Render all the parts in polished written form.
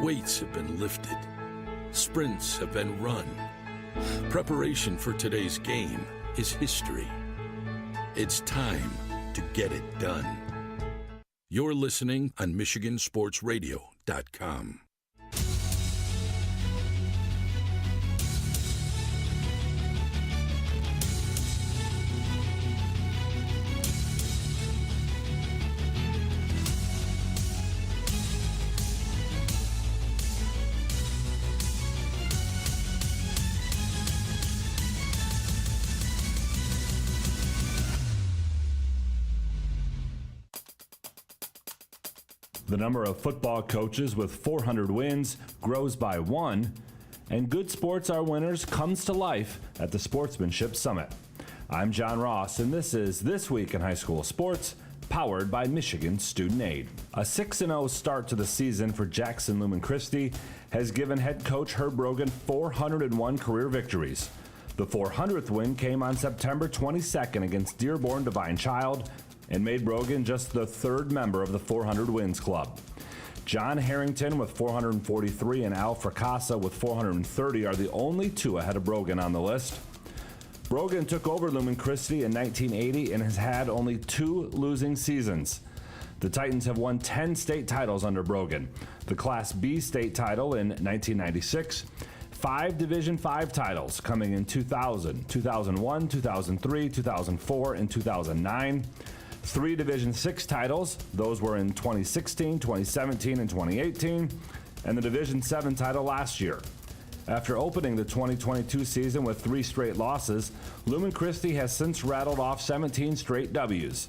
Weights have been lifted. Sprints have been run. Preparation for today's game is history. It's time to get it done. You're listening on MichiganSportsRadio.com. The number of football coaches with 400 wins grows by one, and Good Sports Are Winners comes to life at the Sportsmanship Summit. I'm John Ross, and this is This Week in High School Sports, powered by Michigan Student Aid. A 6-0 start to the season for Jackson Lumen Christi has given head coach Herb Brogan 401 career victories. The 400th win came on September 22nd against Dearborn Divine Child, and made Brogan just the third member of the 400 Wins Club. John Harrington with 443 and Al Fracassa with 430 are the only two ahead of Brogan on the list. Brogan took over Lumen Christi in 1980 and has had only 2 losing seasons. The Titans have won 10 state titles under Brogan, the Class B state title in 1996, 5 Division V titles coming in 2000, 2001, 2003, 2004, and 2009, 3 Division VI titles, those were in 2016, 2017, and 2018, and the Division VII title last year. After opening the 2022 season with 3 straight losses, Lumen Christi has since rattled off 17 straight W's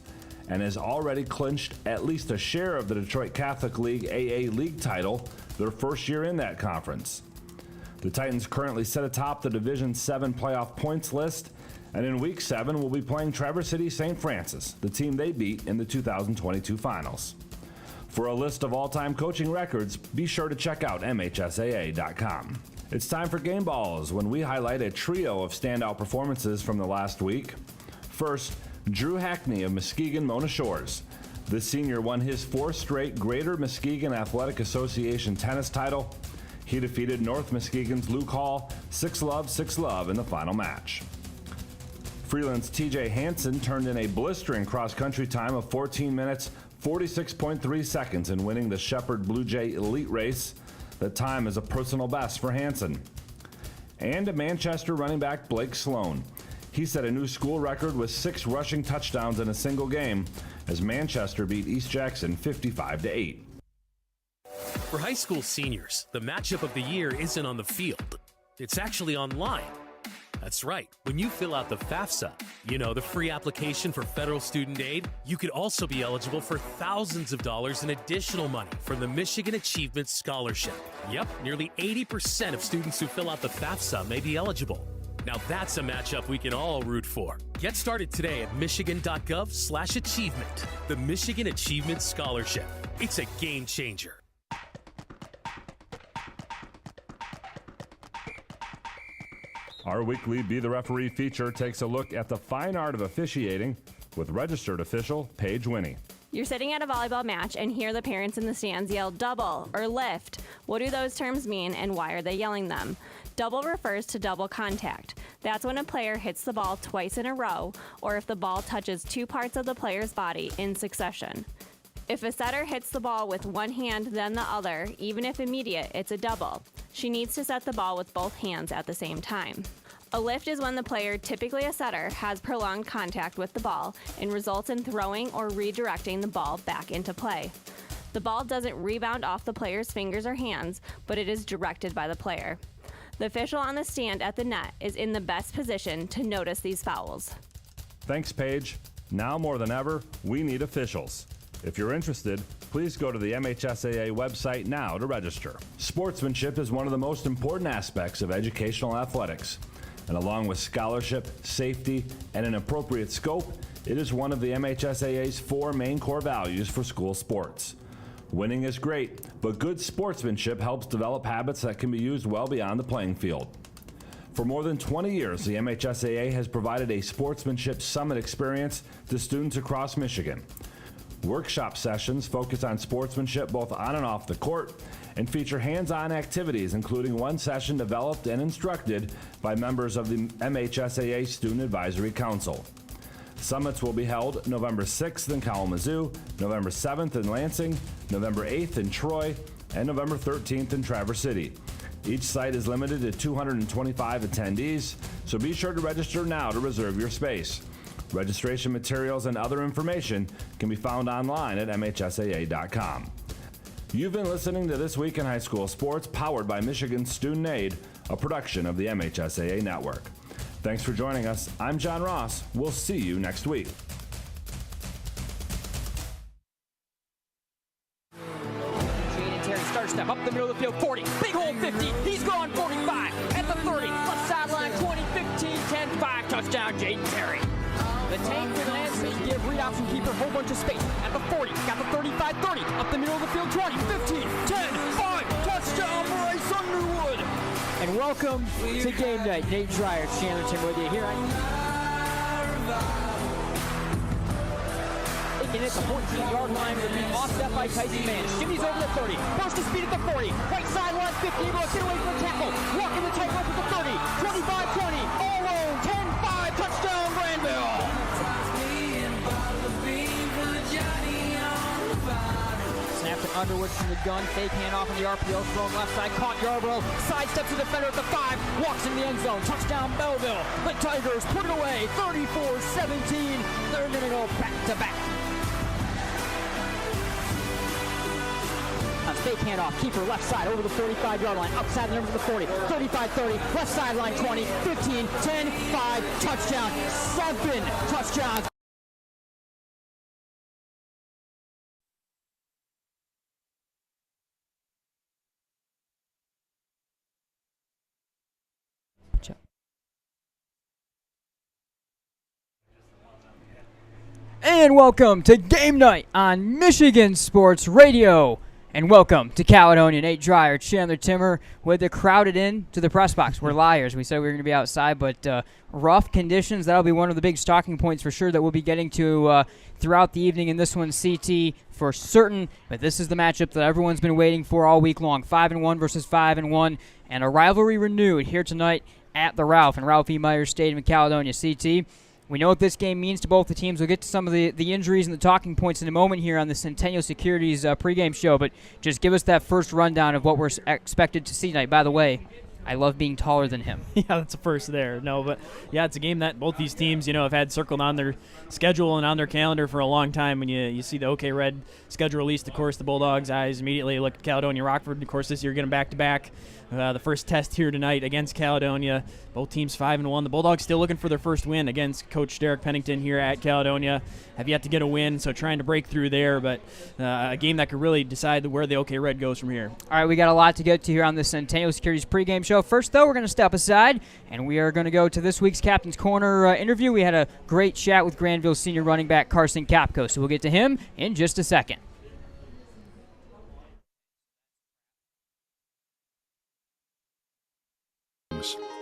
and has already clinched at least a share of the Detroit Catholic League AA League title, their first year in that conference. The Titans currently sit atop the Division VII playoff points list, and in Week 7 will be playing Traverse City St. Francis, the team they beat in the 2022 finals. For a list of all-time coaching records, be sure to check out MHSAA.com. It's time for Game Balls, when we highlight a trio of standout performances from the last week. First, Drew Hackney of Muskegon Mona Shores. The senior won his 4th straight Greater Muskegon Athletic Association tennis title. He defeated North Muskegon's Luke Hall 6-love in the final match. Freeland's TJ Hansen turned in a blistering cross-country time of 14 minutes, 46.3 seconds in winning the Shepherd Blue Jay Elite Race. The time is a personal best for Hansen. And Manchester running back Blake Sloan. He set a new school record with 6 rushing touchdowns in a single game as Manchester beat East Jackson 55-8. For high school seniors, the matchup of the year isn't on the field. It's actually online. That's right. When you fill out the FAFSA, the free application for federal student aid, you could also be eligible for thousands of dollars in additional money from the Michigan Achievement Scholarship. Yep, nearly 80% of students who fill out the FAFSA may be eligible. Now that's a matchup we can all root for. Get started today at michigan.gov/achievement. The Michigan Achievement Scholarship. It's a game changer. Our weekly Be the Referee feature takes a look at the fine art of officiating with registered official Paige Winnie. You're sitting at a volleyball match and hear the parents in the stands yell double or lift. What do those terms mean and why are they yelling them? Double refers to double contact. That's when a player hits the ball twice in a row or if the ball touches 2 parts of the player's body in succession. If a setter hits the ball with one hand then the other, even if immediate, it's a double. She needs to set the ball with both hands at the same time. A lift is when the player, typically a setter, has prolonged contact with the ball and results in throwing or redirecting the ball back into play. The ball doesn't rebound off the player's fingers or hands, but it is directed by the player. The official on the stand at the net is in the best position to notice these fouls. Thanks, Paige. Now more than ever, we need officials. If you're interested, please go to the MHSAA website now to register. Sportsmanship is one of the most important aspects of educational athletics. And along with scholarship, safety, and an appropriate scope, it is one of the MHSAA's 4 main core values for school sports. Winning is great, but good sportsmanship helps develop habits that can be used well beyond the playing field. For more than 20 years, the MHSAA has provided a sportsmanship summit experience to students across Michigan. Workshop sessions focus on sportsmanship both on and off the court and feature hands-on activities, including one session developed and instructed by members of the MHSAA Student Advisory Council. Summits will be held November 6th in Kalamazoo, November 7th in Lansing, November 8th in Troy, and November 13th in Traverse City. Each site is limited to 225 attendees, so be sure to register now to reserve your space. Registration materials and other information can be found online at MHSAA.com. You've been listening to This Week in High School Sports, powered by Michigan Student Aid, a production of the MHSAA Network. Thanks for joining us. I'm John Ross. We'll see you next week. Step up the middle of the field, 40, big hole, 50, he's gone, 45, at the 30, left sideline, 20, 15, 10, 5, touchdown, Jaden Terry. The tank with Lansing give read option keeper a whole bunch of space. At the 40, got the 35, 30, up the middle of the field, 20, 15, 10, 5, touchdown, Bryce Underwood. And welcome to game night. Nate Dreyer, Chandler Tim with you here on at the 14-yard line with being offset by Tyson Mann. Jimmy's over the 30. Burst of speed at the 40. Right sideline 50. Get away from the tackle. Walking the tightrope at the 30. 25-20. All alone. 10-5. Touchdown, Grandville. Snap to Underwood from the gun. Fake handoff in the RPO. Thrown left side. Caught Yarbrough. Sidesteps the defender at the 5. Walks in the end zone. Touchdown, Belleville. The Tigers put it away. 34-17. They're going to go back-to-back. Fake handoff, keeper left side over the 45-yard line, outside the number of the 40, 35-30, left sideline 20, 15, 10, 5, touchdown, 7 touchdowns. And welcome to Game Night on Michigan Sports Radio. And welcome to Caledonia. Nate Dreyer, Chandler Timmer with the crowded in to the press box. We're liars. We said we were going to be outside, but rough conditions. That'll be one of the big talking points for sure that we'll be getting to throughout the evening. In this one, CT for certain. But this is the matchup that everyone's been waiting for all week long. 5-1 versus 5-1, and a rivalry renewed here tonight at the Ralph and Ralph E. Meyers Stadium in Caledonia. CT, we know what this game means to both the teams. We'll get to some of the injuries and the talking points in a moment here on the Centennial Securities pregame show, but just give us that first rundown of what we're expected to see tonight. By the way, I love being taller than him. Yeah, that's a first there. No, but yeah, it's a game that both these teams, have had circled on their schedule and on their calendar for a long time. When you see the OK Red schedule released, of course, the Bulldogs' eyes immediately look at Caledonia Rockford. Of course, this year getting back-to-back. The first test here tonight against Caledonia. Both teams 5-1. The Bulldogs still looking for their first win against Coach Derek Pennington here at Caledonia. Have yet to get a win, so trying to break through there, but a game that could really decide where the OK Red goes from here. All right, we got a lot to get to here on the Centennial Securities pregame show. First, though, we're going to step aside, and we are going to go to this week's Captain's Corner interview. We had a great chat with Grandville senior running back Carson Kapko, so we'll get to him in just a second.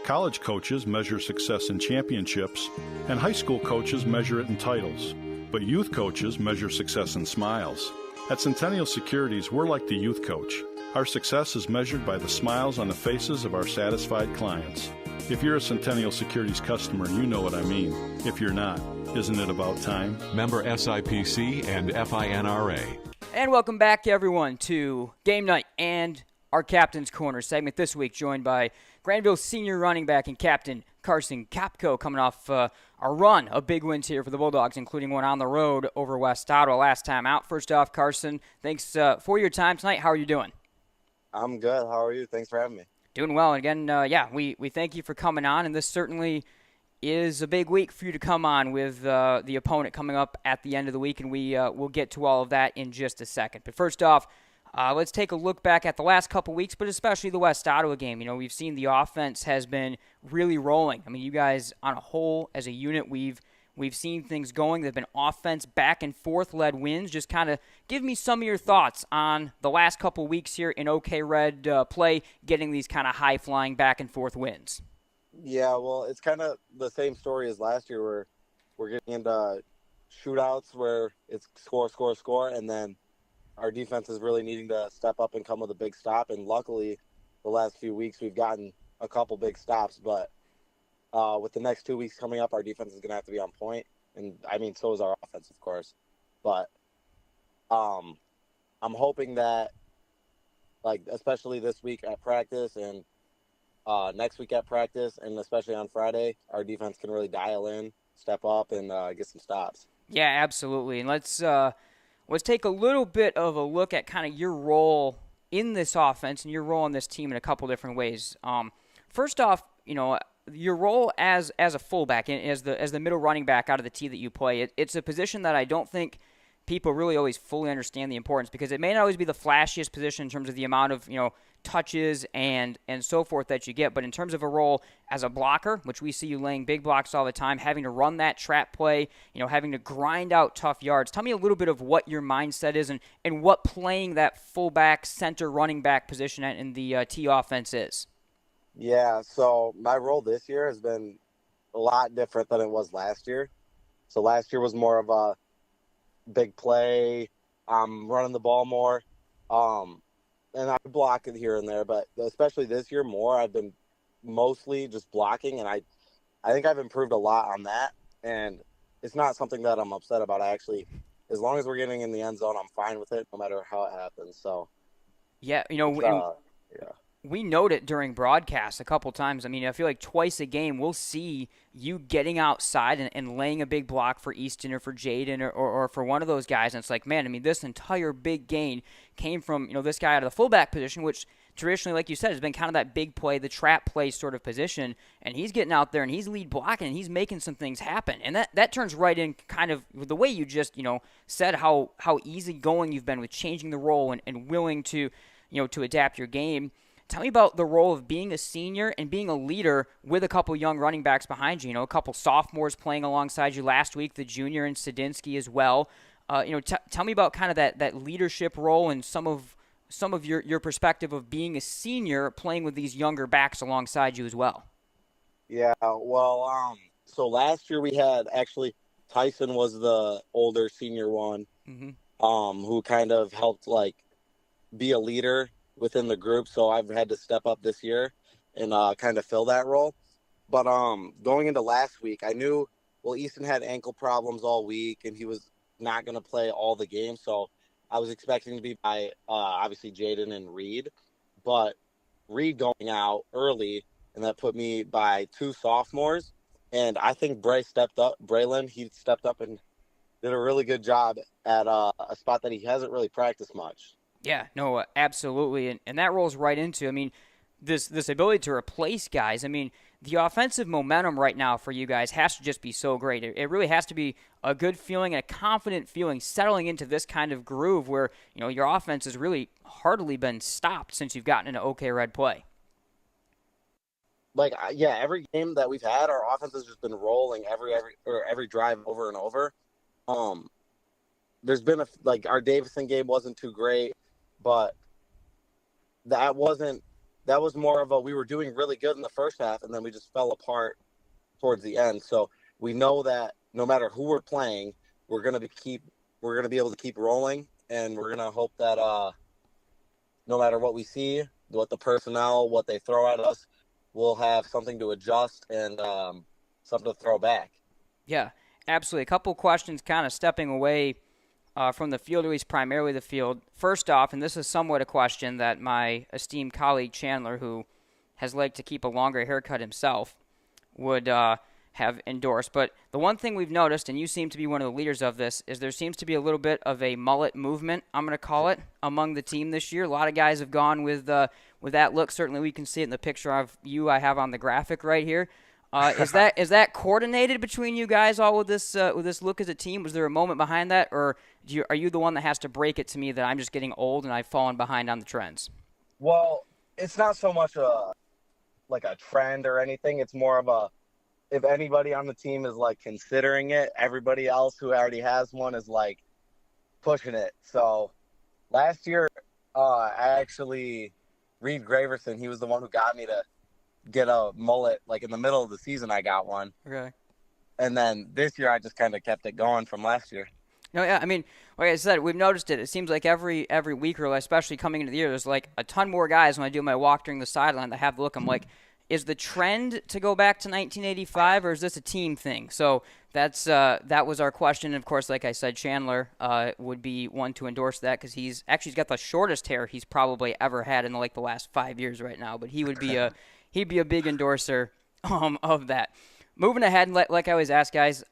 College coaches measure success in championships, and high school coaches measure it in titles. But youth coaches measure success in smiles. At Centennial Securities, we're like the youth coach. Our success is measured by the smiles on the faces of our satisfied clients. If you're a Centennial Securities customer, you know what I mean. If you're not, isn't it about time? Member SIPC and FINRA. And welcome back, everyone, to Game Night and our Captain's Corner segment this week, joined by Grandville senior running back and captain Carson Kapko, coming off a run of big wins here for the Bulldogs, including one on the road over West Ottawa last time out. First off, Carson, thanks for your time tonight. How are you doing? I'm good. How are you? Thanks for having me. Doing well. And again, we thank you for coming on, and this certainly is a big week for you to come on with the opponent coming up at the end of the week, and we'll get to all of that in just a second. But first off, let's take a look back at the last couple weeks, but especially the West Ottawa game. We've seen the offense has been really rolling. I mean, you guys on a whole, as a unit, we've seen things going. They've been offense back and forth led wins. Just kind of give me some of your thoughts on the last couple weeks here in OK Red play, getting these kind of high-flying back and forth wins. Yeah, well, it's kind of the same story as last year where we're getting into shootouts where it's score, score, score, and then our defense is really needing to step up and come with a big stop. And luckily, the last few weeks we've gotten a couple big stops. But with the next 2 weeks coming up, our defense is going to have to be on point. And, I mean, so is our offense, of course. But I'm hoping that, like, especially this week at practice and next week at practice, and especially on Friday, our defense can really dial in, step up, and get some stops. Yeah, absolutely. And let's take a little bit of a look at kind of your role in this offense and your role on this team in a couple different ways. First off, your role as a fullback and as the middle running back out of the T that you play, it's a position that I don't think people really always fully understand the importance, because it may not always be the flashiest position in terms of the amount of touches and so forth that you get, but in terms of a role as a blocker, which we see you laying big blocks all the time, having to run that trap play, having to grind out tough yards. Tell me a little bit of what your mindset is and what playing that fullback, center, running back position in the T offense is. Yeah, so my role this year has been a lot different than it was last year. So last year was more of a big play, running the ball more, and I block it here and there. But especially this year more, I've been mostly just blocking, and I think I've improved a lot on that. And it's not something that I'm upset about. As long as we're getting in the end zone, I'm fine with it, no matter how it happens. So yeah, yeah. We note it during broadcasts a couple times. I mean, I feel like twice a game we'll see you getting outside and laying a big block for Easton or for Jaden or for one of those guys. And it's like, man, I mean, this entire big gain came from, this guy out of the fullback position, which traditionally, like you said, has been kind of that big play, the trap play sort of position. And he's getting out there and he's lead blocking and he's making some things happen. And that turns right in kind of with the way you just, said how easygoing you've been with changing the role and willing to, to adapt your game. Tell me about the role of being a senior and being a leader with a couple young running backs behind you. A couple sophomores playing alongside you last week, the junior and Sadinsky as well. Tell me about kind of that leadership role and some of your perspective of being a senior playing with these younger backs alongside you as well. Yeah, well, so last year we had actually Tyson was the older senior one, who kind of helped be a leader within the group. So I've had to step up this year and kind of fill that role. But going into last week, I knew, Easton had ankle problems all week and he was not going to play all the games. So I was expecting to be by obviously Jaden and Reed, but Reed going out early, and that put me by two sophomores. And I think Braylon, he stepped up and did a really good job at a spot that he hasn't really practiced much. Yeah, no, absolutely. And that rolls right into, I mean, this ability to replace guys. I mean, the offensive momentum right now for you guys has to just be so great. It really has to be a good feeling and a confident feeling settling into this kind of groove where, your offense has really hardly been stopped since you've gotten into OK Red play. Every game that we've had, our offense has just been rolling every drive over and over. There's been our Davison game wasn't too great, but that was more of we were doing really good in the first half, and then we just fell apart towards the end. So we know that no matter who we're playing, we're gonna be able to keep rolling, and we're gonna hope that no matter what we see, what the personnel, what they throw at us, we'll have something to adjust and something to throw back. Yeah, absolutely. A couple questions kind of stepping away from the field, or at least primarily the field. First off, and this is somewhat a question that my esteemed colleague Chandler, who has liked to keep a longer haircut himself, would have endorsed. But the one thing we've noticed, and you seem to be one of the leaders of this, is there seems to be a little bit of a mullet movement, I'm going to call it, among the team this year. A lot of guys have gone with that look. Certainly we can see it in the picture of you I have on the graphic right here. Is that coordinated between you guys all with this look as a team? Was there a moment behind that, or are you the one that has to break it to me that I'm just getting old and I've fallen behind on the trends? Well, it's not so much a trend or anything. It's more of if anybody on the team is considering it, everybody else who already has one is pushing it. So last year, Reed Graverson, he was the one who got me to get a mullet. In the middle of the season, I got one. Okay. And then this year I just kind of kept it going from last year. No, yeah, I mean, like I said, we've noticed it. It seems like every week or especially coming into the year, there's like a ton more guys when I do my walk during the sideline that have the look. I'm like, is the trend to go back to 1985 or is this a team thing? So that was our question. And of course, like I said, Chandler would be one to endorse that because he's got the shortest hair he's probably ever had in like the last 5 years right now. But he would be he'd be a big endorser of that. Moving ahead, like I always ask guys,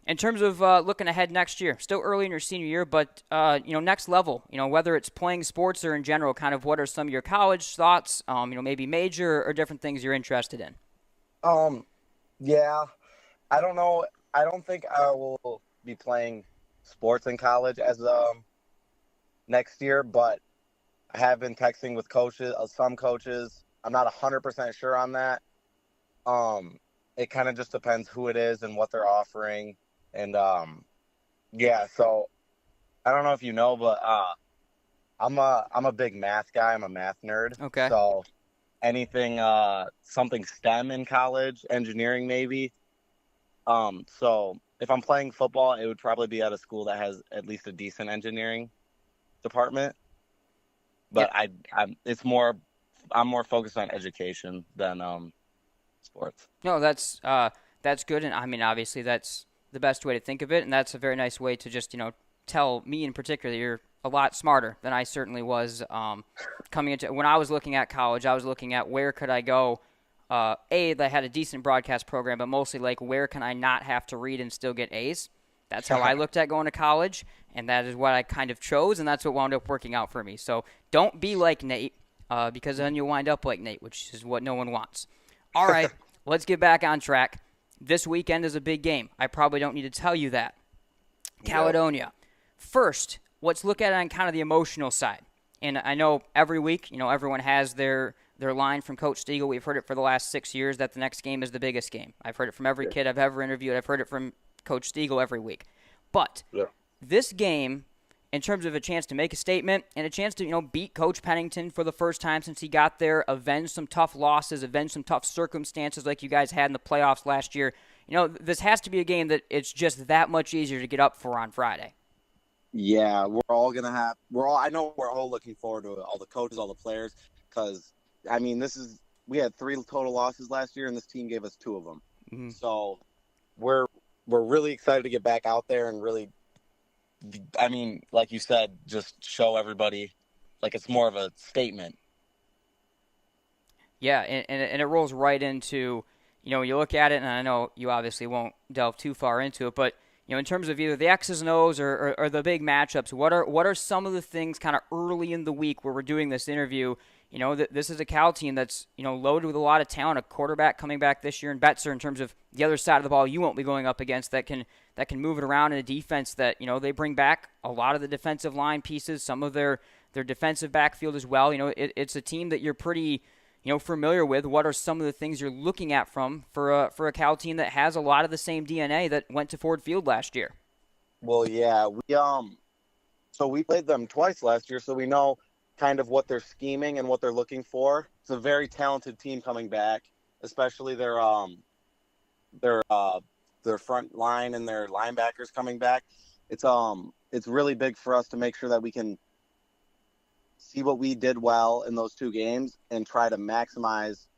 in terms of looking ahead next year, still early in your senior year, but next level, whether it's playing sports or in general, kind of what are some of your college thoughts, maybe major or different things you're interested in? Yeah, I don't know. I don't think I will be playing sports in college as next year, but I have been texting with some coaches. I'm not 100% sure on that. It kind of just depends who it is and what they're offering. And, so I don't know if you know, but I'm a big math guy. I'm a math nerd. Okay. So anything, something STEM in college, engineering maybe. So if I'm playing football, it would probably be at a school that has at least a decent engineering department. But yeah. I'm more focused on education than sports. No, that's good, and I mean obviously that's the best way to think of it, and that's a very nice way to just tell me in particular that you're a lot smarter than I certainly was coming into. When I was looking at college, I was looking at where could I go. That had a decent broadcast program, but mostly like where can I not have to read and still get A's. That's how I looked at going to college, and that is what I kind of chose, and that's what wound up working out for me. So don't be like Nate, because then you'll wind up like Nate, which is what no one wants. All right, let's get back on track. This weekend is a big game. I probably don't need to tell you that. Caledonia. First, let's look at it on kind of the emotional side. And I know every week, everyone has their line from Coach Stiegel. We've heard it for the last 6 years that the next game is the biggest game. I've heard it from every kid I've ever interviewed. I've heard it from Coach Stiegel every week. But this game, in terms of a chance to make a statement and a chance to, beat Coach Pennington for the first time since he got there, avenge some tough losses, avenge some tough circumstances like you guys had in the playoffs last year. This has to be a game that it's just that much easier to get up for on Friday. Yeah, I know we're all looking forward to it, all the coaches, all the players, because, I mean, we had 3 total losses last year, and this team gave us 2 of them. Mm-hmm. So we're really excited to get back out there and really, I mean, like you said, just show everybody like it's more of a statement. Yeah, and it rolls right into, you look at it, and I know you obviously won't delve too far into it, but, in terms of either the X's and O's or the big matchups, what are some of the things kind of early in the week where we're doing this interview? This is a Cal team that's, loaded with a lot of talent, a quarterback coming back this year, and Betzer in terms of the other side of the ball you won't be going up against that can move it around in a defense that, they bring back a lot of the defensive line pieces, some of their defensive backfield as well. It's a team that you're pretty, familiar with. What are some of the things you're looking at for a Cal team that has a lot of the same DNA that went to Ford Field last year? Well, yeah, we played them twice last year, so we know kind of what they're scheming and what they're looking for. It's a very talented team coming back, especially their front line and their linebackers coming back. It's really big for us to make sure that we can see what we did well in those 2 games and try to maximize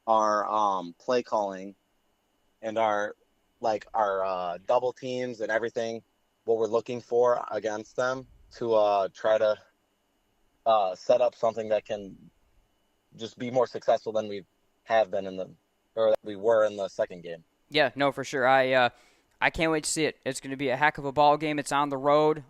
our play calling and our double teams and everything, what we're looking for against them to try to set up something that can just be more successful than we have been that we were in the second game. Yeah, no, for sure. I can't wait to see it. It's going to be a heck of a ball game. It's on the road.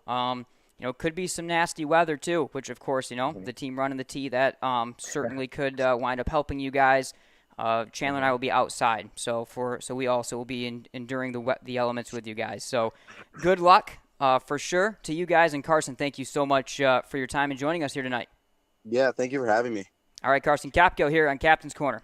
Could be some nasty weather too, which of course, the team running the tee, that certainly could wind up helping you guys. Chandler and I will be outside, so we also will be enduring the elements with you guys. So good luck for sure to you guys. And Carson, thank you so much for your time and joining us here tonight. Yeah, thank you for having me. All right, Carson Capco here on Captain's Corner.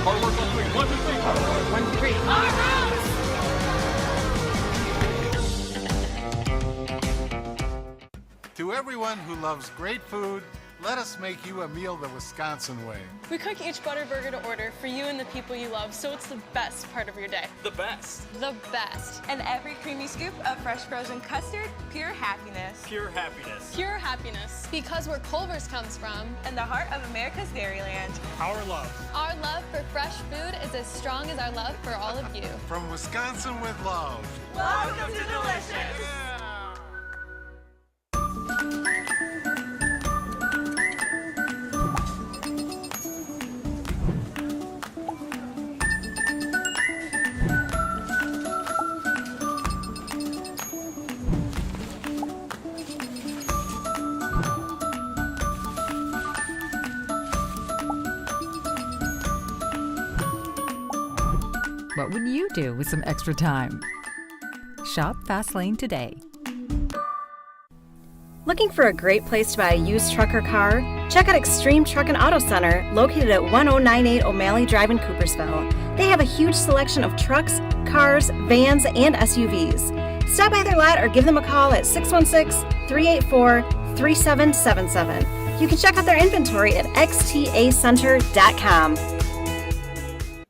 Hard work on 3. 1, 2, 3. 1, 2, 3. To everyone who loves great food, let us make you a meal the Wisconsin way. We cook each butter burger to order for you and the people you love, so it's the best part of your day. The best. The best. And every creamy scoop of fresh frozen custard, pure happiness. Pure happiness. Pure happiness. Because where Culver's comes from. And the heart of America's Dairyland. Our love. Our love for fresh food is as strong as our love for all of you. From Wisconsin with love. Welcome to Delicious. What would you do with some extra time? Shop Fastlane today. Looking for a great place to buy a used truck or car? Check out Extreme Truck and Auto Center, located at 1098 O'Malley Drive in Coopersville. They have a huge selection of trucks, cars, vans, and SUVs. Stop by their lot or give them a call at 616-384-3777. You can check out their inventory at xtacenter.com.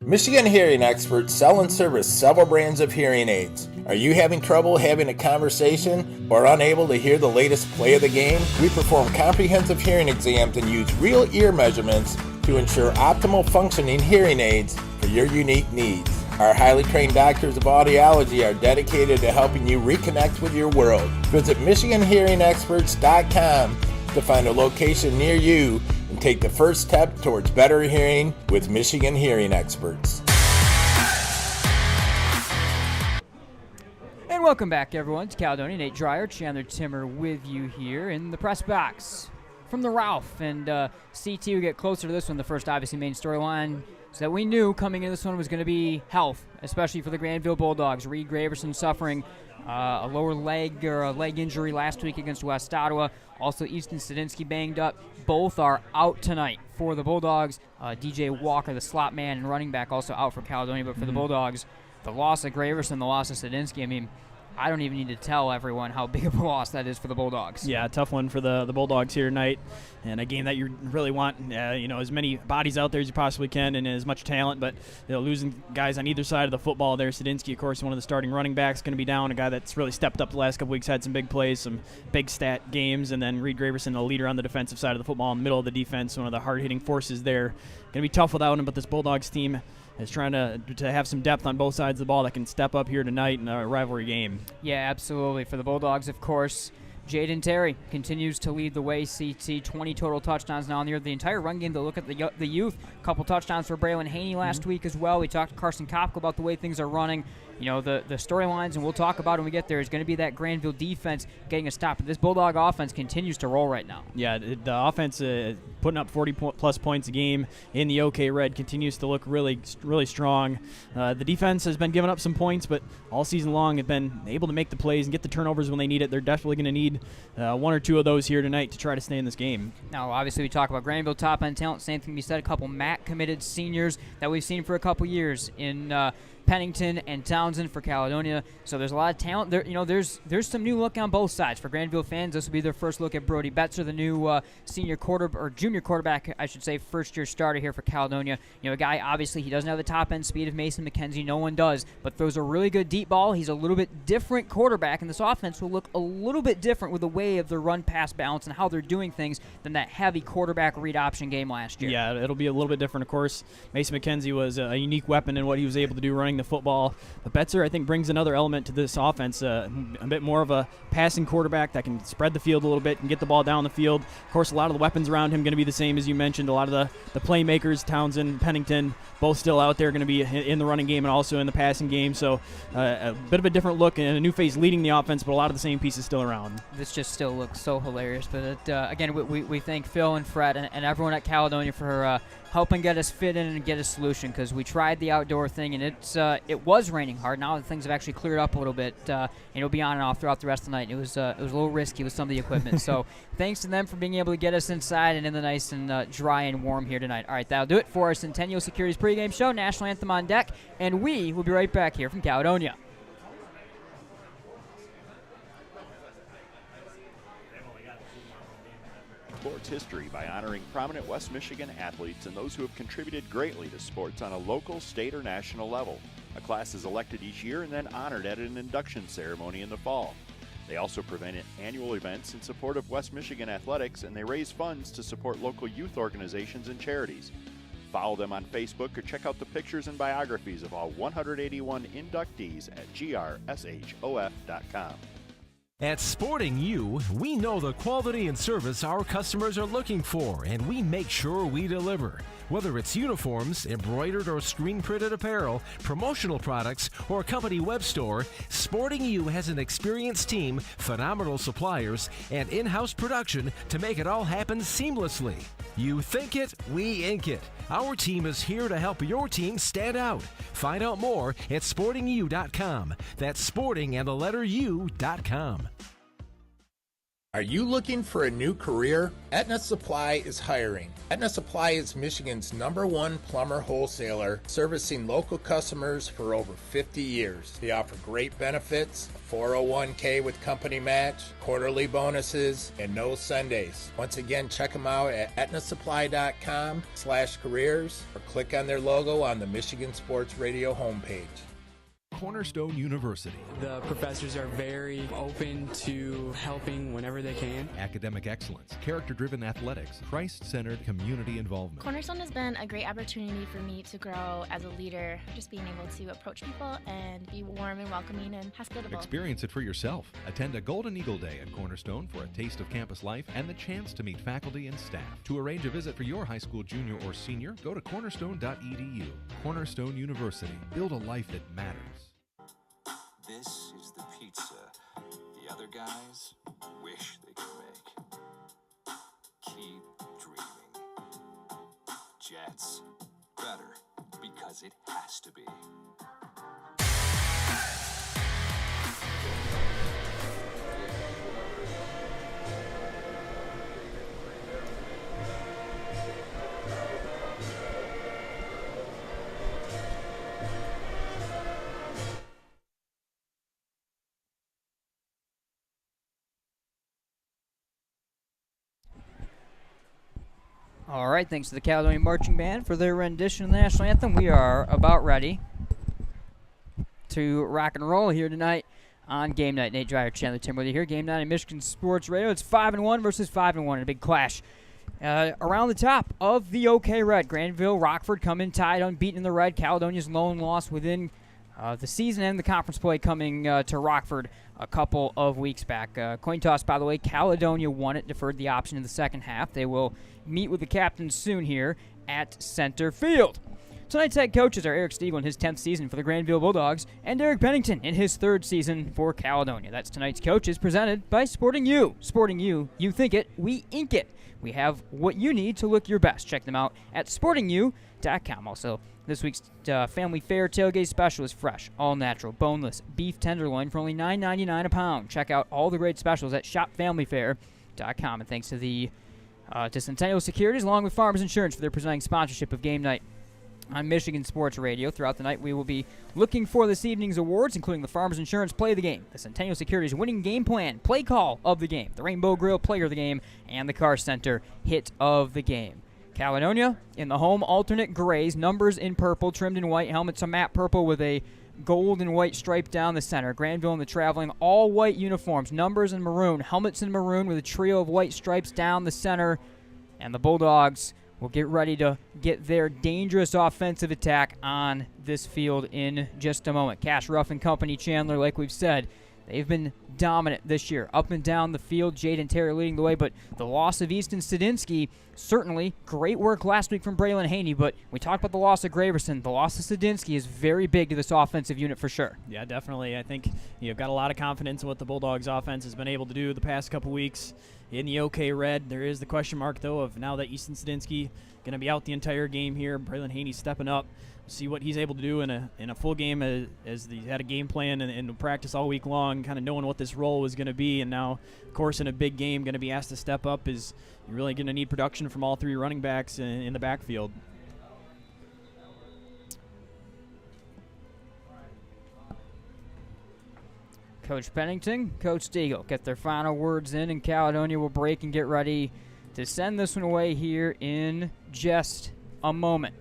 Michigan Hearing Experts sell and service several brands of hearing aids. Are you having trouble having a conversation or unable to hear the latest play of the game? We perform comprehensive hearing exams and use real ear measurements to ensure optimal functioning hearing aids for your unique needs. Our highly trained doctors of audiology are dedicated to helping you reconnect with your world. Visit MichiganHearingExperts.com to find a location near you and take the first step towards better hearing with Michigan Hearing Experts. And welcome back, everyone, to Caledonia. Nate Dreyer, Chandler Timmer with you here in the press box from the Ralph. And CT, we get closer to this one. The first, obviously, main storyline is that we knew coming into this one was going to be health, especially for the Grandville Bulldogs. Reed Graverson suffering a lower leg or a leg injury last week against West Ottawa. Also, Easton Sadinsky banged up. Both are out tonight for the Bulldogs. DJ Walker, the slot man and running back, also out for Caledonia. But for the Bulldogs, the loss of Graverson, the loss of Sadinsky, I mean, I don't even need to tell everyone how big of a loss that is for the Bulldogs. Yeah, tough one for the Bulldogs here tonight, and a game that you really want, as many bodies out there as you possibly can and as much talent, but losing guys on either side of the football there. Sadinsky, of course, one of the starting running backs, going to be down, a guy that's really stepped up the last couple weeks, had some big plays, some big stat games, and then Reed Graverson, a leader on the defensive side of the football, in the middle of the defense, one of the hard-hitting forces there. Going to be tough without him, but this Bulldogs team is trying to have some depth on both sides of the ball that can step up here tonight in a rivalry game. Yeah, absolutely. For the Bulldogs, of course, Jaden Terry continues to lead the way. CT, 20 total touchdowns now in the year. The entire run game, to look at the youth, a couple touchdowns for Braylon Haney last week as well. We talked to Carson Kopka about the way things are running. The storylines, and we'll talk about it when we get there, is going to be that Grandville defense getting a stop. But this Bulldog offense continues to roll right now. Yeah, the offense putting up 40-plus points a game in the OK Red continues to look really, really strong. The defense has been giving up some points, but all season long have been able to make the plays and get the turnovers when they need it. They're definitely going to need one or two of those here tonight to try to stay in this game. Now, obviously, we talk about Granville top-end talent. Same thing we said, a couple MAC-committed seniors that we've seen for a couple years in Pennington and Townsend for Caledonia. So there's a lot of talent there. There's some new look on both sides. For Grandville fans, this will be their first look at Brody Betzer, the new junior quarterback, I should say, first-year starter here for Caledonia. A guy, obviously, he doesn't have the top-end speed of Mason McKenzie. No one does, but throws a really good deep ball. He's a little bit different quarterback, and this offense will look a little bit different with the way of the run-pass balance and how they're doing things than that heavy quarterback read option game last year. Yeah, it'll be a little bit different, of course. Mason McKenzie was a unique weapon in what he was able to do running the football. But Betzer, I think, brings another element to this offense, a bit more of a passing quarterback that can spread the field a little bit and get the ball down the field. Of course, a lot of the weapons around him going to be the same as you mentioned. A lot of the playmakers, Townsend, Pennington, both still out there, going to be in the running game and also in the passing game. So a bit of a different look and a new face leading the offense, but a lot of the same pieces still around. This just still looks so hilarious. But again, we thank Phil and Fred and everyone at Caledonia for helping get us fit in and get a solution, because we tried the outdoor thing, and it's it was raining hard. Now things have actually cleared up a little bit. And it'll be on and off throughout the rest of the night. It was a little risky with some of the equipment. So thanks to them for being able to get us inside and in the nice and dry and warm here tonight. All right, that'll do it for our Centennial Securities pregame show. National Anthem on deck, and we will be right back here from Caledonia. Sports history by honoring prominent West Michigan athletes and those who have contributed greatly to sports on a local, state, or national level. A class is elected each year and then honored at an induction ceremony in the fall. They also prevent annual events in support of West Michigan athletics, and they raise funds to support local youth organizations and charities. Follow them on Facebook or check out the pictures and biographies of all 181 inductees at grshof.com. At Sporting U, we know the quality and service our customers are looking for, and we make sure we deliver. Whether it's uniforms, embroidered or screen-printed apparel, promotional products, or company web store, Sporting U has an experienced team, phenomenal suppliers, and in-house production to make it all happen seamlessly. You think it, we ink it. Our team is here to help your team stand out. Find out more at sportingu.com. That's sporting and the letter U.com. Are you looking for a new career? Aetna Supply is hiring. Aetna Supply is Michigan's #1 plumber wholesaler, servicing local customers for over 50 years. They offer great benefits, a 401k with company match, quarterly bonuses, and no Sundays. Once again, check them out at aetnasupply.com/careers or click on their logo on the Michigan Sports Radio homepage. Cornerstone University. The professors are very open to helping whenever they can. Academic excellence, character-driven athletics, Christ-centered community involvement. Cornerstone has been a great opportunity for me to grow as a leader, just being able to approach people and be warm and welcoming and hospitable. Experience it for yourself. Attend a Golden Eagle Day at Cornerstone for a taste of campus life and the chance to meet faculty and staff. To arrange a visit for your high school junior or senior, go to cornerstone.edu. Cornerstone University. Build a life that matters. This is the pizza the other guys wish they could make. Keep dreaming. Jets. Better, because it has to be. All right, thanks to the Caledonia Marching Band for their rendition of the National Anthem. We are about ready to rock and roll here tonight on Game Night. Nate Dreyer, Chandler Tim with you here. Game Night in Michigan Sports Radio. It's 5-1 versus 5-1 in a big clash. Around the top of the OK Red, Grandville, Rockford come in tied, unbeaten in the red. Caledonia's lone loss within the season and the conference play coming to Rockford a couple of weeks back. Coin toss, by the way, Caledonia won it, deferred the option in the second half. They will meet with the captains soon here at center field. Tonight's head coaches are Eric Stiegel in his 10th season for the Grandville Bulldogs and Derek Pennington in his 3rd season for Caledonia. That's tonight's coaches presented by Sporting U. Sporting U, you think it, we ink it. We have what you need to look your best. Check them out at sportingu.com. Also, this week's Family Fare tailgate special is fresh, all natural, boneless beef tenderloin for only $9.99 a pound. Check out all the great specials at shopfamilyfare.com. And thanks to the to Centennial Securities, along with Farmers Insurance, for their presenting sponsorship of Game Night on Michigan Sports Radio. Throughout the night, we will be looking for this evening's awards, including the Farmers Insurance Play of the Game, the Centennial Securities Winning Game Plan Play Call of the Game, the Rainbow Grill Player of the Game, and the Car Center Hit of the Game. Caledonia in the home alternate grays, numbers in purple, trimmed in white, helmets a matte purple with a gold and white stripe down the center. Grandville in the traveling all white uniforms, numbers in maroon, helmets in maroon with a trio of white stripes down the center. And the Bulldogs will get ready to get their dangerous offensive attack on this field in just a moment. Cash Ruff and company, Chandler, like we've said, they've been dominant this year. Up and down the field, Jaden Terry leading the way, but the loss of Easton Studinsky, certainly great work last week from Braylon Haney, but we talked about the loss of Graverson. The loss of Studinsky is very big to this offensive unit for sure. Yeah, definitely. I think you've got a lot of confidence in what the Bulldogs offense has been able to do the past couple weeks in the OK Red. There is the question mark, though, of now that Easton Studinsky going to be out the entire game here. Braylon Haney stepping up. See what he's able to do in a full game as he had a game plan and practice all week long, kind of knowing what this role was going to be. And now, of course, in a big game, going to be asked to step up. Is you're really going to need production from all three running backs in the backfield. Coach Pennington, Coach Deagle get their final words in, and Caledonia will break and get ready to send this one away here in just a moment.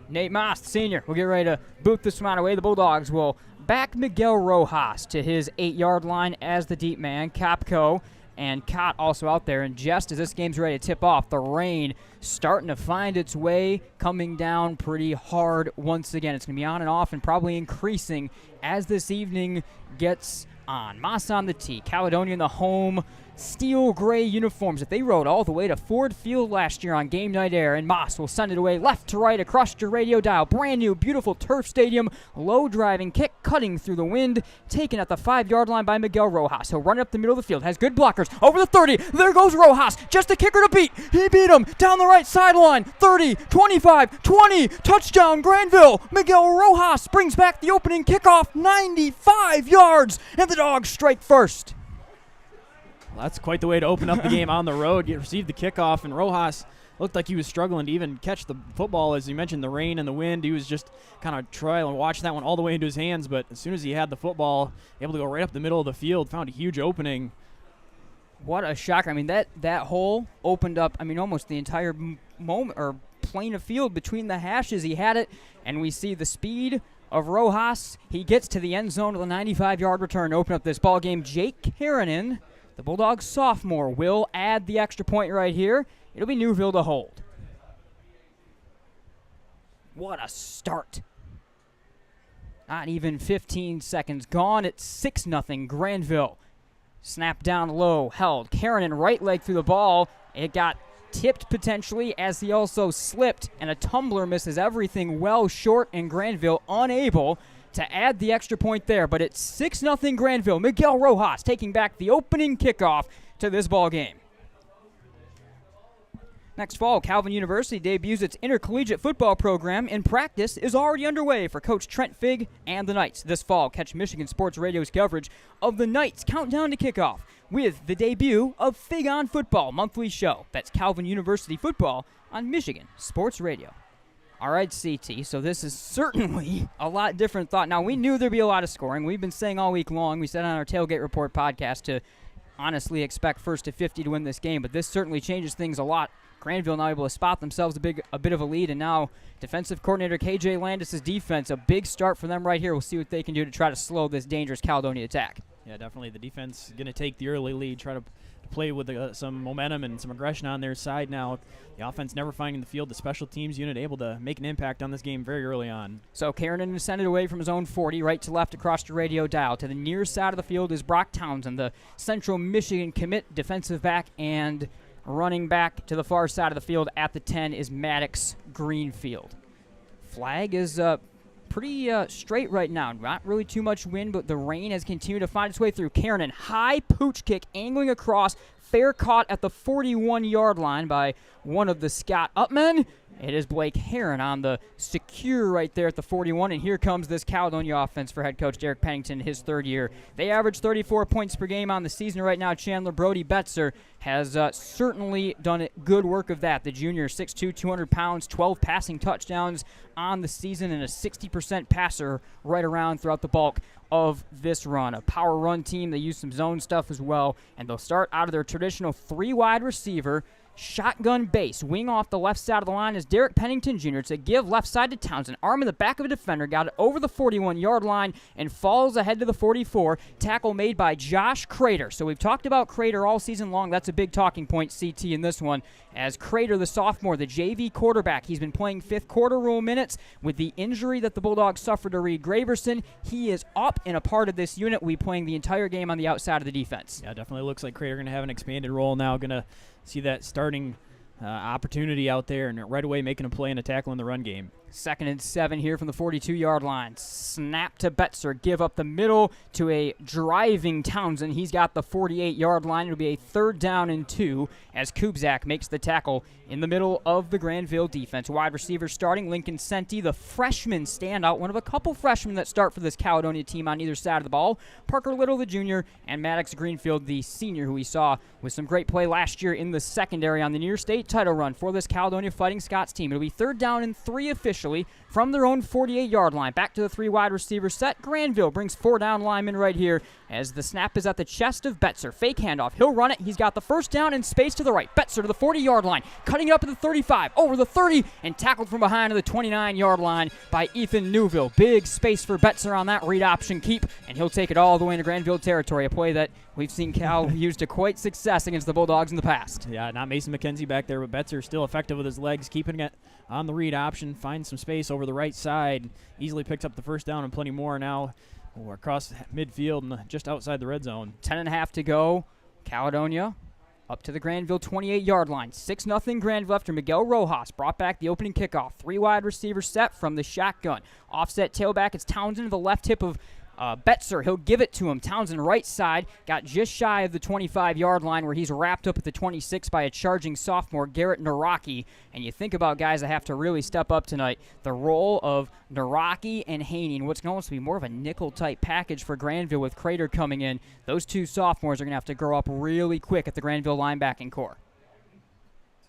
Nate Moss, senior, will get ready to boot this one away. The Bulldogs will back Miguel Rojas to his 8-yard line as the deep man. Capco and Cott also out there. And just as this game's ready to tip off, the rain starting to find its way, coming down pretty hard once again. It's going to be on and off and probably increasing as this evening gets on. Moss on the tee. Caledonia in the home steel gray uniforms that they rode all the way to Ford Field last year on Game Night Air, and Moss will send it away left to right across your radio dial. Brand new, beautiful turf stadium, low driving kick, cutting through the wind, taken at the 5-yard line by Miguel Rojas. He'll run up the middle of the field, has good blockers, over the 30, there goes Rojas, just a kicker to beat. He beat him down the right sideline, 30, 25, 20, touchdown Grandville. Miguel Rojas brings back the opening kickoff, 95 yards, and the Dogs strike first. Well, that's quite the way to open up the game on the road. You received the kickoff, and Rojas looked like he was struggling to even catch the football. As you mentioned, the rain and the wind, he was just kind of trying to watch that one all the way into his hands. But as soon as he had the football, able to go right up the middle of the field, found a huge opening. What a shocker. I mean, that hole opened up, almost the entire moment or plane of field between the hashes. He had it, and we see the speed of Rojas. He gets to the end zone with a 95-yard return to open up this ball game. Jake Karanen, the Bulldogs sophomore, will add the extra point right here. It'll be Newville to hold. What a start. Not even 15 seconds gone. It's 6-0 Grandville. Snap down low, held. Karanen right leg through the ball. It got tipped potentially as he also slipped, and a tumbler misses everything well short, and Grandville unable to add the extra point there. But it's 6-0 Grandville. Miguel Rojas taking back the opening kickoff to this ball game. Next fall, Calvin University debuts its intercollegiate football program, and practice is already underway for Coach Trent Figg and the Knights. This fall, catch Michigan Sports Radio's coverage of the Knights' countdown to kickoff with the debut of Figg on Football monthly show. That's Calvin University football on Michigan Sports Radio. All right, CT, so this is certainly a lot different thought. Now, we knew there'd be a lot of scoring. We've been saying all week long, we said on our Tailgate Report podcast to honestly expect first to 50 to win this game, but this certainly changes things a lot. Grandville now able to spot themselves a bit of a lead, and now defensive coordinator KJ Landis' defense, a big start for them right here. We'll see what they can do to try to slow this dangerous Caledonia attack. Yeah, definitely the defense going to take the early lead, try to play with some momentum and some aggression on their side now. The offense never finding the field. The special teams unit able to make an impact on this game very early on. So Karanen is sent it away from his own 40, right to left across the radio dial. To the near side of the field is Brock Townsend, the Central Michigan commit defensive back, and running back to the far side of the field at the 10 is Maddox Greenfield. Flag is pretty straight right now. Not really too much wind, but the rain has continued to find its way through. Karanen, high pooch kick, angling across, fair caught at the 41-yard line by one of the Scott Upmen. It is Blake Heron on the secure right there at the 41, and here comes this Caledonia offense for head coach Derek Pennington, his third year. They average 34 points per game on the season right now. Chandler Brody Betzer has certainly done good work of that. The junior, 6'2", 200 pounds, 12 passing touchdowns on the season, and a 60% passer right around throughout the bulk of this run. A power run team. They use some zone stuff as well, and they'll start out of their traditional 3-wide receiver shotgun base. Wing off the left side of the line is Derek Pennington Jr. to give left side to Townsend. Arm in the back of a defender. Got it over the 41-yard line and falls ahead to the 44. Tackle made by Josh Crater. So we've talked about Crater all season long. That's a big talking point, CT, in this one. As Crater, the sophomore, the JV quarterback, he's been playing fifth quarter rule minutes with the injury that the Bulldogs suffered to Reed Graverson. He is up and a part of this unit. Will be playing the entire game on the outside of the defense. Yeah, definitely looks like Crater going to have an expanded role now. Going to see that starting opportunity out there and right away making a play and a tackle in the run game. 2nd and 7 here from the 42-yard line. Snap to Betzer. Give up the middle to a driving Townsend. He's got the 48-yard line. It'll be a 3rd down and 2 as Kubzak makes the tackle in the middle of the Grandville defense. Wide receiver starting, Lincoln Senti, the freshman standout, one of a couple freshmen that start for this Caledonia team on either side of the ball. Parker Little, the junior, and Maddox Greenfield, the senior, who we saw with some great play last year in the secondary on the near state title run for this Caledonia Fighting Scots team. It'll be 3rd down and 3 officially from their own 48-yard line. Back to the 3 wide receiver set. Grandville brings 4 down linemen right here as the snap is at the chest of Betzer. Fake handoff. He'll run it. He's got the 1st down in space to the right. Betzer to the 40-yard line. Cutting it up at the 35, over the 30, and tackled from behind to the 29-yard line by Ethan Newville. Big space for Betzer on that read option keep, and he'll take it all the way into Grandville territory, a play that we've seen Cal use to quite success against the Bulldogs in the past. Yeah, not Mason McKenzie back there, but Betzer still effective with his legs, keeping it on the read option, finds some space over the right side, easily picks up the 1st down and plenty more now. We're across midfield and just outside the red zone. 10.5 to go. Caledonia up to the Grandville 28-yard line. 6-0 Grandville after Miguel Rojas brought back the opening kickoff. 3 wide receiver set from the shotgun. Offset tailback. It's Townsend to the left hip of Betzer. He'll give it to him. Townsend right side. Got just shy of the 25-yard line where he's wrapped up at the 26 by a charging sophomore, Garrett Naraki. And you think about guys that have to really step up tonight. The role of Naraki and Haney, what's going to be more of a nickel-type package for Grandville with Crater coming in. Those 2 sophomores are going to have to grow up really quick at the Grandville linebacking core.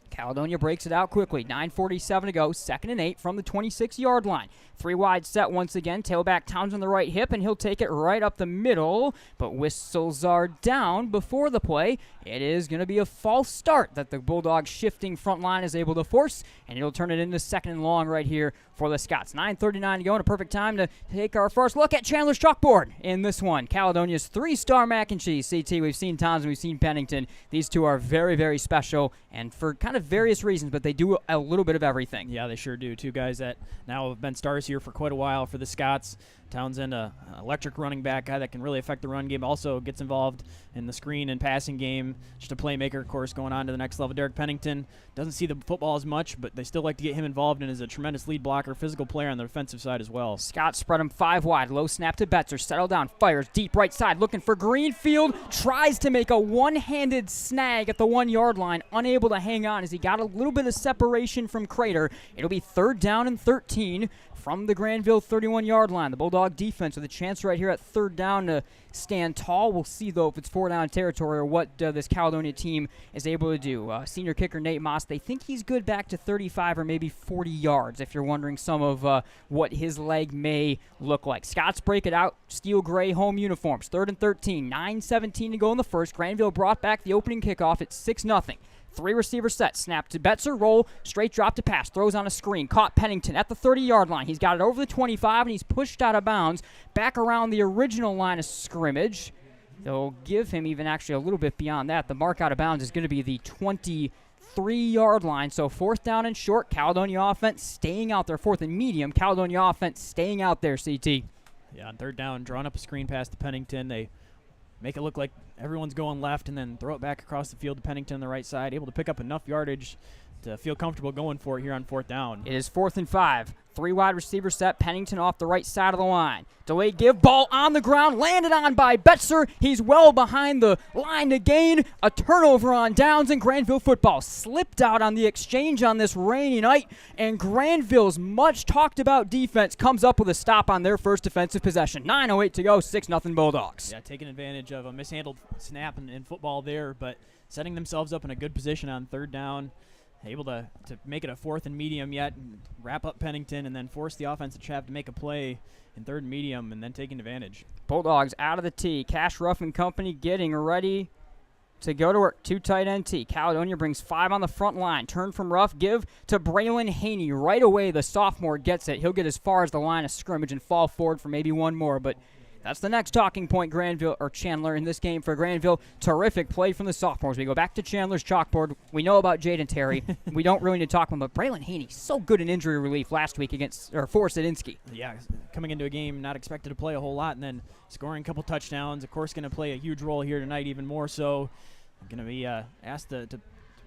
Caledonia breaks it out quickly. 9:47 to go. 2nd and 8 from the 26-yard line. 3 wide set once again. Tailback Townsend on the right hip, and he'll take it right up the middle. But whistles are down before the play. It is going to be a false start that the Bulldogs shifting front line is able to force, and it'll turn it into 2nd and long right here for the Scots. 9:39 to go, and a perfect time to take our first look at Chandler's chalkboard in this one. Caledonia's 3-star mac and cheese. CT, we've seen Townsend, we've seen Pennington. These 2 are very, very special, and for kind of various reasons, but they do a little bit of everything. Yeah, they sure do. 2 guys that now have been stars here for quite a while for the Scots. Townsend, an electric running back, guy that can really affect the run game, also gets involved in the screen and passing game. Just a playmaker, of course, going on to the next level. Derek Pennington doesn't see the football as much, but they still like to get him involved and is a tremendous lead blocker, physical player on the defensive side as well. Scott spread him 5 wide. Low snap to Betzer. Settle down. Fires deep right side. Looking for Greenfield. Tries to make a one-handed snag at the 1-yard line. Unable to hang on as he got a little bit of separation from Crater. It'll be 3rd down and 13 from the Grandville 31-yard line. The Bulldog defense with a chance right here at 3rd down to stand tall. We'll see, though, if it's 4-down territory or what this Caledonia team is able to do. Senior kicker Nate Moss, they think he's good back to 35 or maybe 40 yards, if you're wondering some of what his leg may look like. Scots break it out. Steel gray home uniforms. 3rd and 13. 9:17 to go in the first. Grandville brought back the opening kickoff at 6-0. 3 receiver set. Snap to Betzer. Roll. Straight drop to pass. Throws on a screen. Caught Pennington at the 30-yard line. He's got it over the 25, and he's pushed out of bounds back around the original line of scrimmage. They'll give him even actually a little bit beyond that. The mark out of bounds is going to be the 23-yard line. So 4th down and short. Caledonia offense staying out there. 4th and medium. Caledonia offense staying out there, CT. Yeah, on 3rd down, drawing up a screen pass to Pennington. They make it look like everyone's going left and then throw it back across the field to Pennington on the right side, able to pick up enough yardage to feel comfortable going for it here on 4th down. It is 4th and 5. 3 wide receiver set. Pennington off the right side of the line. Delayed give. Ball on the ground. Landed on by Betzer. He's well behind the line to gain. A turnover on downs, and Grandville football slipped out on the exchange on this rainy night. And Grandville's much talked about defense comes up with a stop on their first defensive possession. 9:08 to go. 6-0 Bulldogs. Yeah, taking advantage of a mishandled snap in football there, but setting themselves up in a good position on 3rd down. Able to make it a 4th and medium yet, and wrap up Pennington, and then force the offensive trap to make a play in 3rd and medium, and then taking advantage. Bulldogs out of the tee. Cash Ruff and company getting ready to go to work. 2 tight end tee. Caledonia brings 5 on the front line. Turn from Ruff. Give to Braylon Haney. Right away, the sophomore gets it. He'll get as far as the line of scrimmage and fall forward for maybe one more, but that's the next talking point, Grandville, or Chandler, in this game for Grandville. Terrific play from the sophomores. We go back to Chandler's chalkboard. We know about Jaden Terry. We don't really need to talk about him, but Braylon Haney, so good in injury relief last week for Sadinsky. Yeah, coming into a game not expected to play a whole lot, and then scoring a couple touchdowns. Of course, going to play a huge role here tonight, even more so. Going to be asked to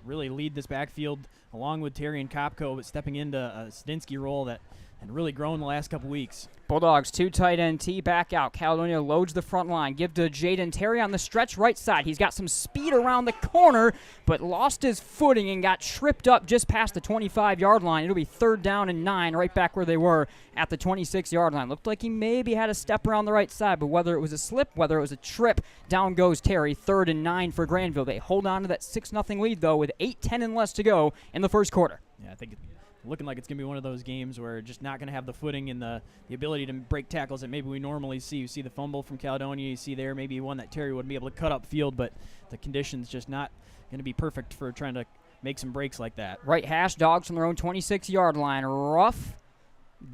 really lead this backfield along with Terry and Kopko, but stepping into a Stinsky role that had really grown the last couple weeks. Bulldogs, 2 tight end T back out. Caledonia loads the front line. Give to Jaden Terry on the stretch right side. He's got some speed around the corner, but lost his footing and got tripped up just past the 25-yard line. It'll be 3rd down and 9, right back where they were at the 26-yard line. Looked like he maybe had a step around the right side, but whether it was a slip, whether it was a trip, down goes Terry. 3rd and 9 for Grandville. They hold on to that 6-0 lead, though, with 8:10 and less to go in the first quarter. Yeah, I think looking like it's going to be one of those games where just not going to have the footing and the ability to break tackles that maybe we normally see. You see the fumble from Caledonia. You see there maybe one that Terry would be able to cut up field, but the conditions just not going to be perfect for trying to make some breaks like that. Right hash, Dogs from their own 26-yard line. Rough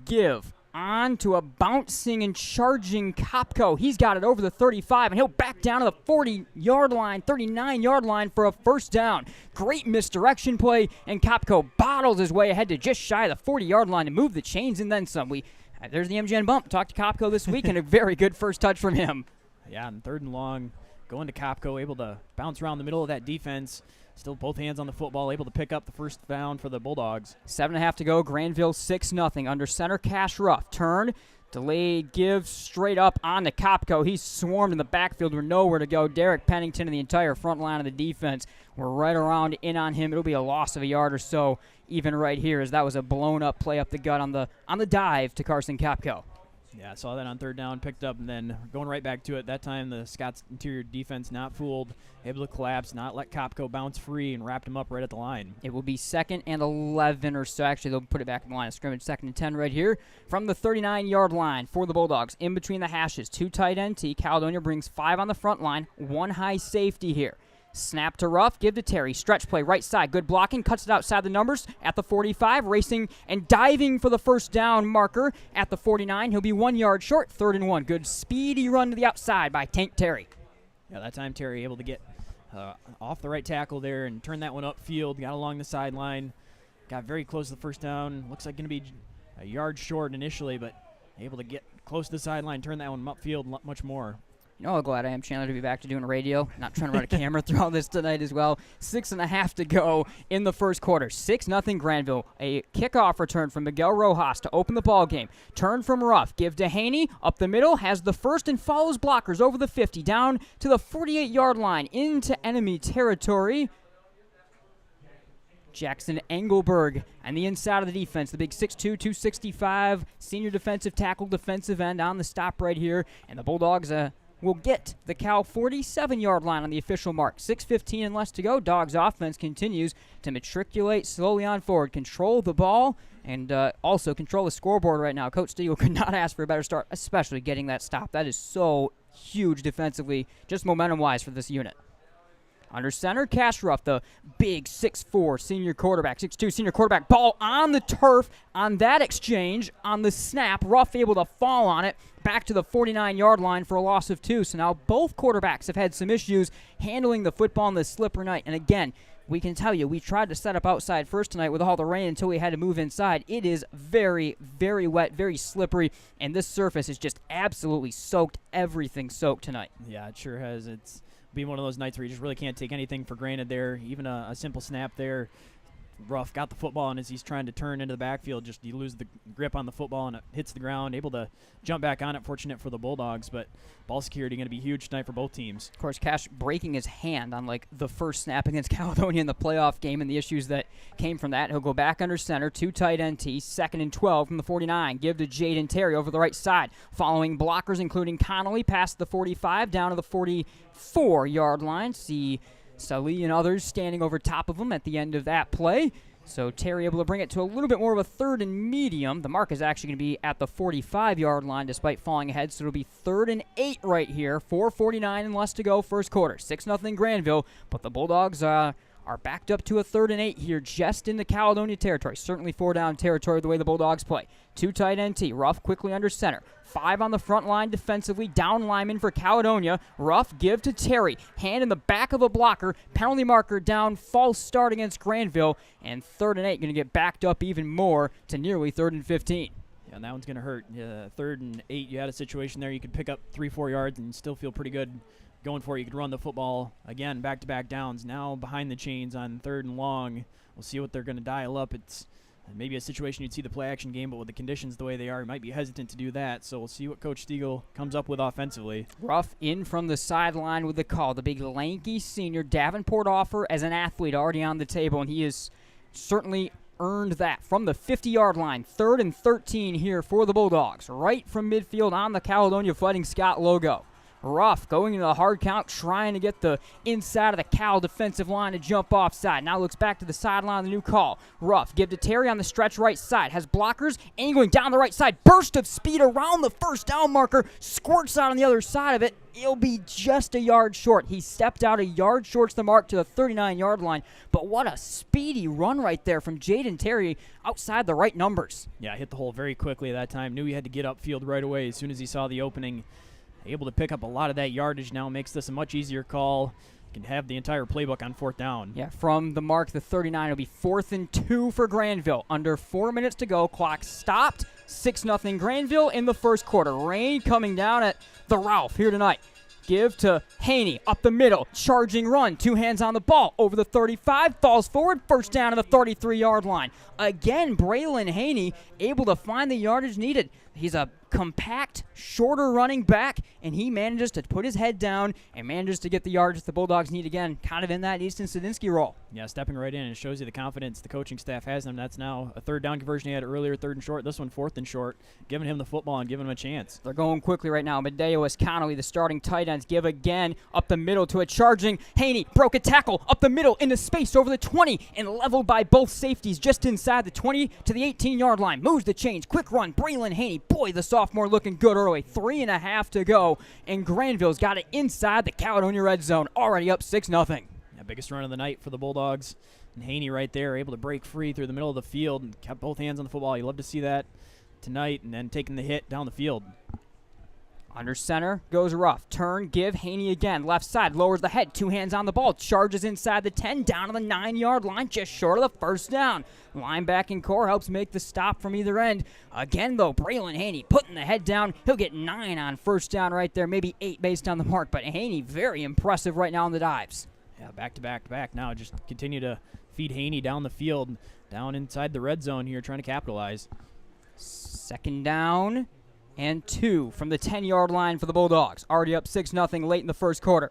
give on to a bouncing and charging Kopko. He's got it over the 35, and he'll back down to the 40-yard line, 39-yard line for a first down. Great misdirection play, and Kopko bottles his way ahead to just shy of the 40-yard line to move the chains and then some. There's the MGN bump. Talked to Kopko this week, and a very good first touch from him. Yeah, and 3rd and long, going to Kopko, able to bounce around the middle of that defense. Still both hands on the football, able to pick up the first down for the Bulldogs. 7.5 to go. Grandville 6-0. Under center, Cash Ruff. Turn, delayed give, straight up on the Kopko. He's swarmed in the backfield with nowhere to go. Derek Pennington and the entire front line of the defense were right around in on him. It'll be a loss of a yard or so, even right here, as that was a blown-up play up the gut on the dive to Carson Kopko. Yeah, I saw that on 3rd down, picked up, and then going right back to it. That time the Scots interior defense not fooled, able to collapse, not let Kopko bounce free, and wrapped him up right at the line. It will be 2nd and 11 or so. Actually, they'll put it back in the line of scrimmage. 2nd and 10 right here from the 39-yard line for the Bulldogs. In between the hashes, 2 tight end T. Caledonia brings 5 on the front line, 1 high safety here. Snap to Ruff, give to Terry. Stretch play, right side. Good blocking, cuts it outside the numbers at the 45. Racing and diving for the first down marker at the 49. He'll be 1 yard short, 3rd and 1. Good speedy run to the outside by Tank Terry. Yeah, that time Terry able to get off the right tackle there and turn that one upfield. Got along the sideline. Got very close to the first down. Looks like going to be a yard short initially, but able to get close to the sideline, turn that one upfield much more. You know how glad I am, Chandler, to be back to doing radio. Not trying to run a camera through all this tonight as well. 6.5 to go in the first quarter. 6-0 Grandville. A kickoff return from Miguel Rojas to open the ball game. Turn from Ruff. Give to Haney. Up the middle. Has the first and follows blockers over the 50. Down to the 48-yard line into enemy territory. Jackson Engelberg on the inside of the defense. The big 6'2", 265 senior defensive tackle, defensive end on the stop right here. And the Bulldogs will get the Cal 47-yard line on the official mark. 6:15 and less to go. Dogs offense continues to matriculate slowly on forward. Control the ball and also control the scoreboard right now. Coach Steele could not ask for a better start, especially getting that stop. That is so huge defensively, just momentum-wise for this unit. Under center, Cash Ruff, the big 6'4 senior quarterback, 6'2 senior quarterback. Ball on the turf on that exchange. On the snap, Ruff able to fall on it back to the 49-yard line for a loss of 2. So now both quarterbacks have had some issues handling the football on this slippery night. And again, we can tell you, we tried to set up outside first tonight with all the rain until we had to move inside. It is very, very wet, very slippery, and this surface is just absolutely soaked, everything soaked tonight. Yeah, it sure has. It's been one of those nights where you just really can't take anything for granted there. Even a simple snap there. Ruff got the football, and as he's trying to turn into the backfield, just you lose the grip on the football, and it hits the ground. Able to jump back on it, fortunate for the Bulldogs, but ball security going to be huge tonight for both teams. Of course, Cash breaking his hand on the first snap against Caledonia in the playoff game and the issues that came from that. He'll go back under center, 2 tight end T, 2nd and 12 from the 49. Give to Jaden Terry over the right side. Following blockers, including Connolly, past the 45, down to the 44-yard line. See Sully and others standing over top of him at the end of that play. So Terry able to bring it to a little bit more of a 3rd and medium. The mark is actually going to be at the 45-yard line despite falling ahead, so it'll be 3rd and 8 right here. 4:49 and less to go first quarter. 6-0 Grandville, but the Bulldogs are backed up to a 3rd and 8 here just in the Caledonia territory. Certainly 4-down territory the way the Bulldogs play. 2 tight end T. Ruff quickly under center. 5 on the front line defensively. Down lineman for Caledonia. Ruff give to Terry. Hand in the back of a blocker. Penalty marker down. False start against Grandville. And 3rd and 8 going to get backed up even more to nearly 3rd and 15. And that one's going to hurt. 3rd and 8, you had a situation there. You could pick up 3-4 yards and still feel pretty good going for it. You could run the football. Again, back-to-back downs. Now behind the chains on 3rd and long. We'll see what they're going to dial up. It's maybe a situation you'd see the play-action game, but with the conditions the way they are, you might be hesitant to do that. So we'll see what Coach Stiegel comes up with offensively. Ruff in from the sideline with the call. The big lanky senior Davenport offer as an athlete already on the table, and he has certainly earned that from the 50-yard line. 3rd and 13 here for the Bulldogs. Right from midfield on the Caledonia Fighting Scot logo. Ruff going into the hard count, trying to get the inside of the Cal defensive line to jump offside. Now looks back to the sideline, the new call. Ruff give to Terry on the stretch right side. Has blockers, angling down the right side. Burst of speed around the first down marker. Squirts out on the other side of it. He'll be just a yard short. He stepped out a yard short to the mark to the 39-yard line. But what a speedy run right there from Jaden Terry outside the right numbers. Yeah, hit the hole very quickly that time. Knew he had to get upfield right away as soon as he saw the opening. Able to pick up a lot of that yardage now. Makes this a much easier call. Can have the entire playbook on 4th down. Yeah, from the mark, the 39, it'll be 4th and 2 for Grandville. Under 4 minutes to go. Clock stopped. 6-0 Grandville in the first quarter. Rain coming down at the Ralph here tonight. Give to Haney up the middle. Charging run. 2 hands on the ball. Over the 35. Falls forward. First down to the 33-yard line. Again, Braylon Haney able to find the yardage needed. He's a compact, shorter running back, and he manages to put his head down and manages to get the yardage the Bulldogs need again, kind of in that Easton Sadinsky role. Yeah, stepping right in, and it shows you the confidence the coaching staff has in him. That's now a 3rd down conversion he had earlier, 3rd and short. This one 4th and short, giving him the football and giving him a chance. They're going quickly right now. Medeo Escanoly, the starting tight ends, give again up the middle to a charging Haney. Broke a tackle up the middle into space over the 20 and leveled by both safeties just inside the 20 to the 18-yard line. Moves the chains. Quick run. Braylon Haney. Boy, the sophomore looking good early. 3.5 to go, and Grandville's got it inside the Caledonia red zone. Already up 6-0. Yeah, biggest run of the night for the Bulldogs. And Haney right there, able to break free through the middle of the field and kept both hands on the football. You love to see that tonight, and then taking the hit down the field. Under center goes Ruff. Turn, give, Haney again. Left side, lowers the head. 2 hands on the ball. Charges inside the 10, down to the 9-yard line, just short of the first down. Linebacking core helps make the stop from either end. Again, though, Braylon Haney putting the head down. He'll get 9 on first down right there, maybe 8 based on the mark. But Haney, very impressive right now on the dives. Yeah, back to back to back now. Just continue to feed Haney down the field, down inside the red zone here, trying to capitalize. 2nd down and 2 from the 10-yard line for the Bulldogs. Already up 6-0 late in the first quarter.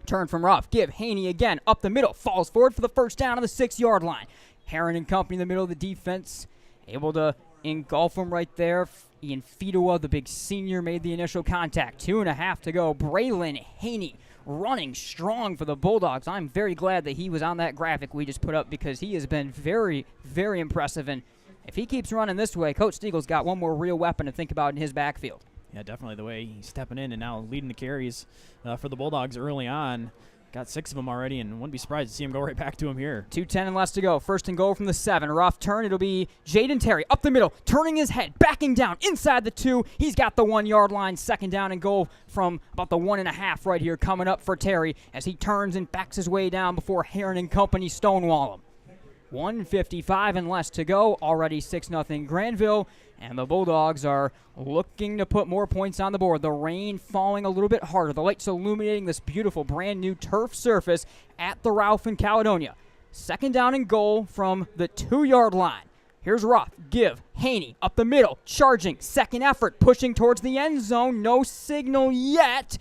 Turn from Ruff. Give Haney again up the middle. Falls forward for the first down on the 6-yard line. Heron and company in the middle of the defense. Able to engulf him right there. Ian Fedowa, the big senior, made the initial contact. 2.5 to go. Braylon Haney running strong for the Bulldogs. I'm very glad that he was on that graphic we just put up because he has been very, very impressive. And if he keeps running this way, Coach Stiegel's got one more real weapon to think about in his backfield. Yeah, definitely the way he's stepping in and now leading the carries for the Bulldogs early on. Got 6 of them already, and wouldn't be surprised to see him go right back to him here. 2:10 and less to go. 1st and goal from the 7. Rough turn. It'll be Jaden Terry up the middle, turning his head, backing down inside the 2. He's got the 1-yard line. 2nd down and goal from about the 1.5 right here coming up for Terry as he turns and backs his way down before Heron and company stonewall him. 1:55 and less to go. Already 6-0 Grandville. And the Bulldogs are looking to put more points on the board. The rain falling a little bit harder. The lights illuminating this beautiful brand new turf surface at the Ralph in Caledonia. 2nd down and goal from the 2-yard line. Here's Ruff. Give. Haney up the middle. Charging. 2nd effort. Pushing towards the end zone. No signal yet.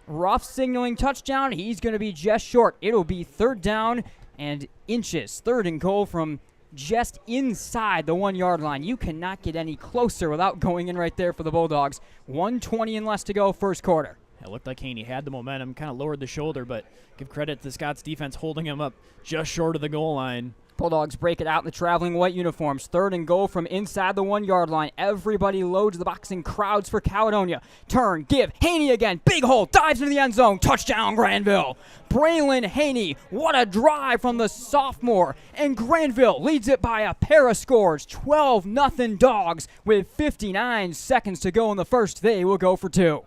Ruff signaling touchdown. He's going to be just short. It'll be 3rd down and inches. 3rd and goal from just inside the 1-yard line. You cannot get any closer without going in right there for the Bulldogs. 1:20 and less to go, first quarter. It looked like Haney had the momentum, kind of lowered the shoulder, but give credit to the Scots defense holding him up just short of the goal line. Bulldogs break it out in the traveling white uniforms. 3rd and goal from inside the 1-yard line. Everybody loads the box and crowds for Caledonia. Turn, give, Haney again. Big hole, dives into the end zone. Touchdown, Grandville. Braylon Haney, what a drive from the sophomore. And Grandville leads it by a pair of scores. 12-0 Dogs with 59 seconds to go in the first. They will go for 2.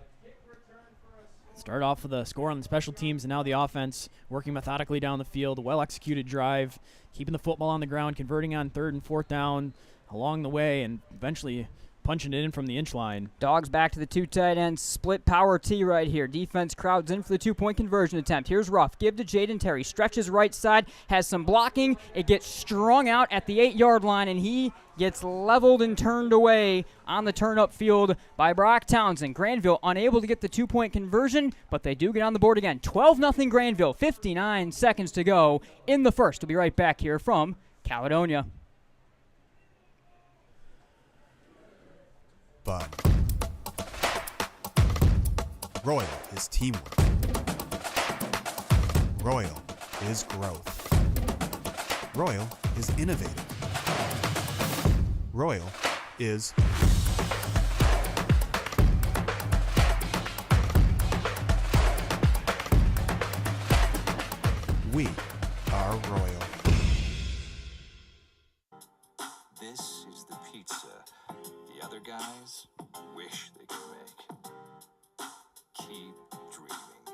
Start off with a score on the special teams, and now the offense working methodically down the field. Well-executed drive, keeping the football on the ground, converting on 3rd and 4th down. along the way and eventually punching it in from the inch line. Dogs back to the 2 tight ends. Split power T right here. Defense crowds in for the 2-point conversion attempt. Here's Ruff. Give to Jaden Terry. Stretches right side. Has some blocking. It gets strung out at the 8-yard line, and he gets leveled and turned away on the turn up field by Brock Townsend. Grandville unable to get the 2-point conversion, but they do get on the board again. 12-0 Grandville. 59 seconds to go in the first. We'll be right back here from Caledonia. Fun. Royal is teamwork. Royal is growth. Royal is innovative. Royal is we are Royal. This is the pizza the other guys wish they could make. Keep dreaming.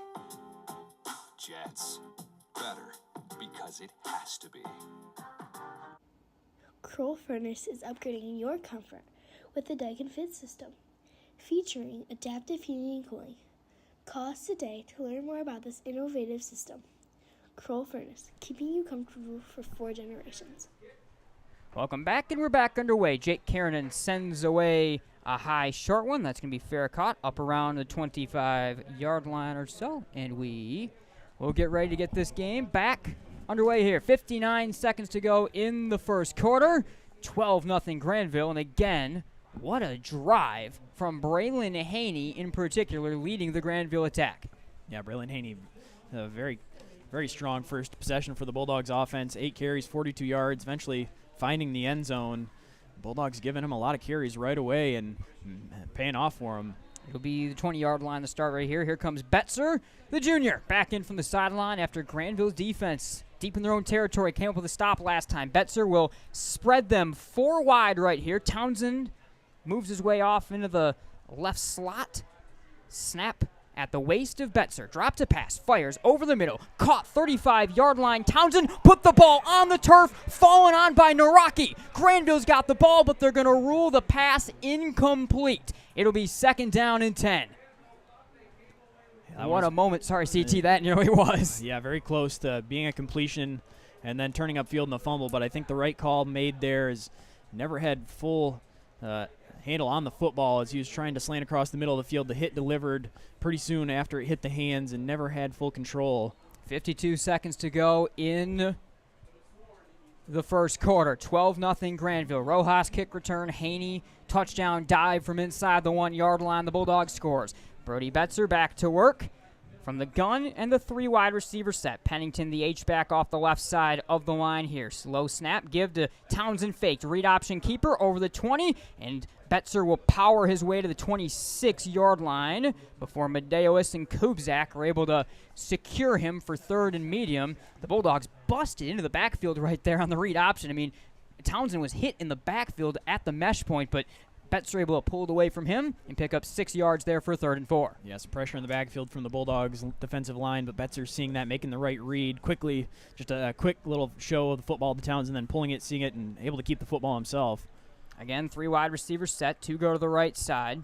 Jets. Better, because it has to be. Kroll Furnace is upgrading your comfort with the Daikin Fit system, featuring adaptive heating and cooling. Call us today to learn more about this innovative system. Kroll Furnace, keeping you comfortable for 4 generations. Welcome back, and we're back underway. Jake Kiernan sends away a high short one. That's going to be fair caught up around the 25-yard line or so, and we will get ready to get this game back underway here. 59 seconds to go in the first quarter. 12-0 Grandville, and again, what a drive from Braylon Haney in particular, leading the Grandville attack. Yeah, Braylon Haney, very, very strong first possession for the Bulldogs offense. 8 carries, 42 yards, eventually finding the end zone. Bulldogs giving him a lot of carries right away and paying off for him. It'll be the 20-yard line to start right here. Here comes Betzer, the junior, back in from the sideline after Granville's defense, deep in their own territory, came up with a stop last time. Betzer will spread them 4 wide right here. Townsend moves his way off into the left slot. Snap at the waist of Betzer. Drop to pass. Fires over the middle. Caught 35-yard line. Townsend put the ball on the turf. Fallen on by Naraki. Granville's got the ball, but they're going to rule the pass incomplete. It'll be 2nd down and 10. What a moment. Sorry, CT, that nearly was. Yeah, very close to being a completion and then turning upfield in a fumble, but I think the right call made there is never had full handle on the football as he was trying to slant across the middle of the field. The hit delivered pretty soon after it hit the hands and never had full control. 52 seconds to go in the first quarter. 12-0 Grandville. Rojas kick return. Haney touchdown dive from inside the 1-yard line. The Bulldogs scores. Brody Betzer back to work from the gun and the 3 wide receiver set. Pennington, the H-back off the left side of the line here. Slow snap, give to Townsend, faked. Read option keeper over the 20, and Betzer will power his way to the 26-yard line before Medeois and Kubzak are able to secure him for 3rd and medium. The Bulldogs busted into the backfield right there on the read option. I mean, Townsend was hit in the backfield at the mesh point, but Betzer able to pull it away from him and pick up 6 yards there for 3rd and 4. Yes, pressure in the backfield from the Bulldogs defensive line, but Betzer seeing that, making the right read quickly. Just a quick little show of the football to Townsend, then pulling it, seeing it, and able to keep the football himself. Again, 3 wide receivers set, 2 go to the right side.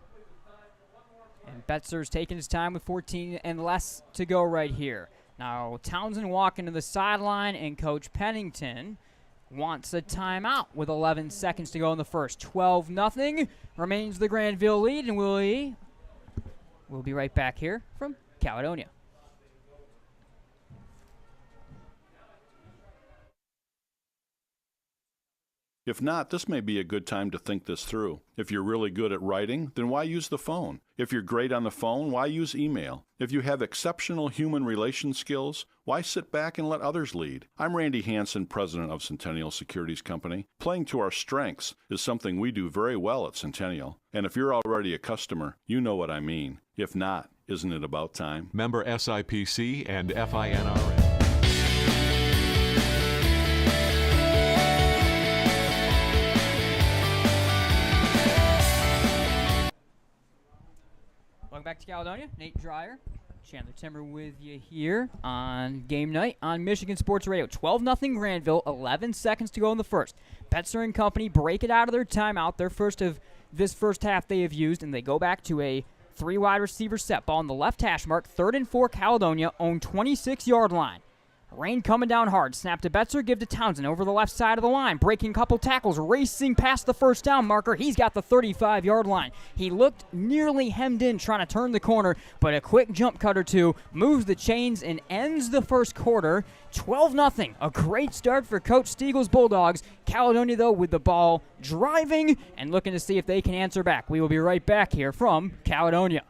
And Betzer's taking his time with 14 and less to go right here. Now, Townsend walking to the sideline, and Coach Pennington wants a timeout with 11 seconds to go in the first. 12-0 remains the Grandville lead, and we'll be right back here from Caledonia. If not, this may be a good time to think this through. If you're really good at writing, then why use the phone? If you're great on the phone, why use email? If you have exceptional human relation skills, why sit back and let others lead? I'm Randy Hansen, president of Centennial Securities Company. Playing to our strengths is something we do very well at Centennial. And if you're already a customer, you know what I mean. If not, isn't it about time? Member SIPC and FINRA. Welcome back to Caledonia. Nate Dreyer, Chandler Timmer with you here on game night on Michigan Sports Radio. 12-0 Grandville, 11 seconds to go in the first. Betzer and company break it out of their timeout, their first of this first half they have used, and they go back to a 3-wide receiver set. Ball on the left hash mark, 3rd and 4 Caledonia, own 26-yard line. Rain coming down hard. Snap to Betzer, give to Townsend over the left side of the line. Breaking couple tackles, racing past the first down marker. He's got the 35-yard line. He looked nearly hemmed in trying to turn the corner, but a quick jump cut or two moves the chains and ends the first quarter. 12-0. A great start for Coach Stiegel's Bulldogs. Caledonia, though, with the ball driving and looking to see if they can answer back. We will be right back here from Caledonia.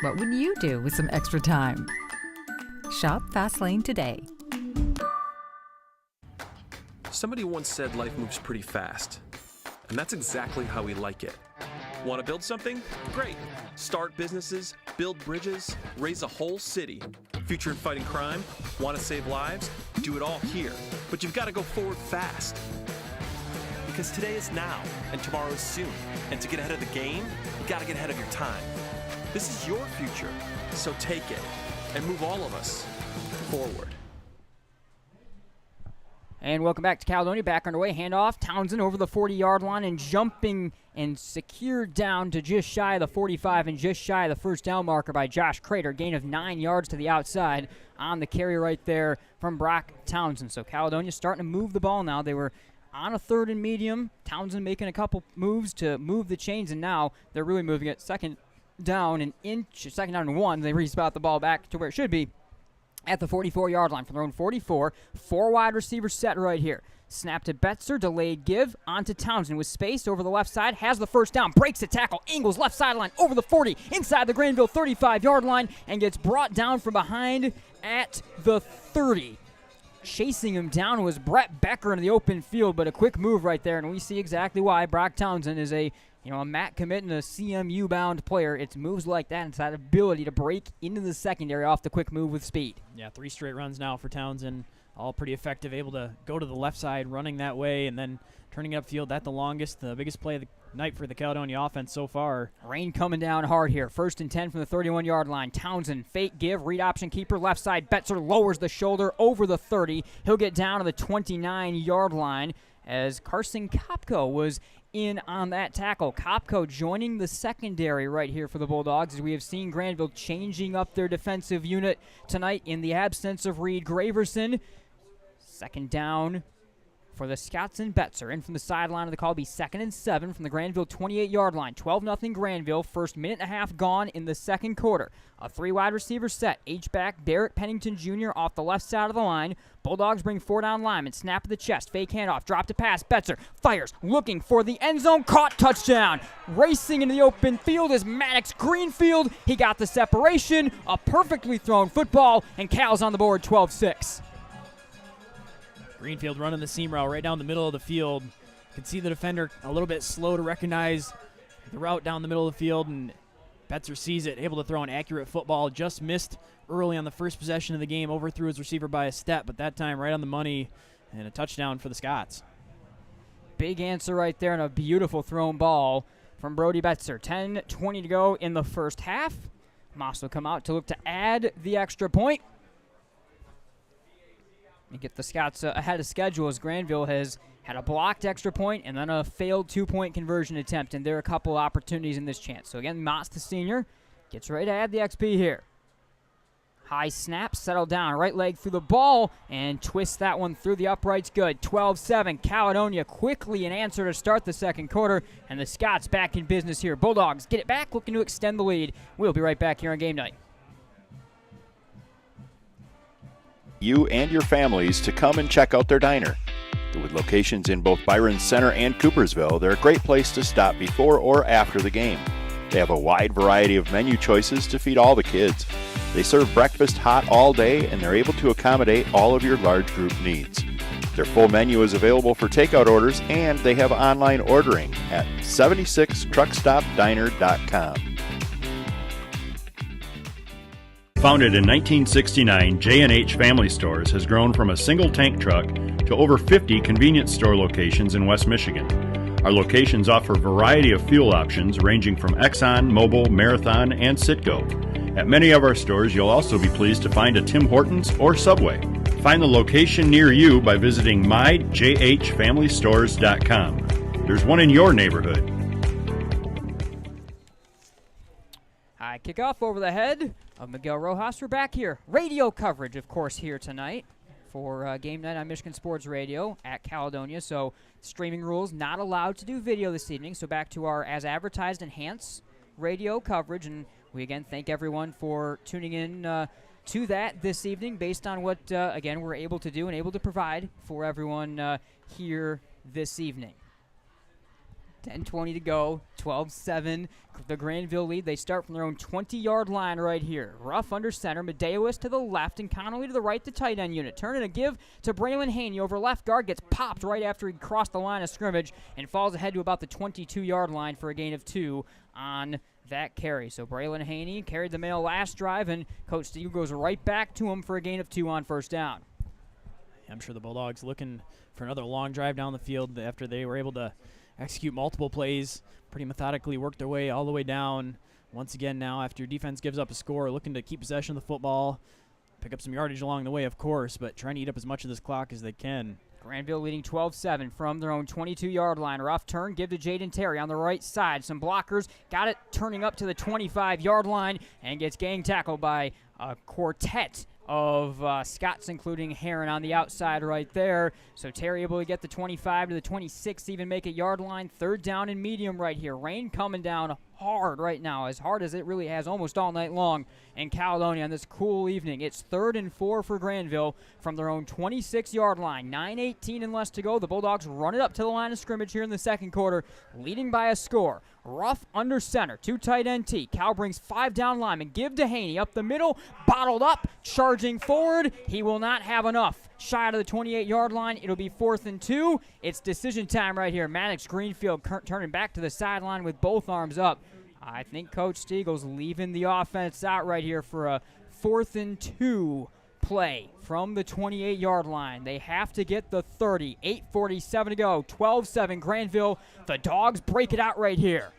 What would you do with some extra time? Shop Fastlane today. Somebody once said life moves pretty fast, and that's exactly how we like it. Want to build something? Great. Start businesses, build bridges, raise a whole city. Future in fighting crime? Want to save lives? Do it all here. But you've got to go forward fast. Because today is now, and tomorrow is soon. And to get ahead of the game, you got to get ahead of your time. This is your future, so take it and move all of us forward. And welcome back to Caledonia. Back underway. Handoff. Townsend over the 40-yard line and jumping and secured down to just shy of the 45 and just shy of the first down marker by Josh Crater. Gain of 9 yards to the outside on the carry right there from Brock Townsend. So Caledonia starting to move the ball now. They were on a 3rd and medium. Townsend making a couple moves to move the chains, and now they're really moving it. Second down and 1. They respout the ball back to where it should be at the 44-yard line from their own 44. 4-wide receiver set right here. Snap to Betzer, delayed give, onto Townsend with space over the left side, has the first down, breaks the tackle, Ingles left sideline over the 40, inside the Grandville 35-yard line, and gets brought down from behind at the 30. Chasing him down was Brett Becker in the open field, but a quick move right there, and we see exactly why Brock Townsend is a MAC commit and a CMU-bound player. It's moves like that and that ability to break into the secondary off the quick move with speed. Yeah, 3 straight runs now for Townsend. All pretty effective, able to go to the left side, running that way, and then turning upfield. That the longest, the biggest play of the night for the Caledonia offense so far. Rain coming down hard here. 1st and 10 from the 31-yard line. Townsend, fake give, read option keeper, left side. Betzer lowers the shoulder over the 30. He'll get down to the 29-yard line as Carson Kopko was in on that tackle. Kopko joining the secondary right here for the Bulldogs, as we have seen Grandville changing up their defensive unit tonight in the absence of Reed Graverson. 2nd down for the Scots and Betzer. In from the sideline of the call, be 2nd and 7 from the Grandville 28-yard line. 12-0 Grandville. First minute and a half gone in the second quarter. A 3-wide receiver set. H-back Derek Pennington Jr. off the left side of the line. Bulldogs bring 4 down linemen. Snap of the chest. Fake handoff. Drop to pass. Betzer fires. Looking for the end zone. Caught. Touchdown. Racing into the open field is Maddox Greenfield. He got the separation. A perfectly thrown football. And Cal's on the board 12-6. Greenfield running the seam route right down the middle of the field. You can see the defender a little bit slow to recognize the route down the middle of the field, and Betzer sees it, able to throw an accurate football. Just missed early on the first possession of the game, overthrew his receiver by a step, but that time right on the money, and a touchdown for the Scots. Big answer right there, and a beautiful thrown ball from Brody Betzer. 10:20 to go in the first half. Moss will come out to look to add the extra point and get the Scots ahead of schedule, as Grandville has had a blocked extra point and then a failed 2-point conversion attempt, and there are a couple opportunities in this chance. So again, Moss, the senior, gets ready to add the XP here. High snap, settle down, right leg through the ball, and twist that one through the uprights. Good. 12-7. Caledonia quickly an answer to start the second quarter, and the Scots back in business here. Bulldogs get it back, looking to extend the lead. We'll be right back here on Game Night. You and your families to come and check out their diner. With locations in both Byron Center and Coopersville, they're a great place to stop before or after the game. They have a wide variety of menu choices to feed all the kids. They serve breakfast hot all day, and they're able to accommodate all of your large group needs. Their full menu is available for takeout orders, and they have online ordering at 76truckstopdiner.com. Founded in 1969, J&H Family Stores has grown from a single tank truck to over 50 convenience store locations in West Michigan. Our locations offer a variety of fuel options ranging from Exxon, Mobil, Marathon, and Citgo. At many of our stores, you'll also be pleased to find a Tim Hortons or Subway. Find the location near you by visiting myjhfamilystores.com. There's one in your neighborhood. High kickoff over the head of Miguel Rojas. We're back here. Radio coverage, of course, here tonight for game night on Michigan Sports Radio at Caledonia. So streaming rules, not allowed to do video this evening. So back to our as advertised enhanced radio coverage. And we again thank everyone for tuning in to that this evening based on what, again, we're able to do and able to provide for everyone here this evening. 10:20 to go, 12-7, the Grandville lead. They start from their own 20-yard line right here. Ruff under center, Medeowis to the left, and Connolly to the right, the tight end unit. Turn and a give to Braylon Haney over left guard, gets popped right after he crossed the line of scrimmage and falls ahead to about the 22-yard line for a gain of 2 on that carry. So Braylon Haney carried the mail last drive, and Coach Steve goes right back to him for a gain of 2 on first down. I'm sure the Bulldogs looking for another long drive down the field after they were able to execute multiple plays, pretty methodically work their way all the way down. Once again now, after your defense gives up a score, looking to keep possession of the football, pick up some yardage along the way, of course, but trying to eat up as much of this clock as they can. Granville leading 12-7 from their own 22-yard line. Rough turn, give to Jaden Terry on the right side. Some blockers, got it turning up to the 25-yard line and gets gang tackled by a quartet of Scots, including Heron on the outside right there. So Terry able to get the 25 to the 26, even make a yard line. Third down and medium right here. Rain coming down hard right now, as hard as it really has almost all night long in Caledonia on this cool evening. It's 3rd and 4 for Grandville from their own 26-yard line. 9:18 and less to go. The Bulldogs run it up to the line of scrimmage here in the second quarter, leading by a score. Ruff under center, 2 tight end T. Cal brings 5 down linemen. Give to Haney up the middle, bottled up, charging forward. He will not have enough. Shy of the 28-yard line. It'll be 4th and 2. It's decision time right here. Maddox Greenfield turning back to the sideline with both arms up. I think Coach Stiegel's leaving the offense out right here for a 4th and 2 play from the 28-yard line. They have to get the 30. 8:47 to go. 12-7 Grandville. The Dogs break it out right here.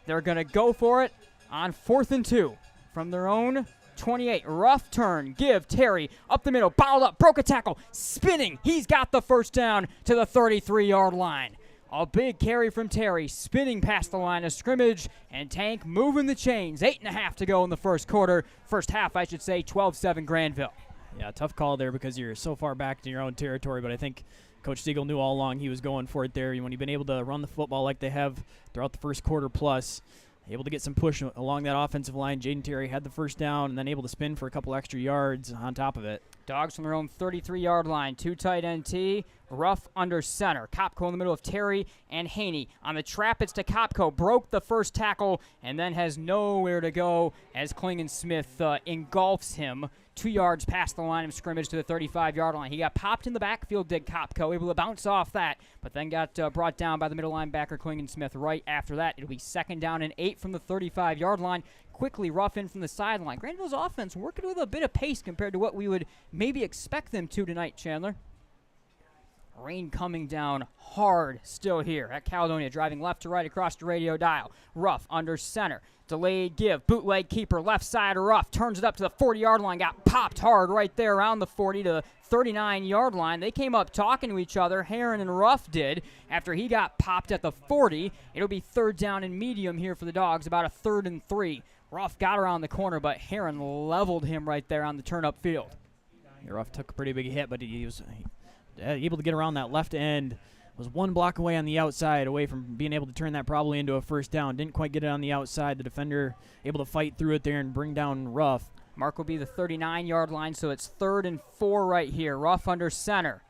They're going to go for it on 4th and 2 from their own 28. Rough turn. Give Terry up the middle. Bottled up. Broke a tackle. Spinning. He's got the first down to the 33-yard line. A big carry from Terry, spinning past the line of scrimmage, and Tank moving the chains. 8.5 to go in the first quarter. First half, I should say, 12-7 Grandville. Yeah, tough call there because you're so far back in your own territory, but I think Coach Stiegel knew all along he was going for it there. When you've been able to run the football like they have throughout the first quarter plus, able to get some push along that offensive line. Jaden Terry had the first down and then able to spin for a couple extra yards on top of it. Dogs from their own 33-yard line. 2 tight end T. Ruff under center. Kopko in the middle of Terry and Haney. On the trap, it's to Kopko. Broke the first tackle and then has nowhere to go as Klingon Smith engulfs him 2 yards past the line of scrimmage to the 35-yard line. He got popped in the backfield, did Kopko, able to bounce off that, but then got brought down by the middle linebacker Klingon Smith right after that. It'll be 2nd down and 8 from the 35-yard line. Quickly Ruff in from the sideline. Granville's offense working with a bit of pace compared to what we would maybe expect them to tonight, Chandler. Rain coming down hard still here at Caledonia, driving left to right across the radio dial. Ruff under center. Delayed give. Bootleg keeper left side. Ruff turns it up to the 40-yard line. Got popped hard right there around the 40 to the 39-yard line. They came up talking to each other. Heron and Ruff did. After he got popped at the 40, it'll be 3rd down and medium here for the Dogs. About a 3rd and 3. Ruff got around the corner, but Heron leveled him right there on the turn-up field. Yeah, Ruff took a pretty big hit, but he was able to get around that left end. Was 1 block away on the outside, away from being able to turn that probably into a first down. Didn't quite get it on the outside. The defender able to fight through it there and bring down Ruff. Mark will be the 39-yard line, so it's 3rd and 4 right here. Ruff under center.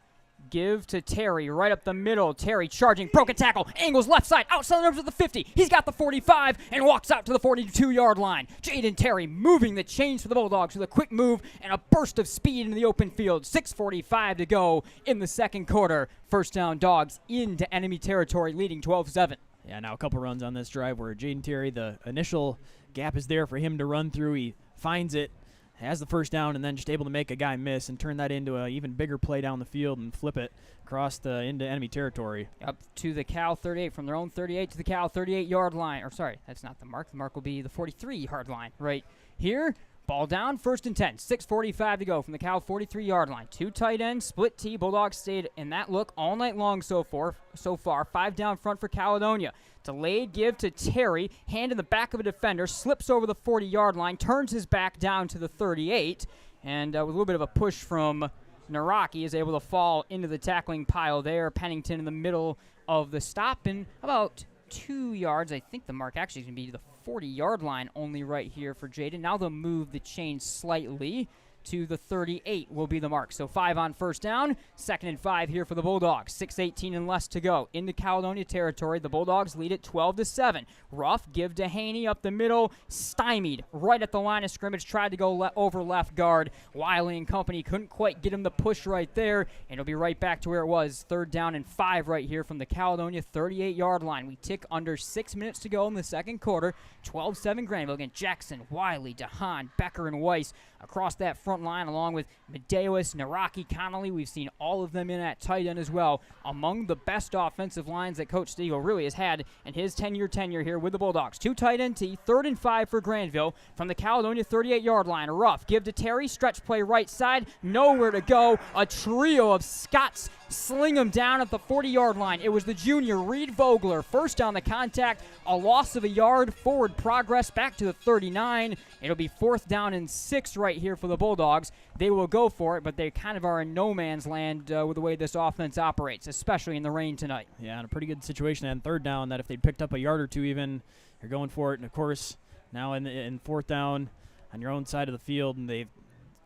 give to Terry right up the middle. Terry charging, broken tackle, angles left side, outside the numbers of the 50. He's got the 45 and walks out to the 42-yard line. Jaden Terry moving the chains for the Bulldogs with a quick move and a burst of speed into the open field. 6:45 to go in the second quarter. First down, Dogs into enemy territory, leading 12-7. Yeah, now a couple runs on this drive where Jaden Terry, the initial gap is there for him to run through. He finds it, has the first down, and then just able to make a guy miss and turn that into an even bigger play down the field and flip it across into enemy territory. Up to the Cal 38, from their own 38 to the Cal 38-yard line. Or sorry, that's not the mark. The mark will be the 43-yard line right here. Ball down, 1st and 10. 6:45 to go from the Cal 43-yard line. 2 tight ends, split T. Bulldogs stayed in that look all night long so far. 5 down front for Caledonia. Delayed give to Terry. Hand in the back of a defender. Slips over the 40-yard line. Turns his back down to the 38. And with a little bit of a push from Naraki, is able to fall into the tackling pile there. Pennington in the middle of the stop. And about 2 yards. I think the mark actually is going to be the 40-yard line only right here for Jaden. Now they'll move the chain slightly to the 38 will be the mark. So 5 on first down, 2nd and 5 here for the Bulldogs. 6:18 and less to go into Caledonia territory. The Bulldogs lead it 12-7. Ruff give to Haney up the middle, stymied right at the line of scrimmage. Tried to go over left guard. Wiley and company couldn't quite get him the push right there, and it'll be right back to where it was. 3rd down and 5 right here from the Caledonia 38-yard line. We tick under 6 minutes to go in the second quarter. 12-7 Grandville. Again, Jackson, Wiley, DeHaan, Becker, and Weiss across that front line, along with Medeiros, Naraki, Connolly. We've seen all of them in at tight end as well. Among the best offensive lines that Coach Stiegel really has had in his 10-year tenure here with the Bulldogs. 2 tight end T, 3rd and 5 for Grandville from the Caledonia 38-yard line. Ruff give to Terry, stretch play right side, nowhere to go. A trio of Scots sling him down at the 40-yard line. It was the junior Reed Vogler. First down the contact, a loss of a yard, forward progress back to the 39. It'll be 4th down and 6 right here for the Bulldogs. They will go for it, but they kind of are in no man's land with the way this offense operates, especially in the rain tonight. Yeah, and a pretty good situation on 3rd down that if they'd picked up a yard or two even, you're going for it. And, of course, now in 4th down on your own side of the field, and they've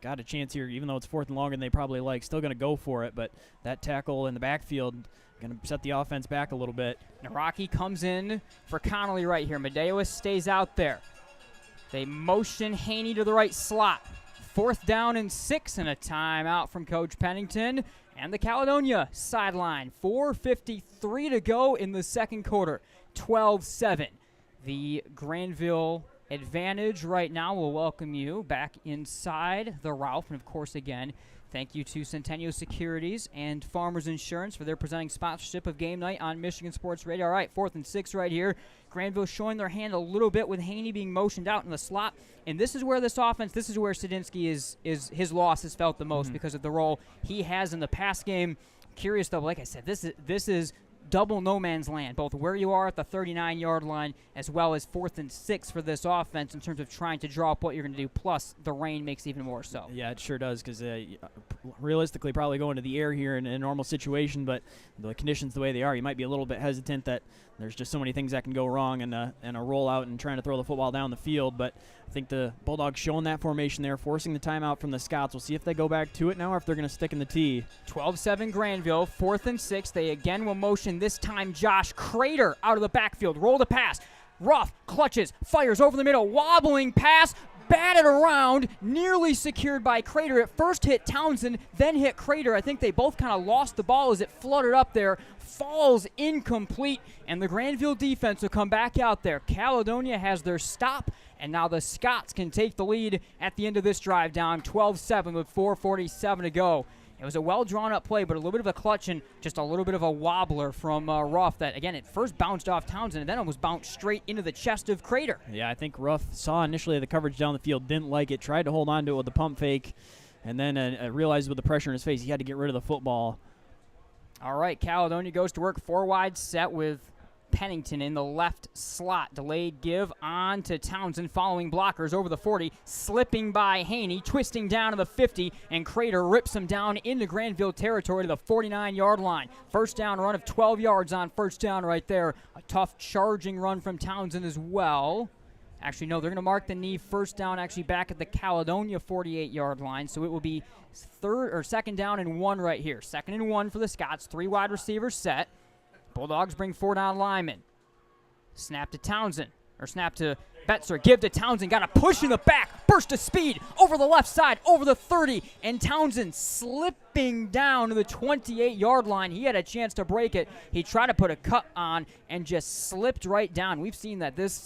got a chance here, even though it's 4th and longer than they probably like, still going to go for it. But that tackle in the backfield going to set the offense back a little bit. Naraki comes in for Connolly right here. Medeiros stays out there. They motion Haney to the right slot. 4th down and 6, and a timeout from Coach Pennington. And the Caledonia sideline. 4:53 to go in the second quarter. 12-7. The Grandville advantage right now will welcome you back inside the Ralph. And, of course, again, thank you to Centennial Securities and Farmers Insurance for their presenting sponsorship of Game Night on Michigan Sports Radio. All right, 4th and 6 right here. Grandville showing their hand a little bit with Haney being motioned out in the slot. And this is where this offense, this is where Sadinsky is his loss is felt the most because of the role he has in the pass game. Curious, though, like I said, this is double no man's land, both where you are at the 39-yard line as well as 4th and 6 for this offense in terms of trying to draw up what you're going to do, plus the rain makes it even more so. Yeah, it sure does, because realistically probably going to the air here in a normal situation, but the conditions the way they are, you might be a little bit hesitant that there's just so many things that can go wrong in a rollout and trying to throw the football down the field. But I think the Bulldogs showing that formation there, forcing the timeout from the Scots. We'll see if they go back to it now or if they're going to stick in the tee. 12-7 Grandville, 4th and 6. They again will motion, this time Josh Crater out of the backfield. Roll the pass. Ruff clutches, fires over the middle, wobbling pass, batted around, nearly secured by Crater. It first hit Townsend, then hit Crater. I think they both kind of lost the ball as it fluttered up there, falls incomplete, and the Grandville defense will come back out there. Caledonia has their stop, and now the Scots can take the lead at the end of this drive, down 12-7 with 4:47 to go. It was a well-drawn-up play, but a little bit of a clutch and just a little bit of a wobbler from Ruff that, again, it first bounced off Townsend and then it was bounced straight into the chest of Crater. Yeah, I think Ruff saw initially the coverage down the field, didn't like it, tried to hold on to it with the pump fake, and then realized with the pressure in his face he had to get rid of the football. All right, Caledonia goes to work, 4-wide set with Pennington in the left slot. Delayed give on to Townsend following blockers over the 40. Slipping by Haney, twisting down to the 50, and Crater rips him down into Grandville territory to the 49-yard line. First down run of 12 yards on first down right there. A tough charging run from Townsend as well. Actually, no, they're going to mark the knee first down actually back at the Caledonia 48-yard line. So it will be second down and 1 right here. 2nd and 1 for the Scots. 3 wide receivers set. Bulldogs bring 4 down linemen. Snap to Townsend. Or snap to Betzer. Give to Townsend. Got a push in the back. Burst of speed. Over the left side. Over the 30. And Townsend slipping down to the 28-yard line. He had a chance to break it. He tried to put a cut on and just slipped right down. We've seen that this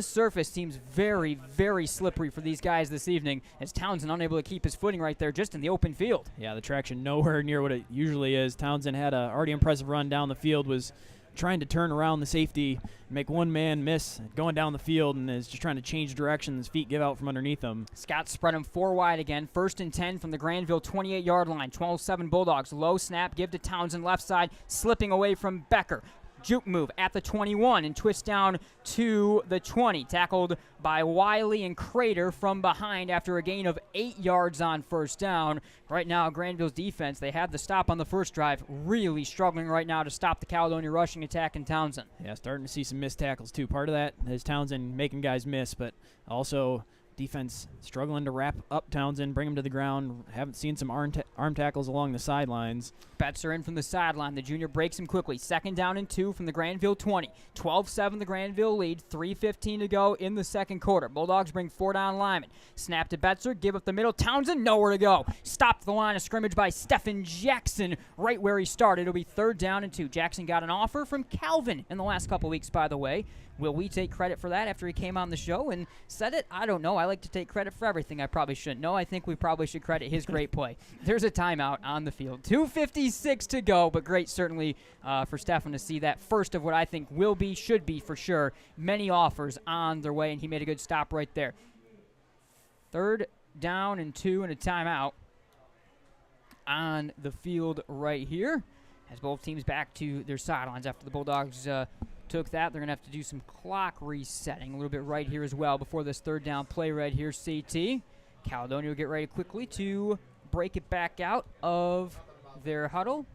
surface seems very, very slippery for these guys this evening, as Townsend unable to keep his footing right there just in the open field. Yeah, the traction nowhere near what it usually is. Townsend had a already impressive run down the field, was trying to turn around the safety, make one man miss going down the field, and is just trying to change direction. His feet give out from underneath him. Scott spread him 4 wide again. 1st and 10 from the Grandville 28-yard line. 12-7 Bulldogs. Low snap, give to Townsend left side, slipping away from Becker. Juke move at the 21 and twist down to the 20. Tackled by Wiley and Crater from behind after a gain of 8 yards on first down. Right now, Grandville's defense, they had the stop on the first drive, really struggling right now to stop the Caledonia rushing attack in Townsend. Yeah, starting to see some missed tackles too. Part of that is Townsend making guys miss, but also defense struggling to wrap up Townsend, bring him to the ground. Haven't seen some arm tackles along the sidelines. Betzer in from the sideline. The junior breaks him quickly. 2nd down and 2 from the Grandville 20. 12-7 the Grandville lead. 3:15 to go in the second quarter. Bulldogs bring 4 down linemen. Snap to Betzer. Give up the middle. Townsend nowhere to go. Stopped the line of scrimmage by Stephen Jackson right where he started. It'll be 3rd down and 2. Jackson got an offer from Calvin in the last couple weeks, by the way. Will we take credit for that after he came on the show and said it? I don't know. I like to take credit for everything. I probably shouldn't. No, I think we probably should credit his great play. There's a timeout on the field. 2:56 to go, but great certainly for Stefan to see that first of what I think should be for sure, many offers on their way, and he made a good stop right there. 3rd down and 2 and a timeout on the field right here as both teams back to their sidelines after the Bulldogs took that. They're going to have to do some clock resetting a little bit right here as well before this 3rd down play right here, CT. Caledonia will get ready quickly to break it back out of their huddle.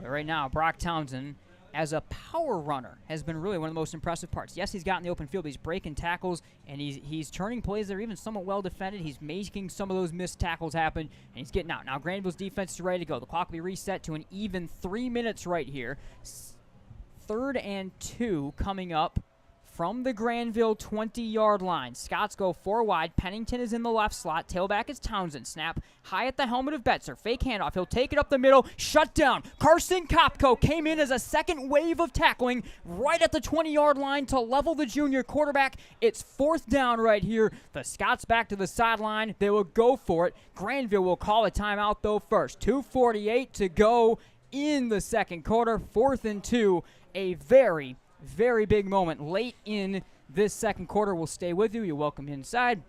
But right now, Brock Townsend, as a power runner, has been really one of the most impressive parts. Yes, he's got in the open field, but he's breaking tackles, and he's turning plays that are even somewhat well defended. He's making some of those missed tackles happen, and he's getting out. Now, Grandville's defense is ready to go. The clock will be reset to an even 3 minutes right here. 3rd and 2 coming up from the Grandville 20-yard line. Scots go 4 wide. Pennington is in the left slot. Tailback is Townsend. Snap high at the helmet of Betzer. Fake handoff. He'll take it up the middle. Shut down. Carson Kopko came in as a second wave of tackling right at the 20-yard line to level the junior quarterback. It's 4th down right here. The Scots back to the sideline. They will go for it. Grandville will call a timeout, though, first. 2:48 to go in the second quarter. 4th and 2. A very, very big moment late in this second quarter. We'll stay with you. You're welcome inside.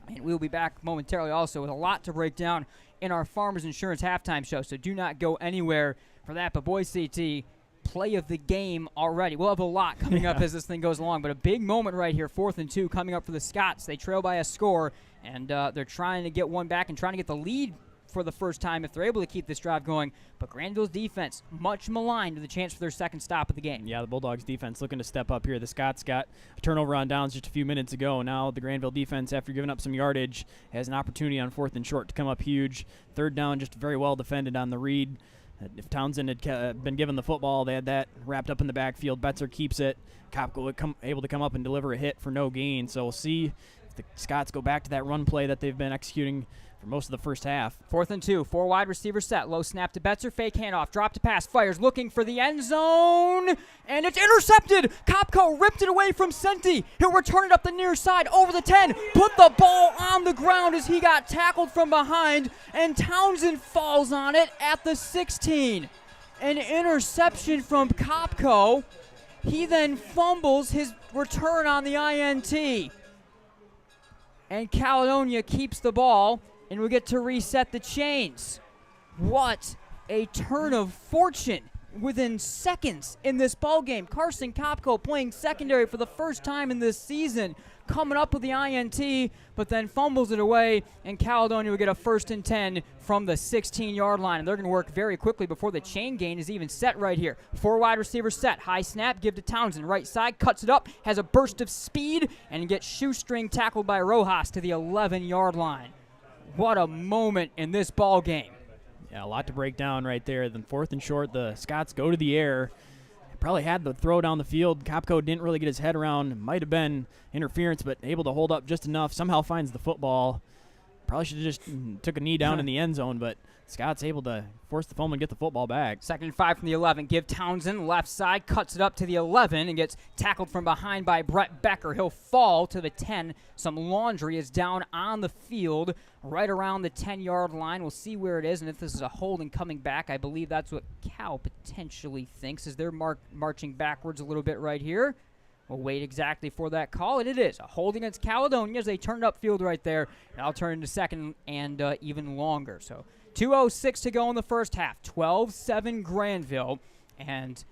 And we'll be back momentarily also with a lot to break down in our Farmers Insurance halftime show. So do not go anywhere for that. But boy, CT, play of the game already. We'll have a lot coming up as this thing goes along. But a big moment right here, 4th and 2 coming up for the Scots. They trail by a score, and they're trying to get one back and trying to get the lead for the first time if they're able to keep this drive going. But Grandville's defense, much maligned, with a chance for their second stop of the game. Yeah, the Bulldogs defense looking to step up here. The Scots got a turnover on downs just a few minutes ago. Now the Grandville defense, after giving up some yardage, has an opportunity on 4th and short to come up huge. 3rd down, just very well defended on the read. If Townsend had been given the football, they had that wrapped up in the backfield. Betzer keeps it. Kopko able to come up and deliver a hit for no gain. So we'll see if the Scots go back to that run play that they've been executing for most of the first half. 4th and 2, 4 wide receiver set. Low snap to Betzer, fake handoff, drop to pass, fires, looking for the end zone, and it's intercepted. Kopko ripped it away from Senti. He'll return it up the near side, over the 10, put the ball on the ground as he got tackled from behind, and Townsend falls on it at the 16. An interception from Kopko. He then fumbles his return on the INT. And Caledonia keeps the ball, and we get to reset the chains. What a turn of fortune within seconds in this ball game. Carson Kopko playing secondary for the first time in this season, coming up with the INT, but then fumbles it away, and Caledonia will get a 1st and 10 from the 16-yard line. And they're going to work very quickly before the chain gain is even set right here. 4 wide receivers set. High snap, give to Townsend. Right side, cuts it up, has a burst of speed, and gets shoestring tackled by Rojas to the 11-yard line. What a moment in this ball game. Yeah, a lot to break down right there. Then 4th and short, the Scots go to the air. Probably had the throw down the field. Kopko didn't really get his head around. Might have been interference, but able to hold up just enough. Somehow finds the football. Probably should have just took a knee down in the end zone, but Scott's able to force the fumble and get the football back. 2nd and 5 from the 11. Give Townsend left side, cuts it up to the 11 and gets tackled from behind by Brett Becker. He'll fall to the 10. Some laundry is down on the field right around the 10-yard line. We'll see where it is and if this is a holding coming back. I believe that's what Cal potentially thinks as they're marching backwards a little bit right here. We'll wait exactly for that call, and it is a holding against Caledonia as they turned upfield right there. And I'll turn into 2nd and even longer. So 2:06 to go in the first half. 12-7 Grandville, and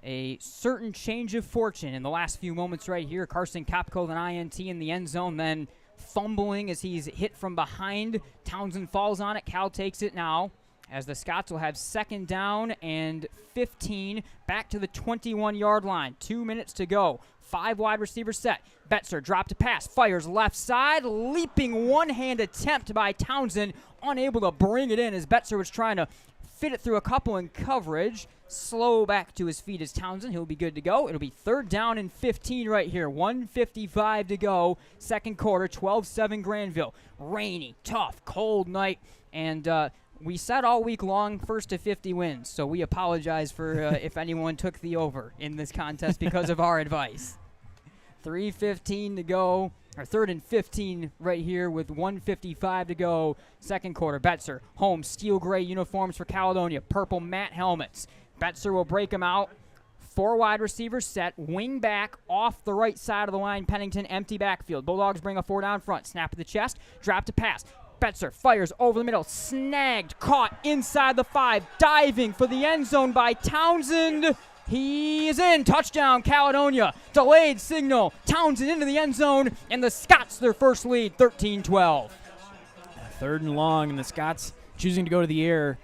a certain change of fortune in the last few moments right here. Carson Kopko, an INT in the end zone, then fumbling as he's hit from behind. Townsend falls on it. Cal takes it now as the Scots will have 2nd down and 15 back to the 21-yard line. 2 minutes to go. 5 wide receivers set. Betzer dropped a pass, fires left side, leaping one-hand attempt by Townsend, unable to bring it in as Betzer was trying to fit it through a couple in coverage. Slow back to his feet is Townsend. He'll be good to go. It'll be 3rd down and 15 right here. 1:55 to go. 2nd quarter, 12-7 Grandville. Rainy, tough, cold night, and we said all week long 1st to 50 wins, so we apologize for if anyone took the over in this contest because of our advice. 3:15 to go, or 3rd and 15 right here with 1:55 to go. 2nd quarter, Betzer, home, steel gray uniforms for Caledonia, purple matte helmets. Betzer will break them out. 4 wide receivers set, wing back off the right side of the line. Pennington, empty backfield. Bulldogs bring a 4 down front. Snap to the chest, drop to pass. Betzer fires over the middle, snagged, caught inside the 5, diving for the end zone by Townsend. He is in. Touchdown, Caledonia. Delayed signal. Townsend into the end zone, and the Scots their first lead, 13-12. 3rd and long, and the Scots choosing to go to the air.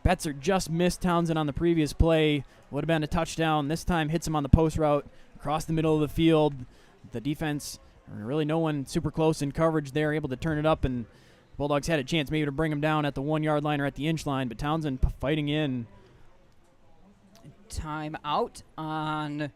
Betzer just missed Townsend on the previous play. Would have been a touchdown. This time hits him on the post route across the middle of the field. The defense, really no one super close in coverage there, able to turn it up, and Bulldogs had a chance maybe to bring him down at the 1-yard line or at the inch line, but Townsend fighting in. Time out on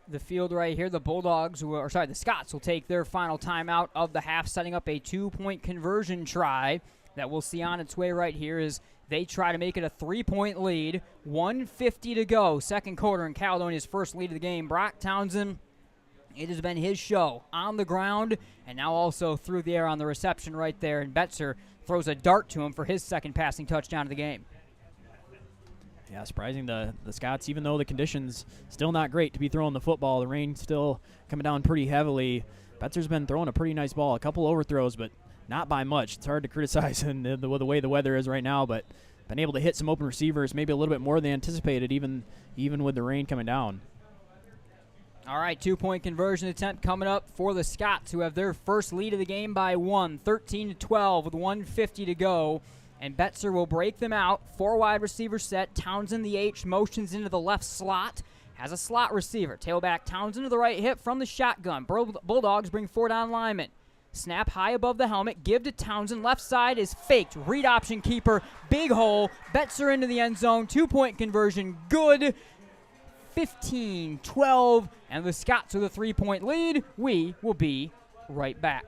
the field right here. The the Scots will take their final timeout of the half, setting up a 2-point conversion try that we'll see on its way right here as they try to make it a 3-point lead. 1:50 to go, 2nd quarter, and Caledonia's first lead of the game. Brock Townsend, it has been his show on the ground and now also through the air on the reception right there. And Betzer throws a dart to him for his 2nd passing touchdown of the game. Yeah, surprising the Scots, even though the conditions still not great to be throwing the football. The rain still coming down pretty heavily. Betzer's been throwing a pretty nice ball. A couple overthrows, but not by much. It's hard to criticize in the way the weather is right now, but been able to hit some open receivers, maybe a little bit more than anticipated, even with the rain coming down. All right, 2-point conversion attempt coming up for the Scots, who have their first lead of the game by 1, 13-12 with 1:50 to go. And Betzer will break them out. 4 wide receivers set. Townsend, the H, motions into the left slot. Has a slot receiver. Tailback Townsend to the right hip from the shotgun. Bulldogs bring 4 down linemen. Snap high above the helmet. Give to Townsend. Left side is faked. Read option keeper. Big hole. Betzer into the end zone. 2-point conversion. Good. 15-12. And the Scots with a 3-point lead. We will be right back.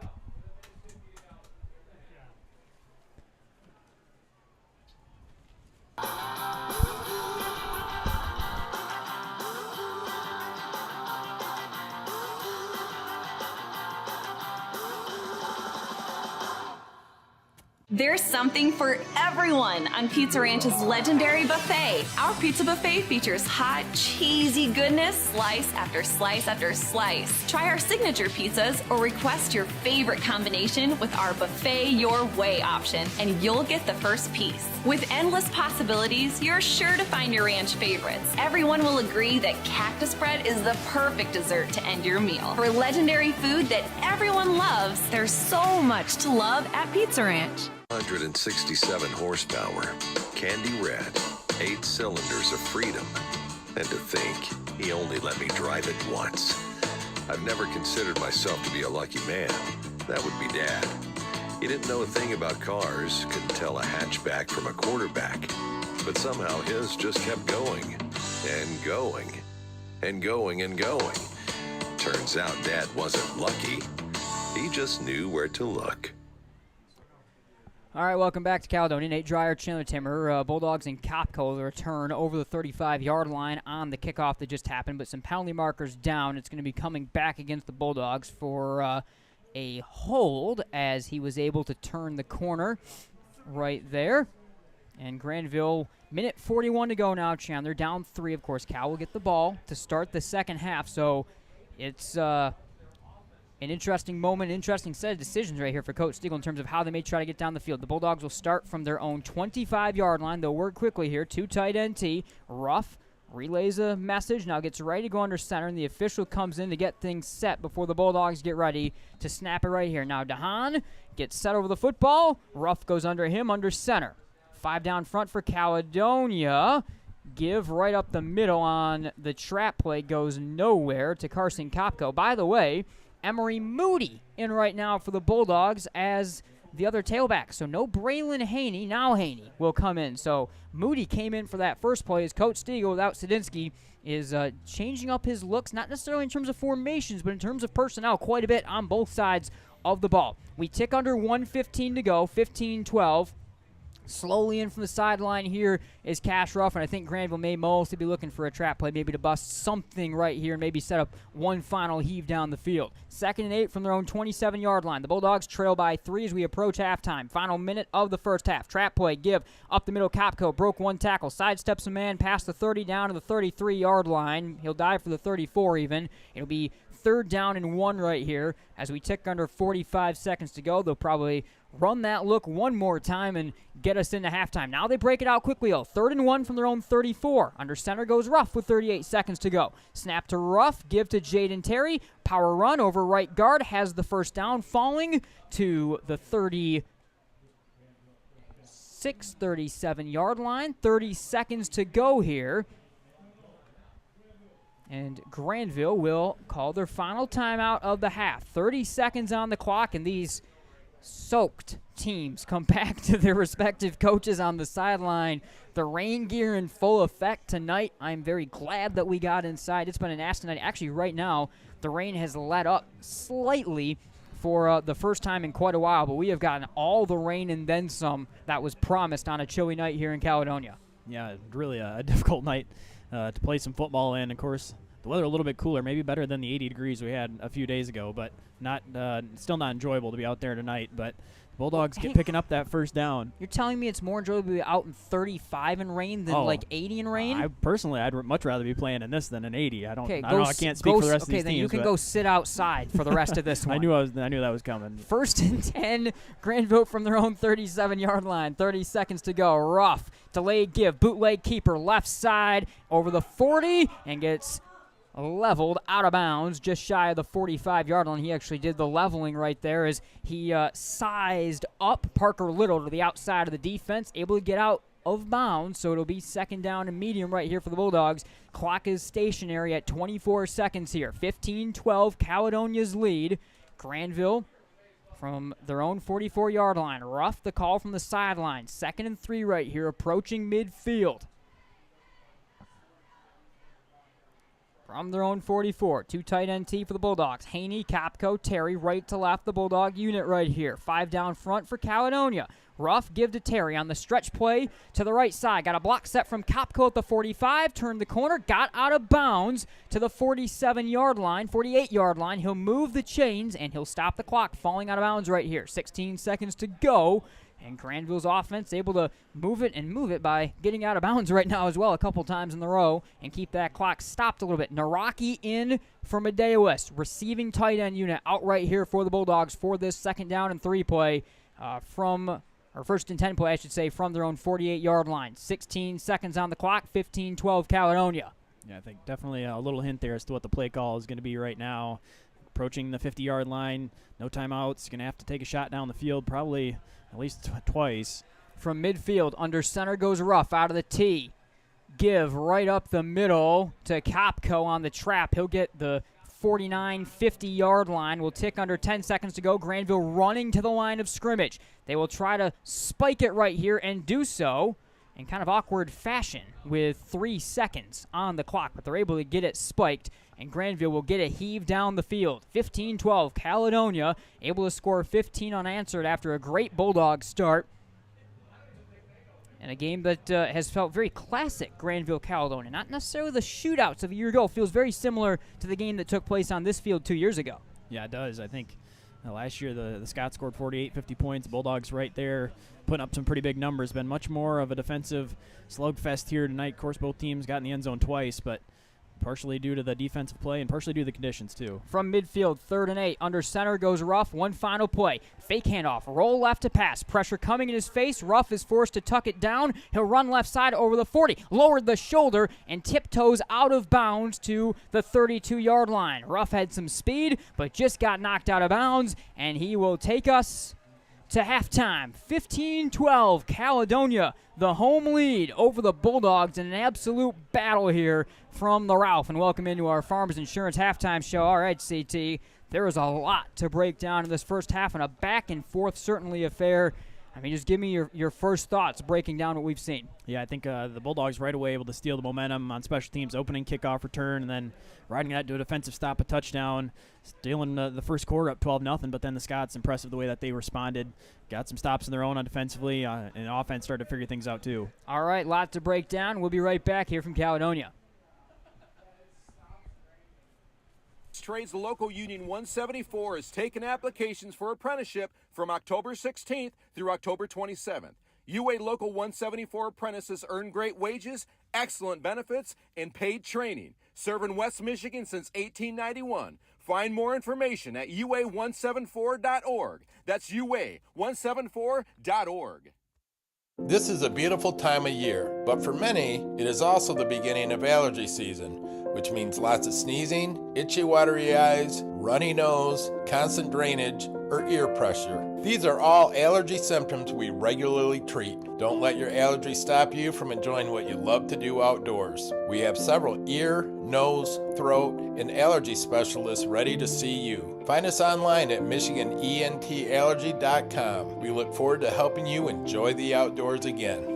There's something for everyone on Pizza Ranch's legendary buffet. Our pizza buffet features hot, cheesy goodness, slice after slice after slice. Try our signature pizzas or request your favorite combination with our Buffet Your Way option, and you'll get the first piece. With endless possibilities, you're sure to find your ranch favorites. Everyone will agree that cactus bread is the perfect dessert to end your meal. For legendary food that everyone loves, there's so much to love at Pizza Ranch. 167 horsepower, candy red, 8 cylinders of freedom. And to think, he only let me drive it once. I've never considered myself to be a lucky man. That would be Dad. He didn't know a thing about cars, couldn't tell a hatchback from a quarterback. But somehow his just kept going, and going, and going, and going. Turns out Dad wasn't lucky. He just knew where to look. All right, welcome back to Caledonia. Nate Dreyer, Chandler Timmer, Bulldogs and Kopko, the return over the 35-yard line on the kickoff that just happened, but some penalty markers down. It's going to be coming back against the Bulldogs for a hold as he was able to turn the corner right there. And Grandville, minute 41 to go now, Chandler. Down 3, of course. Cal will get the ball to start the second half, so it's an interesting moment, interesting set of decisions right here for Coach Stiegel in terms of how they may try to get down the field. The Bulldogs will start from their own 25-yard line. They'll work quickly here. 2 tight NT. Ruff relays a message, now gets ready to go under center, and the official comes in to get things set before the Bulldogs get ready to snap it right here. Now DeHaan gets set over the football. Ruff goes under him under center. 5 down front for Caledonia. Give right up the middle on the trap play goes nowhere to Carson Kopko. By the way, Emery Moody in right now for the Bulldogs as the other tailback. So no Braylon Haney. Now Haney will come in. So Moody came in for that first play as Coach Stiegel, without Sadinsky, is changing up his looks, not necessarily in terms of formations, but in terms of personnel quite a bit on both sides of the ball. We tick under 1:15 to go, 15-12. Slowly in from the sideline here is Cash Ruff, and I think Grandville may mostly be looking for a trap play, maybe to bust something right here and maybe set up one final heave down the field. 2nd and 8 from their own 27-yard line. The Bulldogs trail by 3 as we approach halftime. Final minute of the first half. Trap play, give up the middle. Kopko broke 1 tackle, sidesteps a man past the 30 down to the 33-yard line. He'll dive for the 34 even. It'll be 3rd down and 1 right here as we tick under 45 seconds to go. They'll probably run that look one more time and get us into halftime. Now they break it out quickly, though. 3rd and 1 from their own 34. Under center goes Ruff with 38 seconds to go. Snap to Ruff, give to Jaden Terry. Power run over right guard, has the first down, falling to the 37-yard line. 30 seconds to go here. And Grandville will call their final timeout of the half. 30 seconds on the clock, and these soaked teams come back to their respective coaches on the sideline. The rain gear in full effect tonight. I'm very glad that we got inside. It's been a nasty night. Actually, right now, the rain has let up slightly for the first time in quite a while, but we have gotten all the rain and then some that was promised on a chilly night here in Caledonia. Yeah, really a difficult night to play some football in. Of course, the weather a little bit cooler, maybe better than the 80 degrees we had a few days ago, but still not enjoyable to be out there tonight. But the Bulldogs picking up that first down. You're telling me it's more enjoyable to be out in 35 in rain than like 80 in rain? I'd much rather be playing in this than in 80. I can't speak for the rest of these teams. Okay, then you can go sit outside for the rest of this one. I knew that was coming. 1st and 10, Grandville from their own 37-yard line. 30 seconds to go. Ruff, delayed give, bootleg keeper, left side over the 40, and gets leveled out of bounds just shy of the 45-yard line. He actually did the leveling right there as he sized up Parker Little to the outside of the defense, able to get out of bounds, so it'll be 2nd down and medium right here for the Bulldogs. Clock is stationary at 24 seconds here. 15-12, Caledonia's lead. Grandville from their own 44-yard line. Ruff the call from the sideline. 2nd and 3 right here, approaching midfield. From their own 44, 2 tight NT for the Bulldogs. Haney, Kopko, Terry, right to left, the Bulldog unit right here. 5 down front for Caledonia. Ruff give to Terry on the stretch play to the right side. Got a block set from Kopko at the 45. Turned the corner. Got out of bounds to the 47-yard line, 48-yard line. He'll move the chains, and he'll stop the clock falling out of bounds right here. 16 seconds to go. And Grandville's offense able to move it by getting out of bounds right now as well a couple times in the row and keep that clock stopped a little bit. Naraki in for Medeiros, receiving tight end unit out right here for the Bulldogs for this 2nd down and 3 play or 1st and 10 play, I should say, from their own 48-yard line. 16 seconds on the clock, 15-12 Caledonia. Yeah, I think definitely a little hint there as to what the play call is going to be right now. Approaching the 50-yard line, no timeouts. Going to have to take a shot down the field, probably at least twice. From midfield, under center goes Ruff out of the tee. Give right up the middle to Kopko on the trap. He'll get the 49, 50-yard line. We'll tick under 10 seconds to go. Grandville running to the line of scrimmage. They will try to spike it right here and do so in kind of awkward fashion with 3 seconds on the clock, but they're able to get it spiked, and Grandville will get a heave down the field. 15-12, Caledonia able to score 15 unanswered after a great Bulldog start. And a game that has felt very classic Grandville-Caledonia. Not necessarily the shootouts of a year ago. Feels very similar to the game that took place on this field 2 years ago. Yeah, it does. I think last year the Scots scored 48, 50 points. The Bulldogs right there putting up some pretty big numbers. Been much more of a defensive slugfest here tonight. Of course, both teams got in the end zone twice, but partially due to the defensive play and partially due to the conditions, too. From midfield, 3rd and 8. Under center goes Ruff. One final play. Fake handoff. Roll left to pass. Pressure coming in his face. Ruff is forced to tuck it down. He'll run left side over the 40. Lowered the shoulder and tiptoes out of bounds to the 32-yard line. Ruff had some speed, but just got knocked out of bounds, and he will take us to halftime. 15-12, Caledonia, the home lead over the Bulldogs in an absolute battle here from the Ralph. And welcome into our Farmers Insurance halftime show. All right, CT, there is a lot to break down in this first half and a back and forth certainly affair. I mean, just give me your first thoughts breaking down what we've seen. Yeah, I think the Bulldogs right away able to steal the momentum on special teams, opening kickoff return, and then riding that to a defensive stop, a touchdown, stealing the first quarter up 12-0. But then the Scots, impressive the way that they responded, got some stops of their own on defensively, and offense started to figure things out too. All right, lot to break down. We'll be right back here from Caledonia. Trades the local Union 174 has taken applications for apprenticeship from October 16th through October 27th. UA Local 174 apprentices earn great wages, excellent benefits, and paid training. Serving West Michigan since 1891. Find more information at ua174.org. That's ua174.org. This is a beautiful time of year, but for many, it is also the beginning of allergy season, which means lots of sneezing, itchy, watery eyes, runny nose, constant drainage, or ear pressure. These are all allergy symptoms we regularly treat. Don't let your allergy stop you from enjoying what you love to do outdoors. We have several ear, nose, throat, and allergy specialists ready to see you. Find us online at MichiganENTallergy.com. We look forward to helping you enjoy the outdoors again.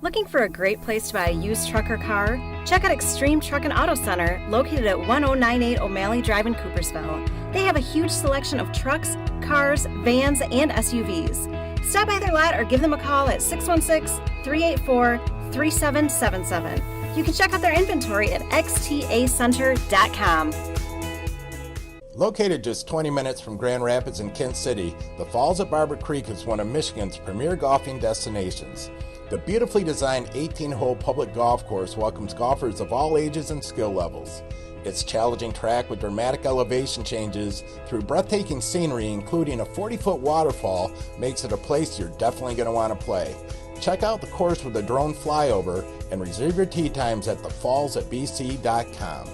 Looking for a great place to buy a used truck or car? Check out Extreme Truck and Auto Center, located at 1098 O'Malley Drive in Coopersville. They have a huge selection of trucks, cars, vans, and SUVs. Stop by their lot or give them a call at 616-384-3777. You can check out their inventory at xtacenter.com. Located just 20 minutes from Grand Rapids and Kent City, the Falls at Barber Creek is one of Michigan's premier golfing destinations. The beautifully designed 18-hole public golf course welcomes golfers of all ages and skill levels. Its challenging track with dramatic elevation changes through breathtaking scenery, including a 40-foot waterfall, makes it a place you're definitely going to want to play. Check out the course with a drone flyover and reserve your tee times at thefallsatbc.com.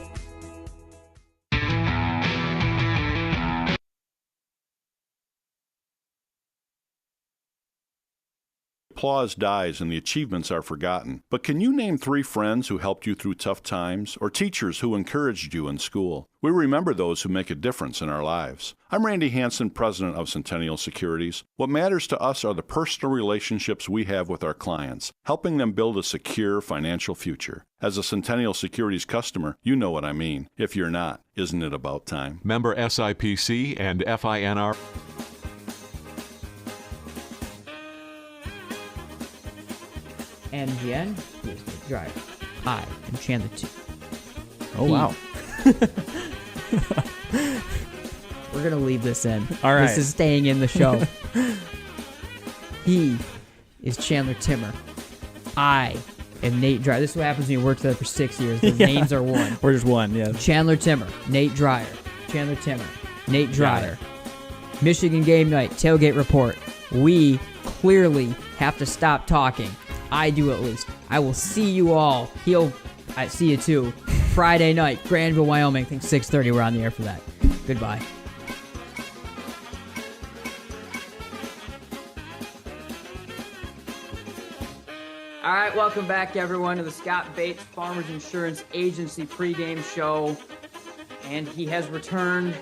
applause dies and the achievements are forgotten. But can you name 3 friends who helped you through tough times, or teachers who encouraged you in school? We remember those who make a difference in our lives. I'm Randy Hansen, president of Centennial Securities. What matters to us are the personal relationships we have with our clients, helping them build a secure financial future. As a Centennial Securities customer, you know what I mean. If you're not, isn't it about time? Member SIPC and FINR. And Jen is the driver. I am Chandler 2. Oh, wow. We're going to leave this in. All right. This is staying in the show. He is Chandler Timmer. I am Nate Dryer. This is what happens when you work together for 6 years. The names are one. We're just one, yeah. Chandler Timmer, Nate Dryer. Chandler Timmer, Nate Dryer. Michigan game night, tailgate report. We clearly have to stop talking. I do at least. I will see you all. I see you too. Friday night, Grandville, Wyoming. I think 6:30. We're on the air for that. Goodbye. All right, welcome back, everyone, to the Scott Bates Farmers Insurance Agency pregame show. And he has returned.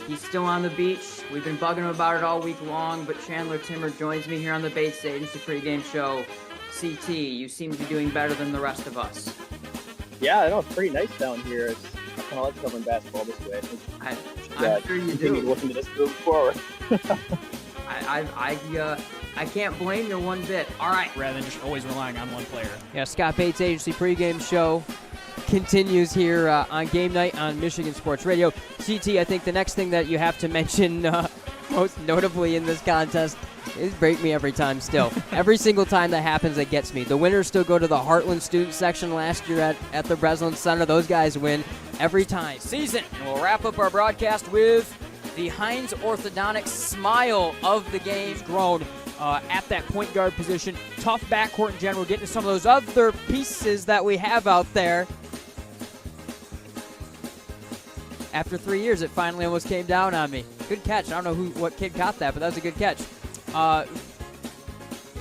He's still on the beach. We've been bugging him about it all week long, but Chandler Timmer joins me here on the Bates Agency pregame show. CT, you seem to be doing better than the rest of us. Yeah, I know, it's pretty nice down here. I kind of like covering basketball this way. I'm sure you do. Looking to this moving forward. I can't blame you one bit. All right. Rather than just always relying on one player. Yeah, Scott Bates Agency pregame show continues here on game night on Michigan Sports Radio. CT, I think the next thing that you have to mention most notably in this contest is break me every time still. Every single time that happens, it gets me. The winners still go to the Heartland student section last year at the Breslin Center. Those guys win every time. Season. And we'll wrap up our broadcast with the Heinz orthodontic smile of the game. Grown at that point guard position. Tough backcourt in general. Getting to some of those other pieces that we have out there. After 3 years, it finally almost came down on me. Good catch. I don't know what kid caught that, but that was a good catch. But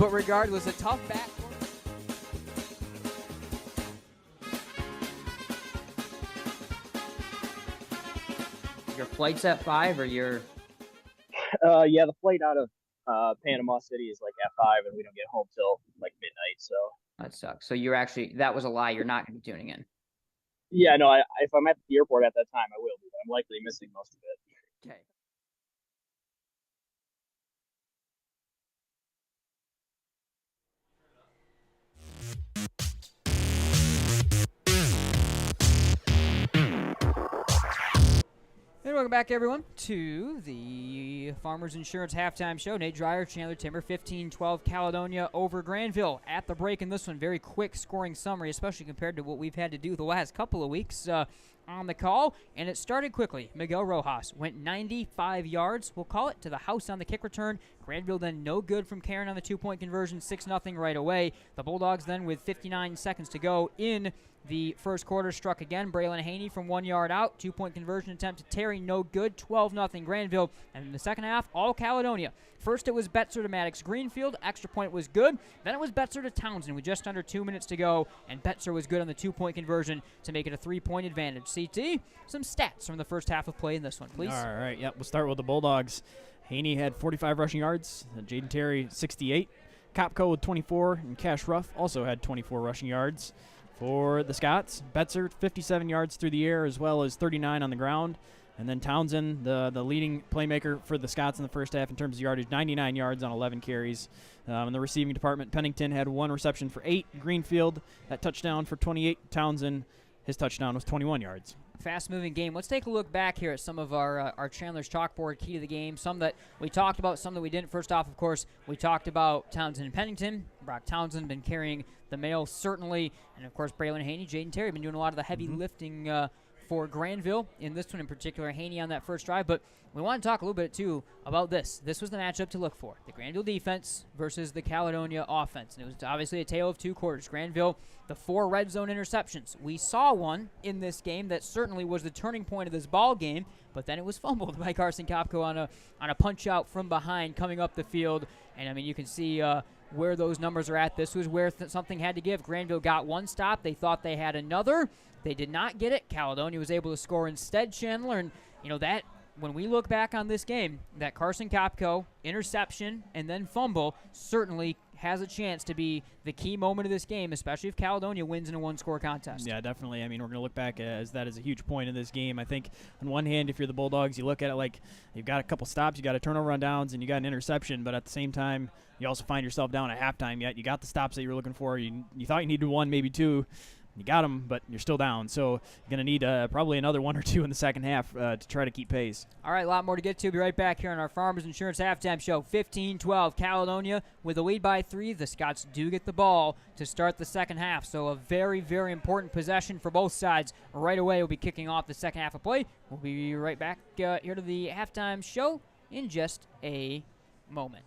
regardless, a tough backcourt. Your flight's at 5 or your... Yeah, the flight out of Panama City is like at 5, and we don't get home till like midnight, so. That sucks. So you're actually, that was a lie. You're not going to be tuning in. Yeah, no, if I'm at the airport at that time, I will be, but I'm likely missing most of it. Okay. And welcome back, everyone, to the Farmers Insurance Halftime Show. Nate Dryer, Chandler Timmer, 15-12 Caledonia over Grandville. At the break in this one, very quick scoring summary, especially compared to what we've had to do the last couple of weeks on the call. And it started quickly. Miguel Rojas went 95 yards. We'll call it to the house on the kick return. Grandville then no good from Karen on the two-point conversion, 6-0 right away. The Bulldogs then with 59 seconds to go in the first quarter struck again. Braylon Haney from 1 yard out. Two-point conversion attempt to Terry, no good. 12-0 Grandville. And in the second half, all Caledonia. First it was Betzer to Maddox Greenfield. Extra point was good. Then it was Betzer to Townsend with just under 2 minutes to go. And Betzer was good on the two-point conversion to make it a 3-point advantage. CT, some stats from the first half of play in this one, please. All right, yep. We'll start with the Bulldogs. Haney had 45 rushing yards. Jaden Terry, 68. Kopko with 24. And Cash Ruff also had 24 rushing yards. For the Scots, Betzer, 57 yards through the air as well as 39 on the ground. And then Townsend, the leading playmaker for the Scots in the first half in terms of yardage, 99 yards on 11 carries. In the receiving department, Pennington had 1 reception for 8. Greenfield, that touchdown for 28. Townsend, his touchdown was 21 yards. Fast-moving game. Let's take a look back here at some of our Chandler's chalkboard key to the game. Some that we talked about, some that we didn't. First off, of course, we talked about Townsend and Pennington. Brock Townsend been carrying the mail, certainly. And, of course, Braylon Haney, Jaden Terry been doing a lot of the heavy lifting for Grandville. In this one in particular, Haney on that first drive. But we want to talk a little bit, too, about this. This was the matchup to look for. The Grandville defense versus the Caledonia offense. And it was obviously a tale of two quarters. Grandville, the 4 red zone interceptions. We saw one in this game that certainly was the turning point of this ball game, but then it was fumbled by Carson Kopko on a punch out from behind coming up the field. And, I mean, you can see where those numbers are at. This was where something had to give. Grandville got one stop. They thought they had another. They did not get it. Caledonia was able to score instead, Chandler. And, that when we look back on this game, that Carson Kopko interception and then fumble certainly has a chance to be the key moment of this game, especially if Caledonia wins in a one-score contest. Yeah, definitely. I mean, we're going to look back as that is a huge point in this game. I think on one hand, if you're the Bulldogs, you look at it like you've got a couple stops, you got a turnover on downs, and you got an interception, but at the same time, you also find yourself down at halftime yet. You got the stops that you were looking for. You thought you needed one, maybe two. You got them, but you're still down. So you're going to need probably another one or two in the second half to try to keep pace. All right, a lot more to get to. Be right back here on our Farmers Insurance Halftime Show. 15-12, Caledonia with a lead by 3. The Scots do get the ball to start the second half. So a very, very important possession for both sides. Right away, we'll be kicking off the second half of play. We'll be right back here to the Halftime Show in just a moment.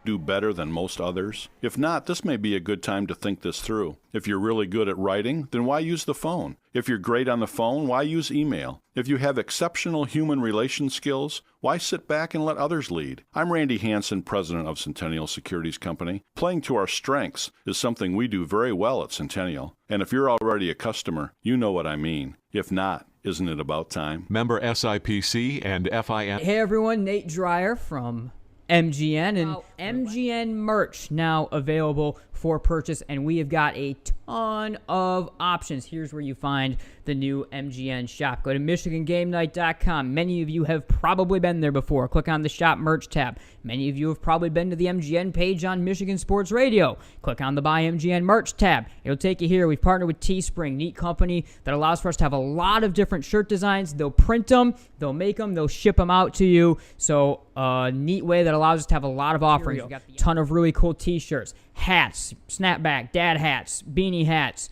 Do better than most others? If not, this may be a good time to think this through. If you're really good at writing, then why use the phone? If you're great on the phone, why use email? If you have exceptional human relation skills, why sit back and let others lead? I'm Randy Hansen, president of Centennial Securities Company. Playing to our strengths is something we do very well at Centennial. And if you're already a customer, you know what I mean. If not, isn't it about time? Member SIPC and FIN. Hey everyone, Nate Dreyer from MGN, and MGN merch now available for purchase, and we have got a ton of options. Here's where you find the new MGN shop. Go to MichiganGameNight.com. Many of you have probably been there before. Click on the Shop Merch tab. Many of you have probably been to the MGN page on Michigan Sports Radio. Click on the Buy MGN Merch tab. It'll take you here. We've partnered with Teespring, neat company that allows for us to have a lot of different shirt designs. They'll print them, they'll make them, they'll ship them out to you. So a neat way that allows us to have a lot of offerings. We've got a ton of really cool t-shirts, hats, snapback, dad hats, beanie hats,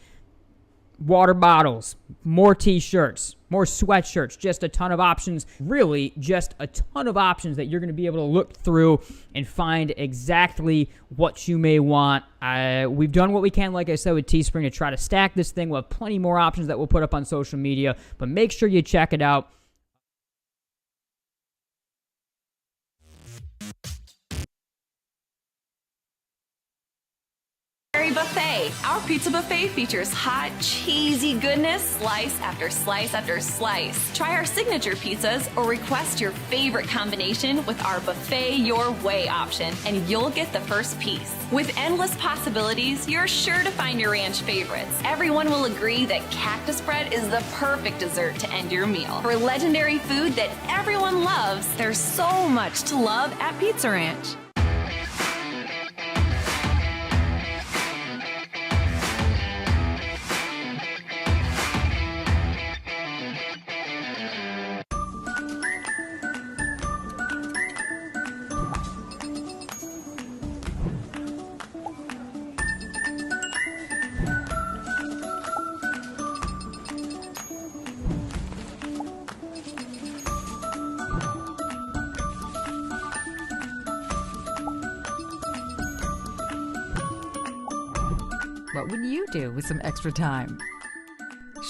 water bottles, more t-shirts, more sweatshirts, just a ton of options. Really, just a ton of options that you're going to be able to look through and find exactly what you may want. We've done what we can, like I said, with Teespring to try to stack this thing. We'll have plenty more options that we'll put up on social media, but make sure you check it out. Buffet. Our pizza buffet features hot, cheesy goodness, slice after slice after slice. Try our signature pizzas or request your favorite combination with our Buffet Your Way option, and you'll get the first piece. With endless possibilities, you're sure to find your ranch favorites. Everyone will agree that cactus bread is the perfect dessert to end your meal. For legendary food that everyone loves, there's so much to love at Pizza Ranch. What would you do with some extra time?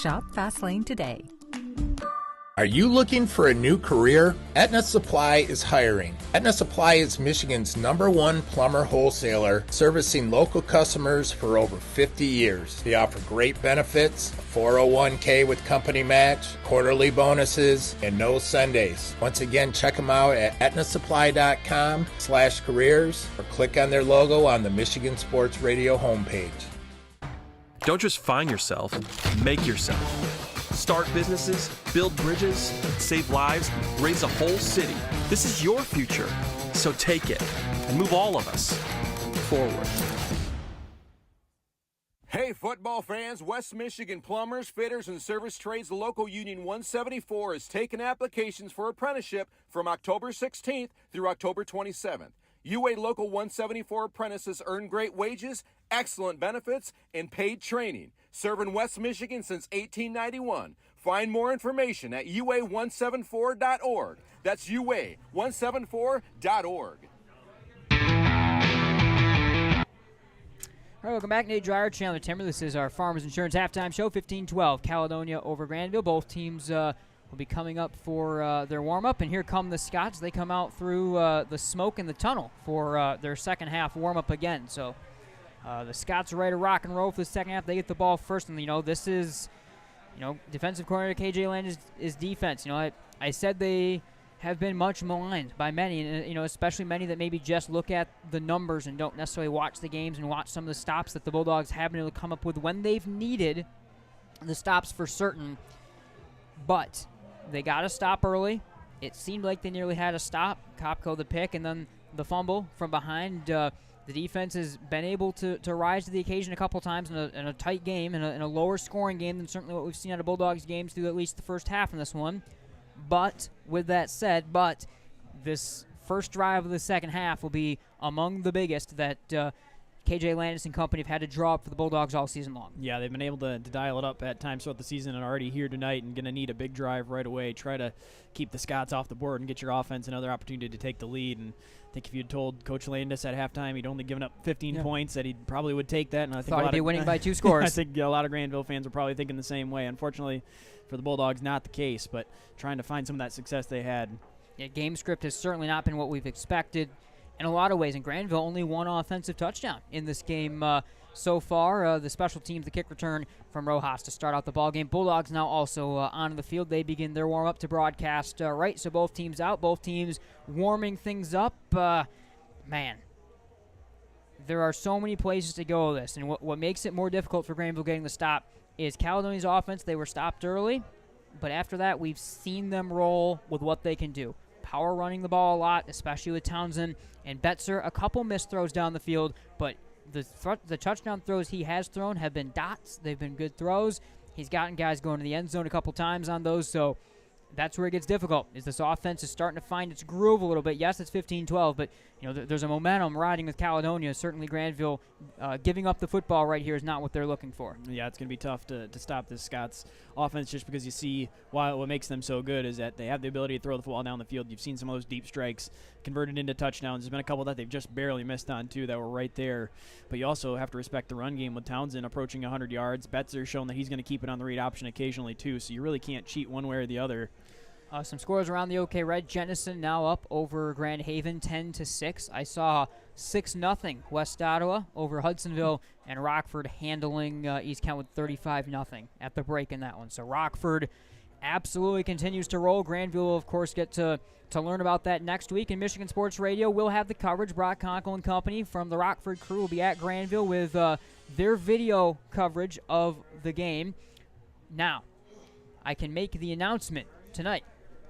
Shop Fastlane today. Are you looking for a new career? Aetna Supply is hiring. Aetna Supply is Michigan's #1 plumber wholesaler, servicing local customers for over 50 years. They offer great benefits, a 401k with company match, quarterly bonuses, and no Sundays. Once again, check them out at aetnasupply.com/careers or click on their logo on the Michigan Sports Radio homepage. Don't just find yourself, make yourself. Start businesses, build bridges, save lives, raise a whole city. This is your future, so take it and move all of us forward. Hey, football fans, West Michigan Plumbers, Fitters, and Service Trades Local Union 174 is taking applications for apprenticeship from October 16th through October 27th. UA Local 174 apprentices earn great wages, excellent benefits, and paid training. Serving West Michigan since 1891. Find more information at ua174.org. That's ua174.org. All right, welcome back. Nate Dreyer, Chandler Timmer. This is our Farmers Insurance Halftime Show, 15-12. Caledonia over Grandville. Both teams will be coming up for their warm-up. And here come the Scots. They come out through the smoke in the tunnel for their second half warm-up again. So the Scots are ready to rock and roll for the second half. They get the ball first. And, this is, defensive coordinator KJ Landis' defense. I said they have been much maligned by many, and especially many that maybe just look at the numbers and don't necessarily watch the games and watch some of the stops that the Bulldogs have been able to come up with when they've needed the stops for certain. But they got a stop early. It seemed like they nearly had a stop. Kopko the pick, and then the fumble from behind. The defense has been able to rise to the occasion a couple times in a tight game, in a lower scoring game than certainly what we've seen out of Bulldogs games through at least the first half in this one. But with that said, this first drive of the second half will be among the biggest that KJ Landis and company have had to draw up for the Bulldogs all season long. Yeah, they've been able to dial it up at times throughout the season and already here tonight and going to need a big drive right away. Try to keep the Scots off the board and get your offense another opportunity to take the lead. And I think if you'd told Coach Landis at halftime he'd only given up 15 points, that he probably would take that. And I think thought he'd be winning by 2 scores. I think a lot of Grandville fans are probably thinking the same way. Unfortunately for the Bulldogs, not the case, but trying to find some of that success they had. Yeah, game script has certainly not been what we've expected in a lot of ways. And Grandville only one offensive touchdown in this game so far. The special teams, the kick return from Rojas to start out the ball game. Bulldogs now also on the field. They begin their warm-up to broadcast right. So both teams out, both teams warming things up. Man, there are so many places to go with this. And what makes it more difficult for Grandville getting the stop is Caledonia's offense. They were stopped early, but after that we've seen them roll with what they can do. Power running the ball a lot, especially with Townsend and Betzer. A couple missed throws down the field, but the touchdown throws he has thrown have been dots. They've been good throws. He's gotten guys going to the end zone a couple times on those, so that's where it gets difficult, is this offense is starting to find its groove a little bit. Yes, it's 15-12, but there's a momentum riding with Caledonia. Certainly Grandville giving up the football right here is not what they're looking for. Yeah, it's going to be tough to stop this Scots offense, just because you see what makes them so good is that they have the ability to throw the football down the field. You've seen some of those deep strikes converted into touchdowns. There's been a couple that they've just barely missed on, too, that were right there. But you also have to respect the run game with Townsend approaching 100 yards. Betzer shown that he's going to keep it on the read option occasionally, too, so you really can't cheat one way or the other. Some scores around the OK Red. Jennison now up over Grand Haven 10-6. I saw 6-0 West Ottawa over Hudsonville, and Rockford handling East Kent with 35-0 at the break in that one. So Rockford absolutely continues to roll. Grandville will, of course, get to learn about that next week. In Michigan Sports Radio, we'll have the coverage. Brock Conkle and company from the Rockford crew will be at Grandville with their video coverage of the game. Now, I can make the announcement tonight.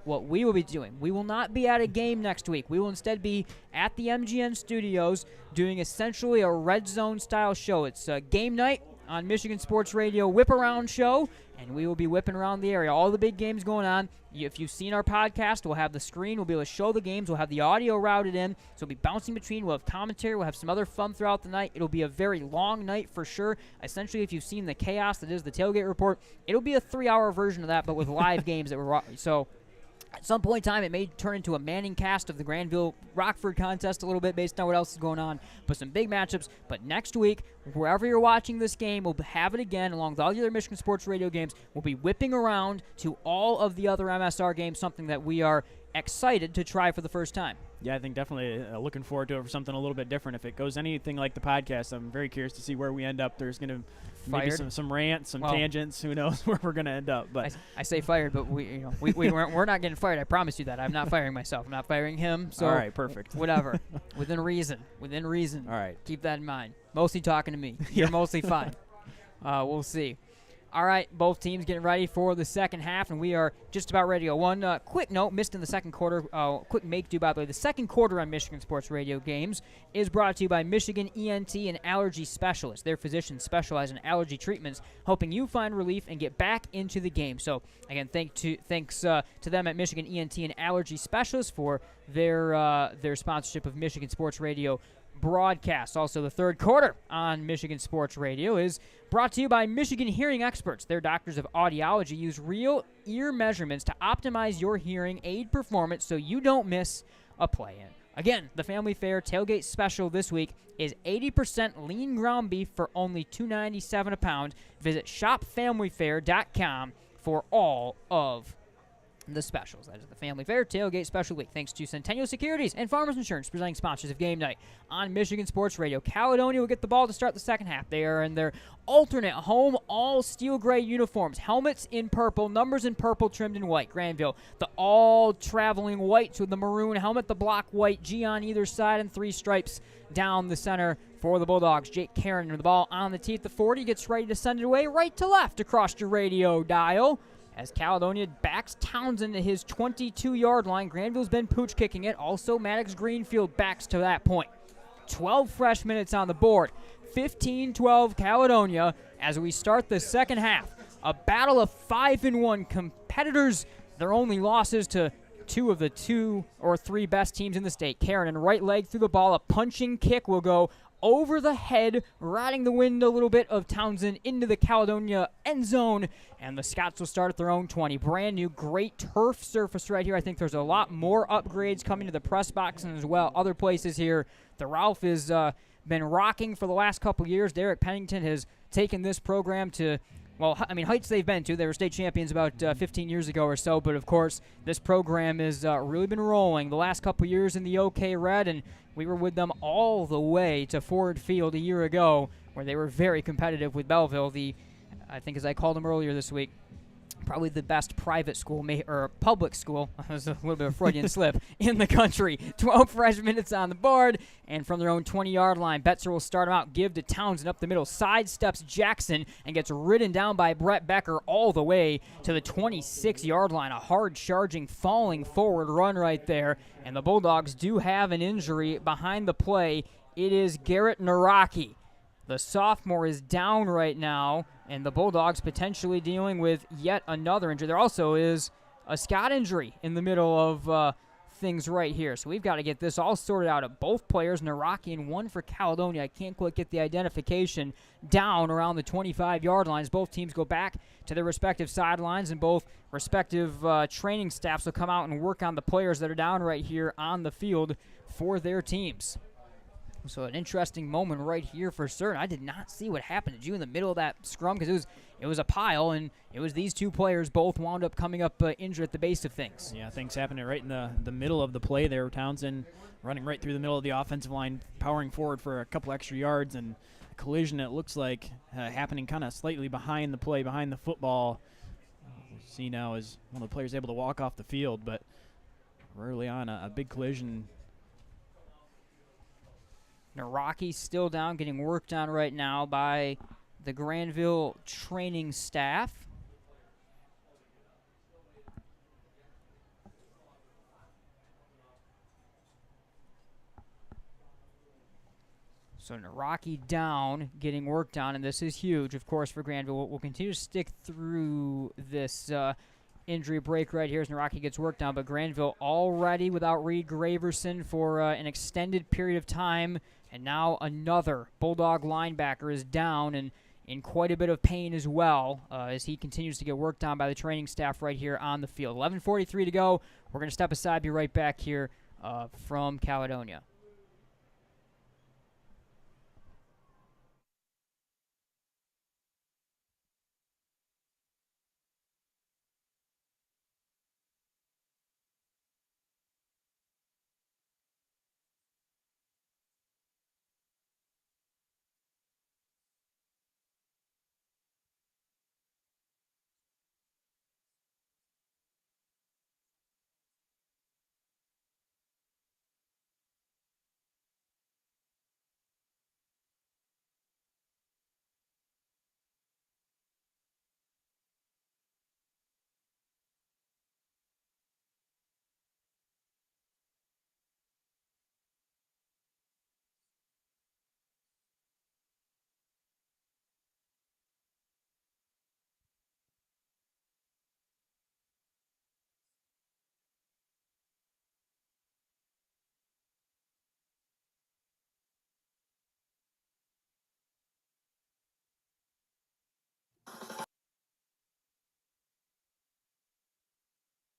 What we will be doing. We will not be at a game next week. We will instead be at the MGN studios doing essentially a Red Zone style show. It's a game night on Michigan Sports Radio Whip Around show, and we will be whipping around the area. All the big games going on. If you've seen our podcast, we'll have the screen. We'll be able to show the games. We'll have the audio routed in. So we'll be bouncing between. We'll have commentary. We'll have some other fun throughout the night. It'll be a very long night for sure. Essentially, if you've seen the chaos that is the Tailgate Report, it'll be a 3-hour version of that, but with live games that we're so. At some point in time, it may turn into a Manning cast of the Grandville-Rockford contest a little bit based on what else is going on, but some big matchups. But next week, wherever you're watching this game, we'll have it again along with all the other Michigan Sports Radio games. We'll be whipping around to all of the other MSR games, something that we are excited to try for the first time. Yeah, I think definitely looking forward to it for something a little bit different. If it goes anything like the podcast, I'm very curious to see where we end up. There's going to maybe some rants, some tangents. Who knows where we're going to end up? But I say fired, but we're not getting fired. I promise you that. I'm not firing myself. I'm not firing him. So all right, perfect. Whatever. Within reason. All right. Keep that in mind. Mostly talking to me. You're mostly fine. We'll see. All right, both teams getting ready for the second half, and we are just about ready to go. One quick note, missed in the second quarter, quick make-do, by the way. The second quarter on Michigan Sports Radio games is brought to you by Michigan ENT and Allergy Specialists. Their physicians specialize in allergy treatments, helping you find relief and get back into the game. So, again, thanks to them at Michigan ENT and Allergy Specialists for their sponsorship of Michigan Sports Radio broadcast. Also, the third quarter on Michigan Sports Radio is brought to you by Michigan Hearing Experts. Their doctors of audiology use real ear measurements to optimize your hearing aid performance so you don't miss a play-in. Again, the Family Fare tailgate special this week is 80% lean ground beef for only $2.97 a pound. Visit shopfamilyfare.com for all of the specials. That is the Family Fair Tailgate Special Week. Thanks to Centennial Securities and Farmers Insurance, presenting sponsors of Game Night on Michigan Sports Radio. Caledonia will get the ball to start the second half. They are in their alternate home all steel gray uniforms. Helmets in purple, numbers in purple, trimmed in white. Grandville, the all traveling whites with the maroon helmet, the block white G on either side, and 3 stripes down the center for the Bulldogs. Jake Karen with the ball on the tee at the 40, gets ready to send it away right to left across your radio dial. As Caledonia backs Townsend to his 22-yard line. Grandville's been pooch kicking it. Also, Maddox Greenfield backs to that point. 12 fresh minutes on the board. 15-12 Caledonia as we start the second half. A battle of 5-1 competitors. Their only losses to 2 of the 2 or 3 best teams in the state. Karen and right leg through the ball. A punching kick will go over the head, riding the wind a little bit of Townsend into the Caledonia end zone, and the Scots will start at their own 20. Brand new, great turf surface right here. I think there's a lot more upgrades coming to the press box and as well other places here. The Ralph has been rocking for the last couple years. Derek Pennington has taken this program to, well, I mean, heights they've been to. They were state champions about 15 years ago or so, but of course, this program has really been rolling the last couple years in the OK Red, and we were with them all the way to Ford Field a year ago, where they were very competitive with Belleville, I think as I called them earlier this week, probably the best private school, or public school, that was a little bit of a Freudian slip, in the country. 12 fresh minutes on the board, and from their own 20-yard line, Betzer will start them out, give to Townsend up the middle, sidesteps Jackson, and gets ridden down by Brett Becker all the way to the 26-yard line. A hard-charging, falling forward run right there, and the Bulldogs do have an injury behind the play. It is Garrett Naraki. The sophomore is down right now, and the Bulldogs potentially dealing with yet another injury. There also is a Scott injury in the middle of things right here. So we've got to get this all sorted out of both players, Naraki and one for Caledonia. I can't quite get the identification down around the 25-yard lines. Both teams go back to their respective sidelines, and both respective training staffs will come out and work on the players that are down right here on the field for their teams. So an interesting moment right here for certain. I did not see what happened to you in the middle of that scrum because it was a pile, and it was these two players both wound up coming up injured at the base of things. Yeah, things happening right in the middle of the play there. Townsend running right through the middle of the offensive line, powering forward for a couple extra yards, and a collision that looks like happening kind of slightly behind the play, behind the football. We'll see now is one of the players able to walk off the field, but early on a big collision. Naraki's still down, getting worked on right now by the Grandville training staff. So Naraki down, getting worked on, and this is huge, of course, for Grandville. We'll continue to stick through this injury break right here as Naraki gets worked on, but Grandville already without Reed Graverson for an extended period of time, and now another Bulldog linebacker is down and in quite a bit of pain as well as he continues to get worked on by the training staff right here on the field. 11:43 to go. We're going to step aside, be right back here from Caledonia.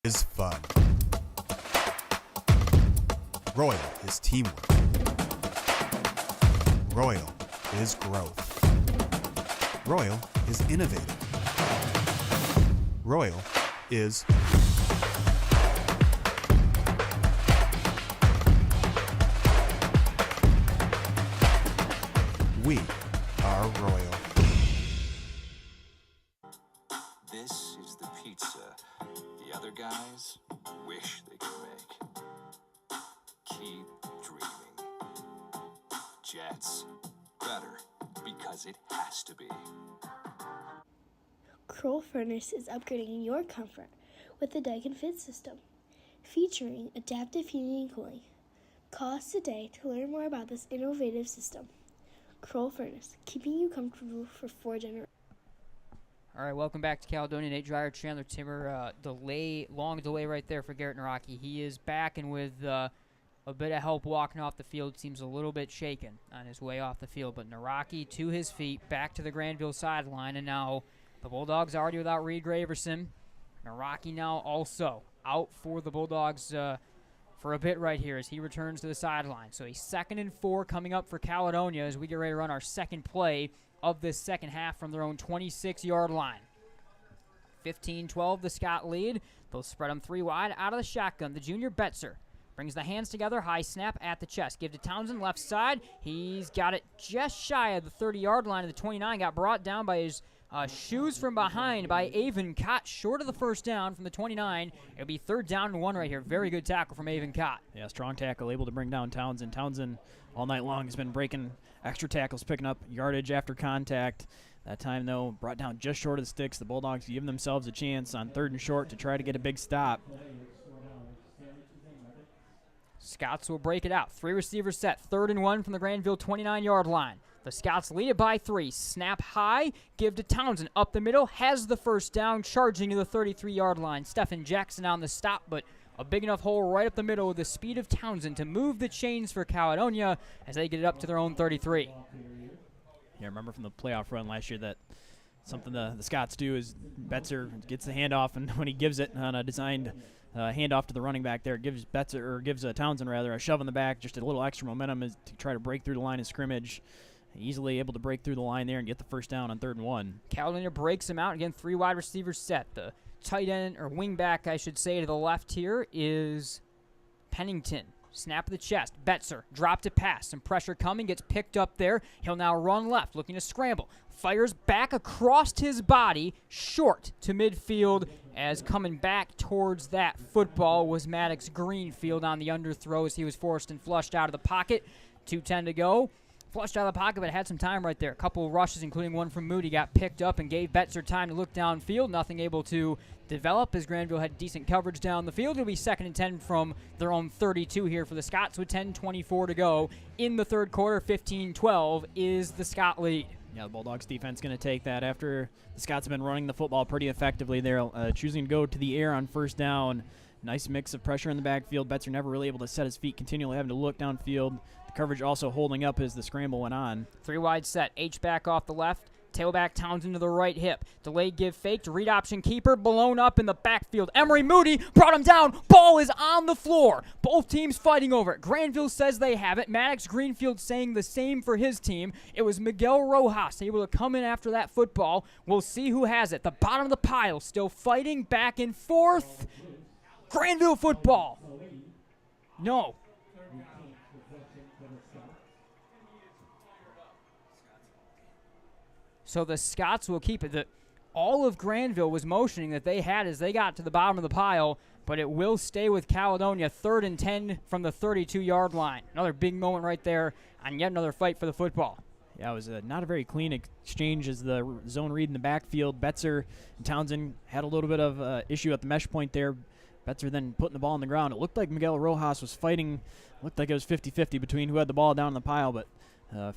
Is fun. Royal is teamwork. Royal is growth. Royal is innovative. Royal is That's better because it has to be. Kroll Furnace is upgrading your comfort with the Daikin Fit system, featuring adaptive heating and cooling. Call us today to learn more about this innovative system. Kroll Furnace, keeping you comfortable for 4 generations. All right, welcome back to Caledonia. Nate Dreyer, Chandler Timmer. Long delay right there for Garrett Naraki. He is back, and with a bit of help walking off the field, seems a little bit shaken on his way off the field. But Naraki to his feet, back to the Grandville sideline, and now the Bulldogs already without Reed Graverson. Naraki now also out for the Bulldogs for a bit right here as he returns to the sideline. So a 2nd and 4 coming up for Caledonia as we get ready to run our second play of this second half from their own 26-yard line. 15-12, the Scott lead. They'll spread them 3 wide out of the shotgun. The junior Betzer brings the hands together, high snap at the chest. Give to Townsend, left side. He's got it just shy of the 30-yard line of the 29. Got brought down by his shoes from behind by Avon Cott, short of the first down from the 29. It'll be 3rd down and 1 right here. Very good tackle from Avon Cott. Yeah, strong tackle, able to bring down Townsend. Townsend all night long has been breaking extra tackles, picking up yardage after contact. That time, though, brought down just short of the sticks. The Bulldogs giving themselves a chance on 3rd and short to try to get a big stop. Scots will break it out. 3 receivers set. 3rd and 1 from the Grandville 29-yard line. The Scots lead it by 3. Snap high. Give to Townsend. Up the middle. Has the first down. Charging to the 33-yard line. Stephen Jackson on the stop, but a big enough hole right up the middle with the speed of Townsend to move the chains for Caledonia as they get it up to their own 33. Yeah, I remember from the playoff run last year that something the Scots do is Betzer gets the handoff, and when he gives it on a designed handoff to the running back there, gives Townsend a shove in the back, just a little extra momentum is to try to break through the line of scrimmage. Easily able to break through the line there and get the first down on 3rd and 1. Caledonia breaks him out. Again, 3 wide receivers set. The tight end, or wing back, I should say, to the left here is Pennington. Snap of the chest. Betzer dropped to pass. Some pressure coming. Gets picked up there. He'll now run left, looking to scramble. Fires back across his body, short to midfield, as coming back towards that football was Maddox Greenfield on the underthrow as he was forced and flushed out of the pocket. 2:10 to go. Flushed out of the pocket, but had some time right there. A couple of rushes, including one from Moody, got picked up and gave Betzer time to look downfield. Nothing able to develop as Grandville had decent coverage down the field. It'll be 2nd and 10 from their own 32 here for the Scots with 10:24 to go in the 3rd quarter. 15-12 is the Scott lead. Yeah, the Bulldogs defense going to take that after the Scots have been running the football pretty effectively. They're choosing to go to the air on 1st down. Nice mix of pressure in the backfield. Betzer never really able to set his feet, continually having to look downfield. The coverage also holding up as the scramble went on. 3 wide set. H-back off the left. Tailback Townsend to the right hip. Delayed give fake to read option keeper. Blown up in the backfield. Emery Moody brought him down. Ball is on the floor. Both teams fighting over it. Grandville says they have it. Maddox Greenfield saying the same for his team. It was Miguel Rojas able to come in after that football. We'll see who has it. The bottom of the pile still fighting back and forth. Grandville football. No. So the Scots will keep it. All of Grandville was motioning that they had as they got to the bottom of the pile, but it will stay with Caledonia. 3rd and 10 from the 32-yard line. Another big moment right there on yet another fight for the football. Yeah, it was not a very clean exchange as the zone read in the backfield. Betzer and Townsend had a little bit of issue at the mesh point there. Betzer then putting the ball on the ground. It looked like Miguel Rojas was fighting. Looked like it was 50-50 between who had the ball down in the pile, but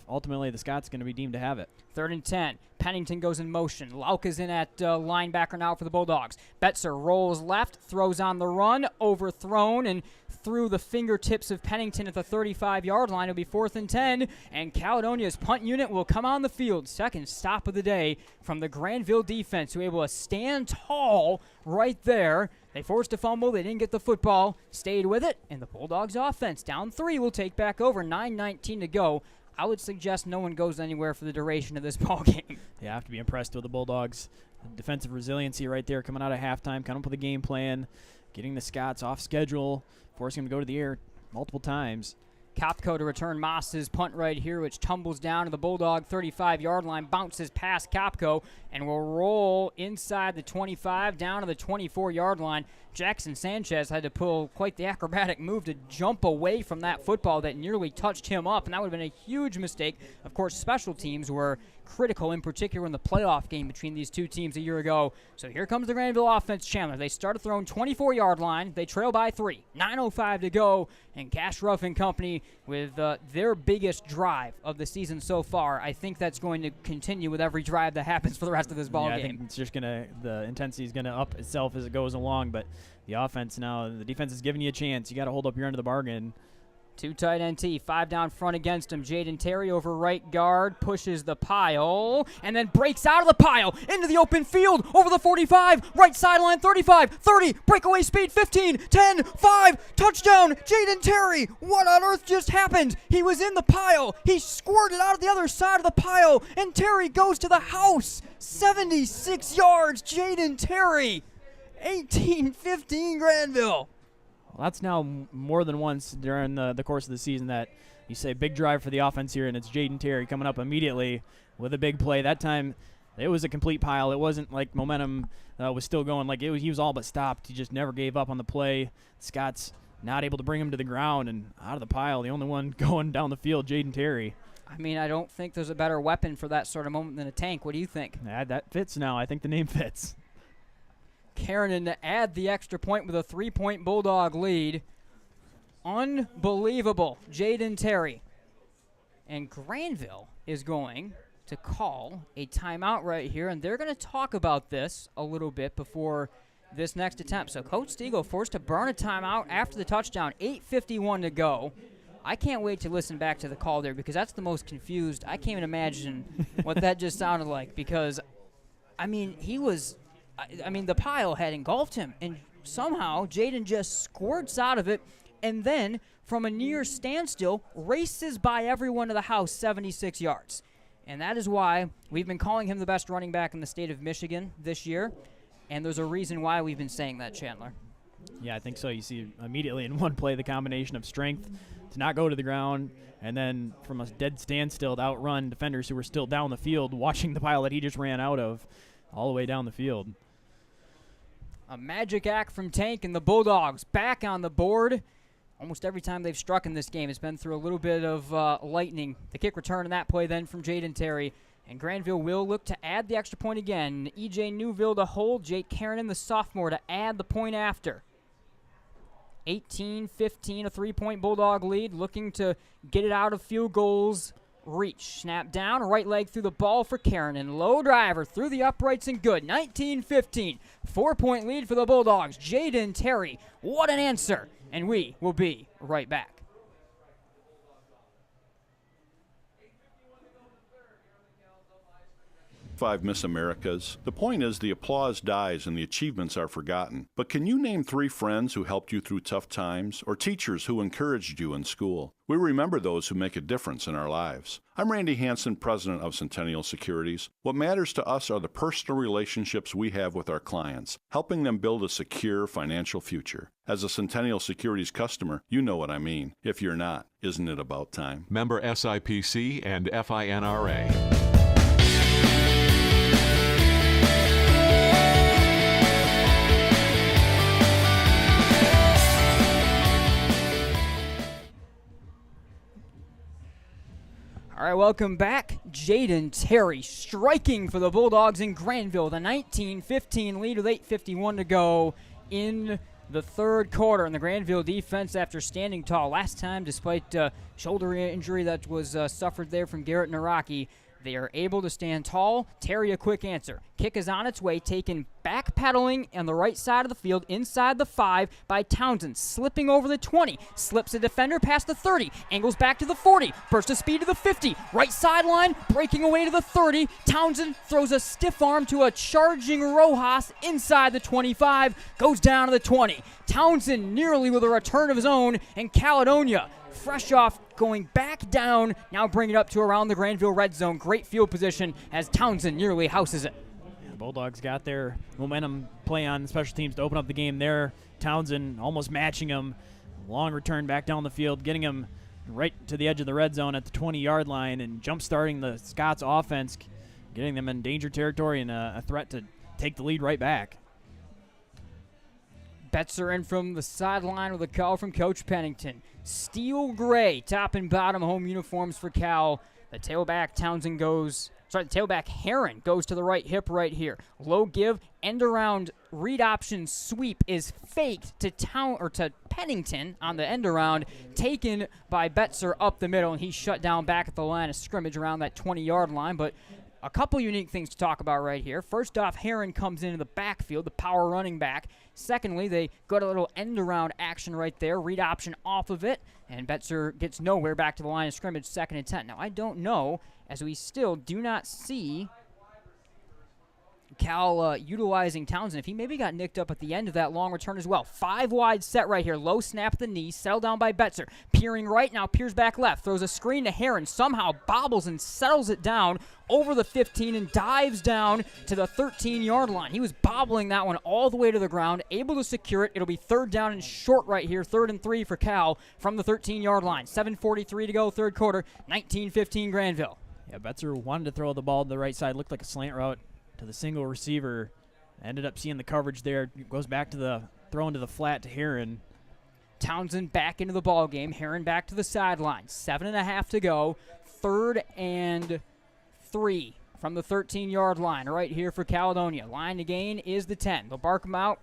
ultimately the Scots going to be deemed to have it. 3rd and 10. Pennington goes in motion. Lauka's in at linebacker now for the Bulldogs. Betzer rolls left, throws on the run, overthrown, and through the fingertips of Pennington at the 35-yard line. It'll be 4th and 10, and Caledonia's punt unit will come on the field. 2nd stop of the day from the Grandville defense, who were able to stand tall right there. They forced a fumble. They didn't get the football. Stayed with it, and the Bulldogs offense down 3 will take back over. 9:19 to go. I would suggest no one goes anywhere for the duration of this ball game. Yeah, I have to be impressed with the Bulldogs. Defensive resiliency right there coming out of halftime, coming up with a game plan, getting the Scots off schedule, forcing them to go to the air multiple times. Kopko to return Moss's punt right here, which tumbles down to the Bulldog 35-yard line, bounces past Kopko, and will roll inside the 25 down to the 24-yard line. Jackson Sanchez had to pull quite the acrobatic move to jump away from that football that nearly touched him up, and that would have been a huge mistake. Of course, special teams were critical, in particular in the playoff game between these two teams a year ago. So here comes the Grandville offense, Chandler. They started throwing 24-yard line. They trail by 3. 9:05 to go, and Cash Ruff and company with their biggest drive of the season so far. I think that's going to continue with every drive that happens for the rest of this ball game. I think it's just the intensity is gonna up itself as it goes along, but the offense now, the defense is giving you a chance. You got to hold up your end of the bargain. 2 tight NT, 5 down front against him. Jaden Terry over right guard, pushes the pile, and then breaks out of the pile into the open field over the 45, right sideline 35, 30, breakaway speed 15, 10, 5, touchdown, Jaden Terry. What on earth just happened? He was in the pile. He squirted out of the other side of the pile, and Terry goes to the house. 76 yards, Jaden Terry. 18-15 Grandville. Well, that's now more than once during the course of the season that you say big drive for the offense here, and it's Jaden Terry coming up immediately with a big play. That time, it was a complete pile. It wasn't like momentum was still going. Like he was all but stopped. He just never gave up on the play. Scots not able to bring him to the ground and out of the pile. The only one going down the field, Jaden Terry. I mean, I don't think there's a better weapon for that sort of moment than a tank. What do you think? That fits now. I think the name fits. Keranen to add the extra point with a 3-point Bulldog lead. Unbelievable. Jaden Terry. And Grandville is going to call a timeout right here, and they're going to talk about this a little bit before this next attempt. So Coach Stiegel forced to burn a timeout after the touchdown. 8:51 to go. I can't wait to listen back to the call there because that's the most confused. I can't even imagine what that just sounded like because, I mean, the pile had engulfed him, and somehow Jaden just squirts out of it, and then from a near standstill, races by everyone to the house 76 yards. And that is why we've been calling him the best running back in the state of Michigan this year, and there's a reason why we've been saying that, Chandler. Yeah, I think so. You see immediately in one play the combination of strength to not go to the ground, and then from a dead standstill to outrun defenders who were still down the field watching the pile that he just ran out of all the way down the field. A magic act from Tank, and the Bulldogs back on the board. Almost every time they've struck in this game, it's been through a little bit of lightning. The kick return in that play then from Jaden Terry. And Grandville will look to add the extra point again. E.J. Newville to hold. Jake Keranen, the sophomore, to add the point after. 18-15, a 3-point Bulldog lead. Looking to get it out of field goals reach. Snap down, right leg through the ball for Keranen. Low driver through the uprights and good. 19-15, 4-point lead for the Bulldogs. Jaden Terry, what an answer. And we will be right back. 5 Miss Americas. The point is the applause dies and the achievements are forgotten. But can you name 3 friends who helped you through tough times or teachers who encouraged you in school? We remember those who make a difference in our lives. I'm Randy Hansen, president of Centennial Securities. What matters to us are the personal relationships we have with our clients, helping them build a secure financial future. As a Centennial Securities customer, you know what I mean. If you're not, isn't it about time? Member SIPC and FINRA. All right, welcome back. Jaden Terry striking for the Bulldogs in Grandville. The 19-15 lead with 8:51 to go in the third quarter. And the Grandville defense, after standing tall last time, despite shoulder injury that was suffered there from Garrett Naraki, they are able to stand tall. Terry, a quick answer. Kick is on its way, taken backpedaling on the right side of the field, inside the 5 by Townsend, slipping over the 20, slips a defender past the 30, angles back to the 40, burst of speed to the 50, right sideline, breaking away to the 30. Townsend throws a stiff arm to a charging Rojas inside the 25, goes down to the 20. Townsend nearly with a return of his own, and Caledonia fresh off going back down, now bring it up to around the Grandville red zone. Great field position as Townsend nearly houses it. The Bulldogs got their momentum play on special teams to open up the game there. Townsend almost matching him. Long return back down the field, getting him right to the edge of the red zone at the 20-yard line and jump-starting the Scots offense. getting them in danger territory and a threat to take the lead right back. Betzer in from the sideline with a call from Coach Pennington. Steel gray, top and bottom home uniforms for Cal. The tailback the tailback Heron goes to the right hip right here. Low give, end around, read option sweep is faked to Pennington on the end around, taken by Betzer up the middle, and he's shut down back at the line of scrimmage around that 20-yard line. But a couple unique things to talk about right here. First off, Heron comes into the backfield, the power running back. Secondly, they got a little end-around action right there, read option off of it, and Betzer gets nowhere back to the line of scrimmage, 2nd and 10. Now, I don't know, as we still do not see Cal utilizing Townsend, if he maybe got nicked up at the end of that long return as well. 5 wide set right here. Low snap at the knee. Settled down by Betzer. Peering right now. Peers back left. Throws a screen to Heron. Somehow bobbles and settles it down over the 15 and dives down to the 13-yard line. He was bobbling that one all the way to the ground. Able to secure it. It'll be 3rd down and short right here. 3rd and 3 for Cal from the 13-yard line. 7:43 to go, 3rd quarter. 19-15 Grandville. Yeah, Betzer wanted to throw the ball to the right side. Looked like a slant route to the single receiver. Ended up seeing the coverage there. Goes back to the throw into the flat to Heron. Townsend back into the ball game. Heron back to the sideline. 7.5 to go. 3rd and 3 from the 13-yard line right here for Caledonia. Line to gain is the 10. They'll bark him out.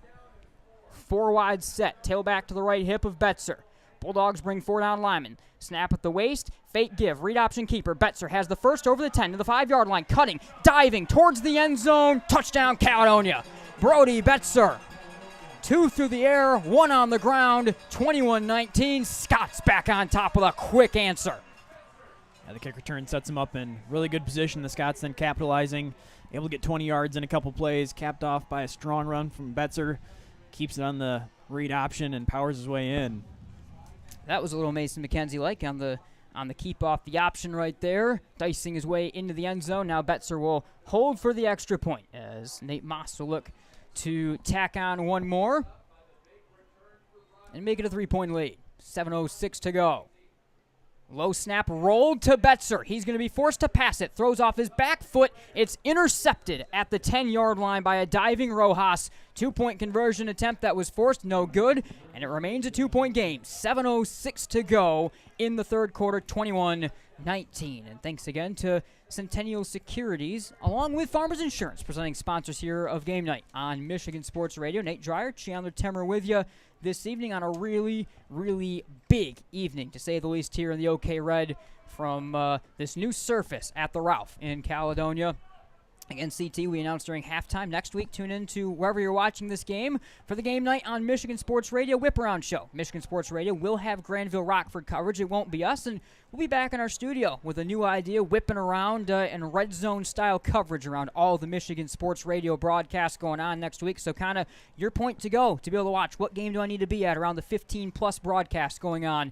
4 wide set. Tailback to the right hip of Betzer. Bulldogs bring 4 down linemen. Snap at the waist. Fake give. Read option keeper. Betzer has the first over the 10 to the 5-yard line. Cutting. Diving towards the end zone. Touchdown Caledonia. Brody Betzer. 2 through the air. 1 on the ground. 21-19. Scots back on top with a quick answer. Yeah, the kick return sets him up in really good position. The Scots then capitalizing. Able to get 20 yards in a couple plays. Capped off by a strong run from Betzer. Keeps it on the read option and powers his way in. That was a little Mason McKenzie-like on the keep off the option right there. Dicing his way into the end zone. Now Betzer will hold for the extra point as Nate Moss will look to tack on one more and make it a 3-point lead. 7:06 to go. Low snap rolled to Betzer. He's going to be forced to pass it. Throws off his back foot. It's intercepted at the 10-yard line by a diving Rojas. 2-point conversion attempt that was forced. No good. And it remains a 2-point game. 7:06 to go in the 3rd quarter. 21-19. And thanks again to Centennial Securities, along with Farmers Insurance, presenting sponsors here of Game Night on Michigan Sports Radio. Nate Dreyer, Chandler Temmer with you this evening on a really, really big evening, to say the least, here in the OK Red from this new surface at the Ralph in Caledonia. Again, CT, we announced during halftime. Next week, tune in to wherever you're watching this game for the Game Night on Michigan Sports Radio Whip Around Show. Michigan Sports Radio will have Grandville Rockford coverage. It won't be us, and we'll be back in our studio with a new idea, whipping around and red zone style coverage around all the Michigan Sports Radio broadcasts going on next week. So kind of your point to go to be able to watch what game do I need to be at around the 15-plus broadcasts going on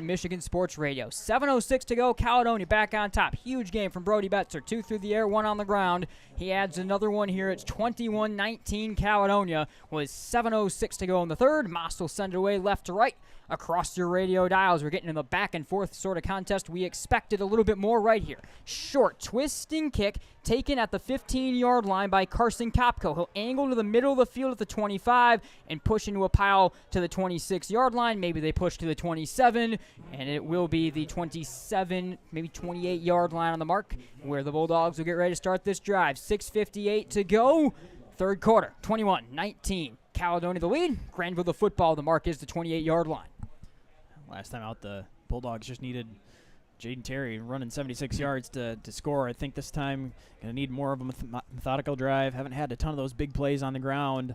Michigan Sports Radio. 7:06 to go. Caledonia back on top. Huge game from Brody Betzer. 2 through the air, 1 on the ground. He adds another one here. It's 21-19 Caledonia with 7:06 to go in the 3rd. Moss will send it away left to right across your radio dials. We're getting in the back and forth sort of contest. We expected a little bit more right here. Short, twisting kick taken at the 15-yard line by Carson Kopko. He'll angle to the middle of the field at the 25 and push into a pile to the 26-yard line. Maybe they push to the 27, and it will be the 27, maybe 28-yard line on the mark where the Bulldogs will get ready to start this drive. 6:58 to go. 3rd quarter, 21-19. Caledonia the lead. Grandville the football. The mark is the 28-yard line. Last time out, the Bulldogs just needed Jaden Terry running 76 yards to score. I think this time going to need more of a methodical drive. Haven't had a ton of those big plays on the ground.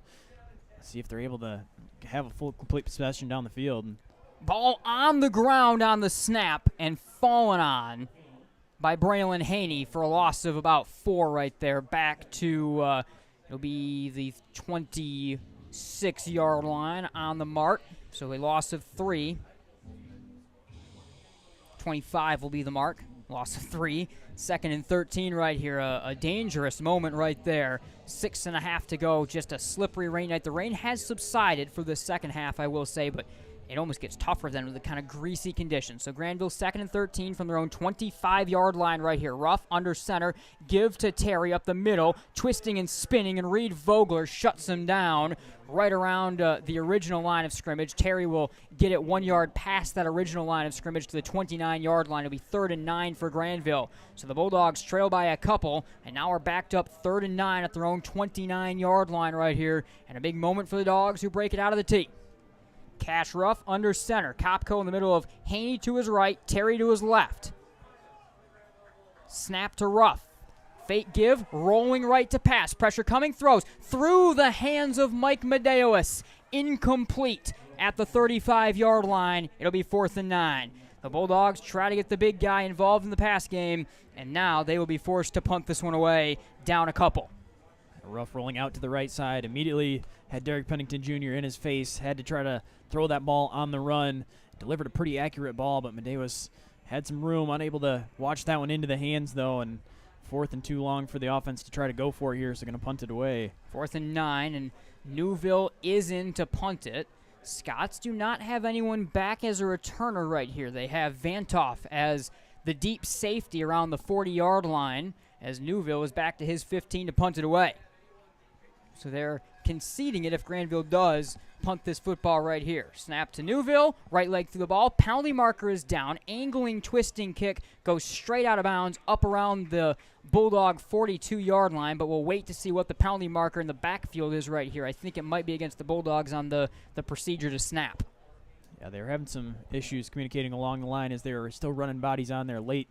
See if they're able to have a full, complete possession down the field. Ball on the ground on the snap and fallen on by Braylon Haney for a loss of about 4 right there. Back to, it'll be the 26-yard line on the mark. So a loss of 3. 25 will be the mark. Loss of 3. 2nd and 13 right here. A dangerous moment right there. 6.5 to go. Just a slippery rain night. The rain has subsided for the second half, I will say, but it almost gets tougher then with the kind of greasy conditions. So Grandville 2nd and 13 from their own 25-yard line right here. Ruff under center, give to Terry up the middle, twisting and spinning, and Reed Vogler shuts him down right around the original line of scrimmage. Terry will get it 1 yard past that original line of scrimmage to the 29-yard line. It'll be 3rd and 9 for Grandville. So the Bulldogs trail by a couple, and now are backed up 3rd and 9 at their own 29-yard line right here. And a big moment for the Dogs, who break it out of the tee. Cash Ruff under center. Kopko in the middle of Haney to his right, Terry to his left. Snap to Ruff. Fake give, rolling right to pass. Pressure coming, throws through the hands of Mike Medeiros. Incomplete at the 35-yard line. It'll be 4th and 9. The Bulldogs try to get the big guy involved in the pass game, and now they will be forced to punt this one away, down a couple. Ruff rolling out to the right side. Immediately had Derek Pennington Jr. in his face. Had to try to throw that ball on the run. Delivered a pretty accurate ball, but Medeiros had some room. Unable to watch that one into the hands, though, and 4th and too long for the offense to try to go for here, so going to punt it away. 4th and 9, and Newville is in to punt it. Scots do not have anyone back as a returner right here. They have Vantoff as the deep safety around the 40-yard line, as Newville is back to his 15 to punt it away. So they're conceding it if Grandville does punt this football right here. Snap to Newville, right leg through the ball. Penalty marker is down. Angling, twisting kick goes straight out of bounds up around the Bulldog 42-yard line, but we'll wait to see what the penalty marker in the backfield is right here. I think it might be against the Bulldogs on the procedure to snap. Yeah, they were having some issues communicating along the line as they were still running bodies on there late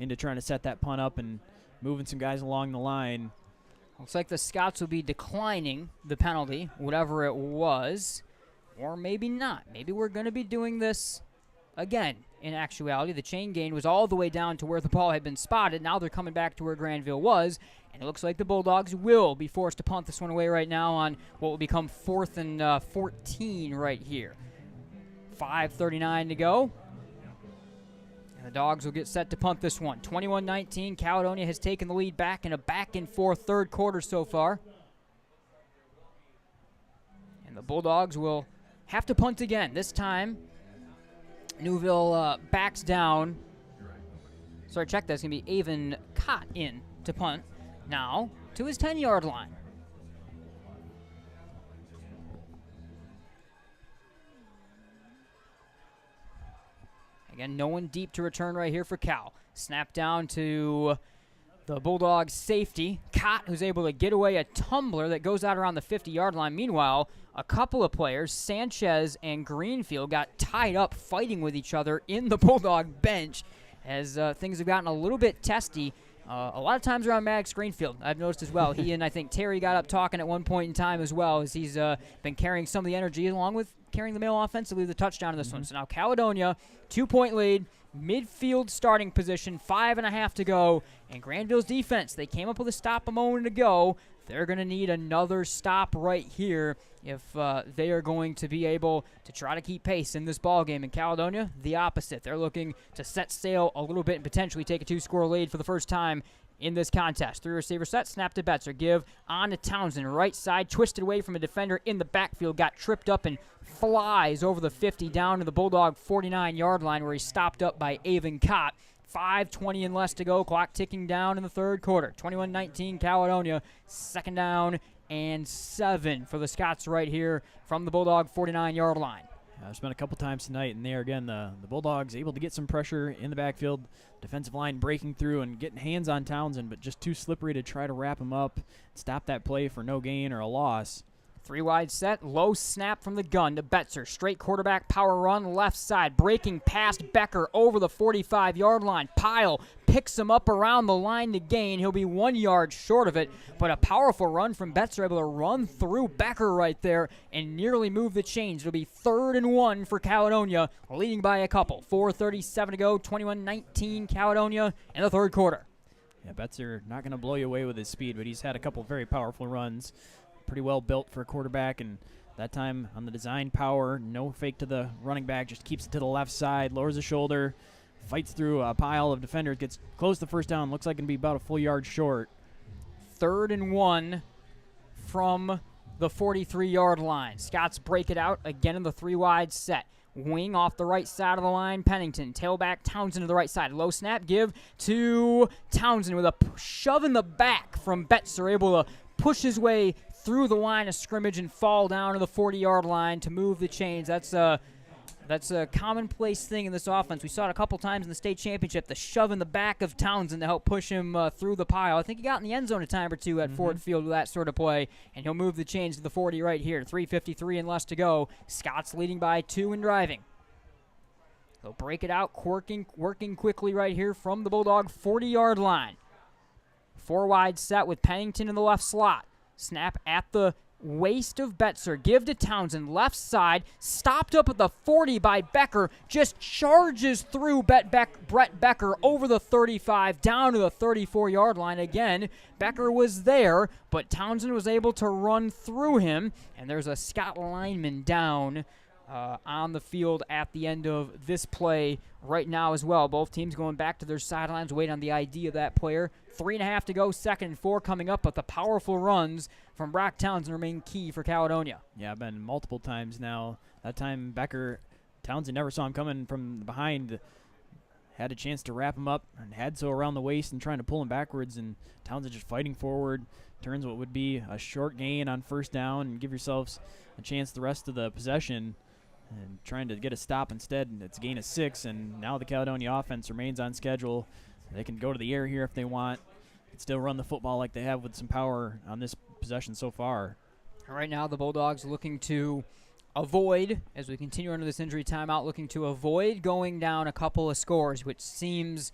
into trying to set that punt up and moving some guys along the line. Looks like the Scots will be declining the penalty, whatever it was, or maybe not. Maybe we're going to be doing this again. In actuality, the chain gain was all the way down to where the ball had been spotted. Now they're coming back to where Grandville was, and it looks like the Bulldogs will be forced to punt this one away right now on what will become 4th and 14 right here. 5:39 to go. The Dogs will get set to punt this one. 21-19, Caledonia has taken the lead back in a back-and-forth third quarter so far. And the Bulldogs will have to punt again. This time, Newville backs down. Sorry, check that. It's going to be Avon Cott in to punt. Now to his 10-yard line. Again, no one deep to return right here for Cal. Snap down to the Bulldogs safety, Cott, who's able to get away a tumbler that goes out around the 50-yard line. Meanwhile, a couple of players, Sanchez and Greenfield, got tied up fighting with each other in the Bulldog bench as things have gotten a little bit testy. A lot of times around Maddox Greenfield, I've noticed as well. He and I think Terry got up talking at one point in time as well, as he's been carrying some of the energy along with carrying the mail offensively, the touchdown in this one. So now Caledonia, 2-point lead, midfield starting position, 5.5 to go. And Grandville's defense, they came up with a stop a moment ago. They're going to need another stop right here if they are going to be able to try to keep pace in this ball game. In Caledonia, the opposite. They're looking to set sail a little bit and potentially take a 2-score lead for the first time in this contest. 3-receiver set, snap to Betzer, give on to Townsend, right side, twisted away from a defender in the backfield, got tripped up and flies over the 50 down to the Bulldog 49-yard line where he's stopped up by Avon Cott. 5:20 and less to go, clock ticking down in the third quarter. 21-19 Caledonia, 2nd down and 7 for the Scots right here from the Bulldog 49-yard line. There's been a couple times tonight, and there again, the Bulldogs able to get some pressure in the backfield. Defensive line breaking through and getting hands on Townsend, but just too slippery to try to wrap him up, stop that play for no gain or a loss. 3 wide set, low snap from the gun to Betzer. Straight quarterback power run, left side, breaking past Becker over the 45-yard line. Pyle picks him up around the line to gain. He'll be 1 yard short of it, but a powerful run from Betzer, able to run through Becker right there and nearly move the chains. It'll be 3rd and 1 for Caledonia, leading by a couple. 4:37 to go, 21-19 Caledonia in the third quarter. Yeah, Betzer not going to blow you away with his speed, but he's had a couple very powerful runs. Pretty well built for a quarterback, and that time on the design power, no fake to the running back, just keeps it to the left side, lowers the shoulder, fights through a pile of defenders, gets close to the first down, looks like going to be about a full yard short. 3rd and 1 from the 43-yard line. Scots break it out again in the 3 wide set. wing off the right side of the line. Pennington, tailback, Townsend to the right side. Low snap, give to Townsend with a shove in the back from Betzer, able to push his way through the line of scrimmage and fall down to the 40-yard line to move the chains. That's a commonplace thing in this offense. We saw it a couple times in the state championship, the shove in the back of Townsend to help push him through the pile. I think he got in the end zone a time or two at Ford Field with that sort of play, and he'll move the chains to the 40 right here. 3:53 and less to go. Scots leading by 2 and driving. They'll break it out, working quickly right here from the Bulldog 40-yard line. 4 wide set with Pennington in the left slot. Snap at the waist of Betzer. Give to Townsend. Left side. Stopped up at the 40 by Becker. Just charges through Brett Becker over the 35 down to the 34-yard line. Again, Becker was there, but Townsend was able to run through him. And there's a Scott lineman down on the field at the end of this play right now as well. Both teams going back to their sidelines, waiting on the ID of that player. 3.5 to go, 2nd and 4 coming up, but the powerful runs from Brock Townsend remain key for Caledonia. Yeah, been multiple times now. That time Townsend never saw him coming from behind. Had a chance to wrap him up and had so around the waist and trying to pull him backwards, and Townsend just fighting forward. Turns what would be a short gain on 1st down and give yourselves a chance the rest of the possession. And trying to get a stop instead, and it's a gain of 6, and now the Caledonia offense remains on schedule. They can go to the air here if they want. Can still run the football like they have with some power on this possession so far. Right now the Bulldogs looking to avoid, as we continue under this injury timeout, looking to avoid going down a couple of scores, which seems,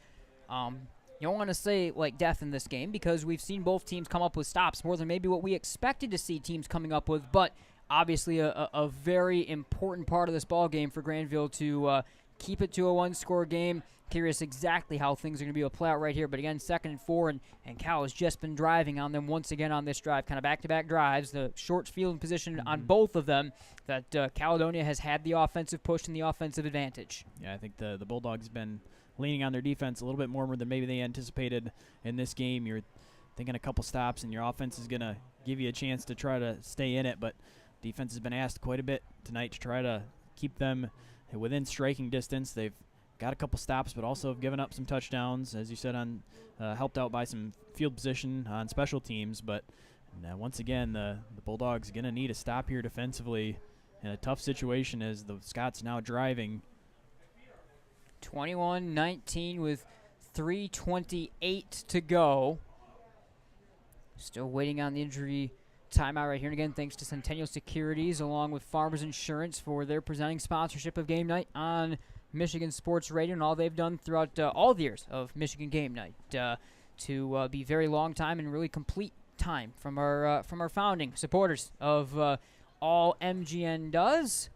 you don't want to say like death in this game, because we've seen both teams come up with stops more than maybe what we expected to see teams coming up with, but obviously a very important part of this ball game for Grandville to keep it to a 1-score game. Curious exactly how things are going to be able to play out right here. But again, 2nd and 4, and Cal has just been driving on them once again on this drive. Kind of back-to-back drives, the short field position on both of them, that Caledonia has had the offensive push and the offensive advantage. Yeah, I think the Bulldogs been leaning on their defense a little bit more than maybe they anticipated in this game. You're thinking a couple stops, and your offense is going to give you a chance to try to stay in it. But defense has been asked quite a bit tonight to try to keep them within striking distance. They've got a couple stops, but also have given up some touchdowns, as you said, on helped out by some field position on special teams. But once again, the Bulldogs going to need a stop here defensively in a tough situation as the Scots now driving. 21-19 with 3:28 to go. Still waiting on the injury timeout right here. And again, thanks to Centennial Securities along with Farmers Insurance for their presenting sponsorship of Game Night on Michigan Sports Radio, and all they've done throughout all the years of Michigan Game Night to be very long time and really complete time from our founding supporters of all MGN does.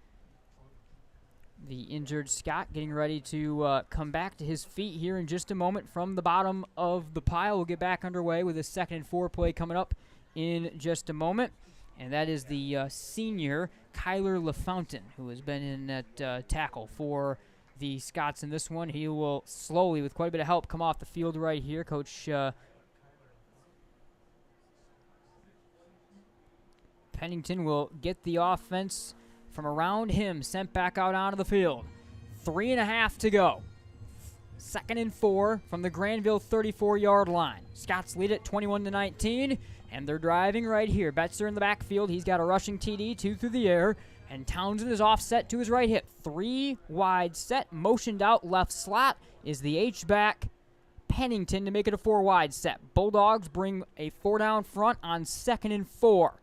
The injured Scott getting ready to come back to his feet here in just a moment from the bottom of the pile. We'll get back underway with a 2nd and 4 play coming up in just a moment. And that is the senior Kyler LaFountain, who has been in that tackle for the Scots in this one. He will slowly, with quite a bit of help, come off the field right here. Coach Pennington will get the offense from around him, sent back out onto the field. 3.5 to go. 2nd and 4 from the Grandville 34-yard line. Scots lead it 21-19, and they're driving right here. Betzer in the backfield. He's got a rushing TD, 2 through the air, and Townsend is offset to his right hip. 3 wide set, motioned out left slot is the H-back Pennington to make it a 4 wide set. Bulldogs bring a 4 down front on 2nd and 4.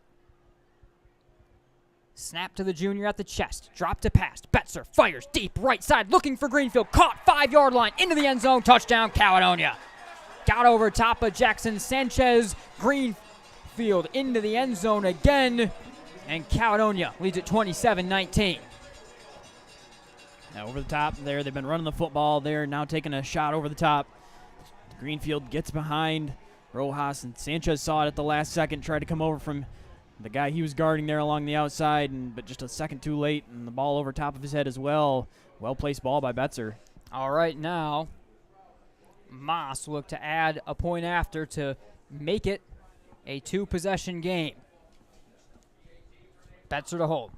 Snap to the junior at the chest. Drop to pass. Betzer fires deep right side, looking for Greenfield. Caught 5-yard line into the end zone. Touchdown, Caledonia. Got over top of Jackson Sanchez. Greenfield into the end zone again. And Caledonia leads at 27-19. Now over the top there. They've been running the football. They're now taking a shot over the top. Greenfield gets behind Rojas, and Sanchez saw it at the last second. Tried to come over from the guy he was guarding there along the outside, but just a second too late, and the ball over top of his head as well. Well-placed ball by Betzer. All right, now Moss will look to add a point after to make it a 2-possession game. Betzer to hold.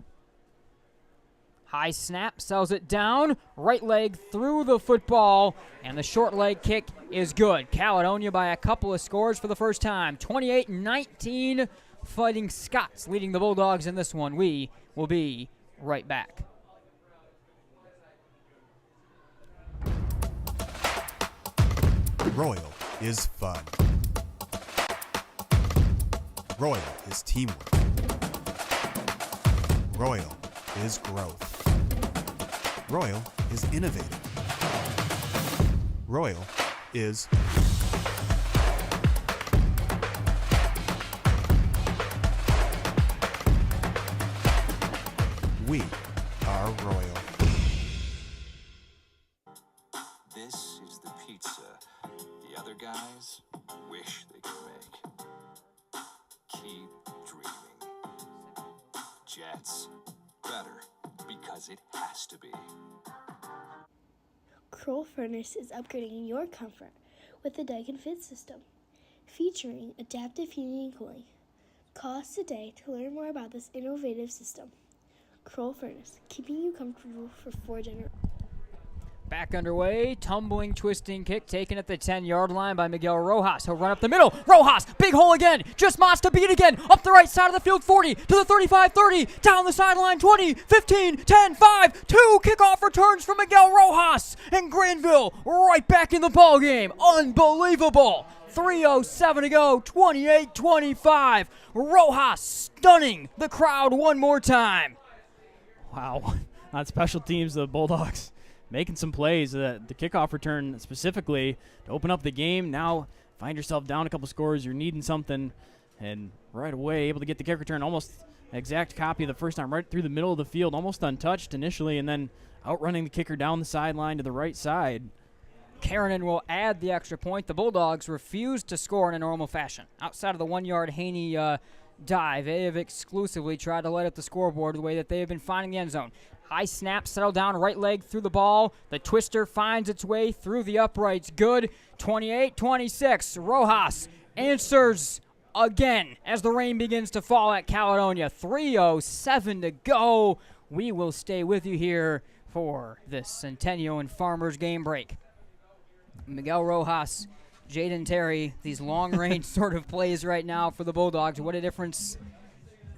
High snap, sells it down, right leg through the football, and the short leg kick is good. Caledonia by a couple of scores for the first time. 28-19, Fighting Scots leading the Bulldogs in this one. We will be right back. Royal is fun. Royal is teamwork. Royal is growth. Royal is innovative. Royal is we are Royal. This is the pizza the other guys wish they could make. Keep dreaming. Jets. Better, because it has to be. Kroll Furnace is upgrading your comfort with the Dike and Fit system, featuring adaptive heating and cooling. Call us today to learn more about this innovative system. Kroll Furnace, keeping you comfortable for 4 generations. Back underway, tumbling, twisting kick taken at the 10-yard line by Miguel Rojas. He'll run up the middle. Rojas, big hole again. Just Moss to beat again. Up the right side of the field, 40 to the 35-30. Down the sideline, 20, 15, 10, 5. 2 kickoff returns from Miguel Rojas. And Grandville right back in the ball game. Unbelievable. 3:07 to go, 28-25. Rojas stunning the crowd one more time. Wow. On special teams, the Bulldogs making some plays. The kickoff return specifically to open up the game. Now find yourself down a couple scores. You're needing something. And right away able to get the kick return. Almost an exact copy of the first time, right through the middle of the field. Almost untouched initially, and then outrunning the kicker down the sideline to the right side. Karanen will add the extra point. The Bulldogs refused to score in a normal fashion. Outside of the 1-yard Haney dive, they have exclusively tried to light up the scoreboard the way that they have been finding the end zone. High snap, settle down, right leg through the ball. The twister finds its way through the uprights. Good. 28-26. Rojas answers again as the rain begins to fall at Caledonia. 3:07 to go. We will stay with you here for this Centennial and Farmers game break. Miguel Rojas, Jaden Terry, these long-range sort of plays right now for the Bulldogs. What a difference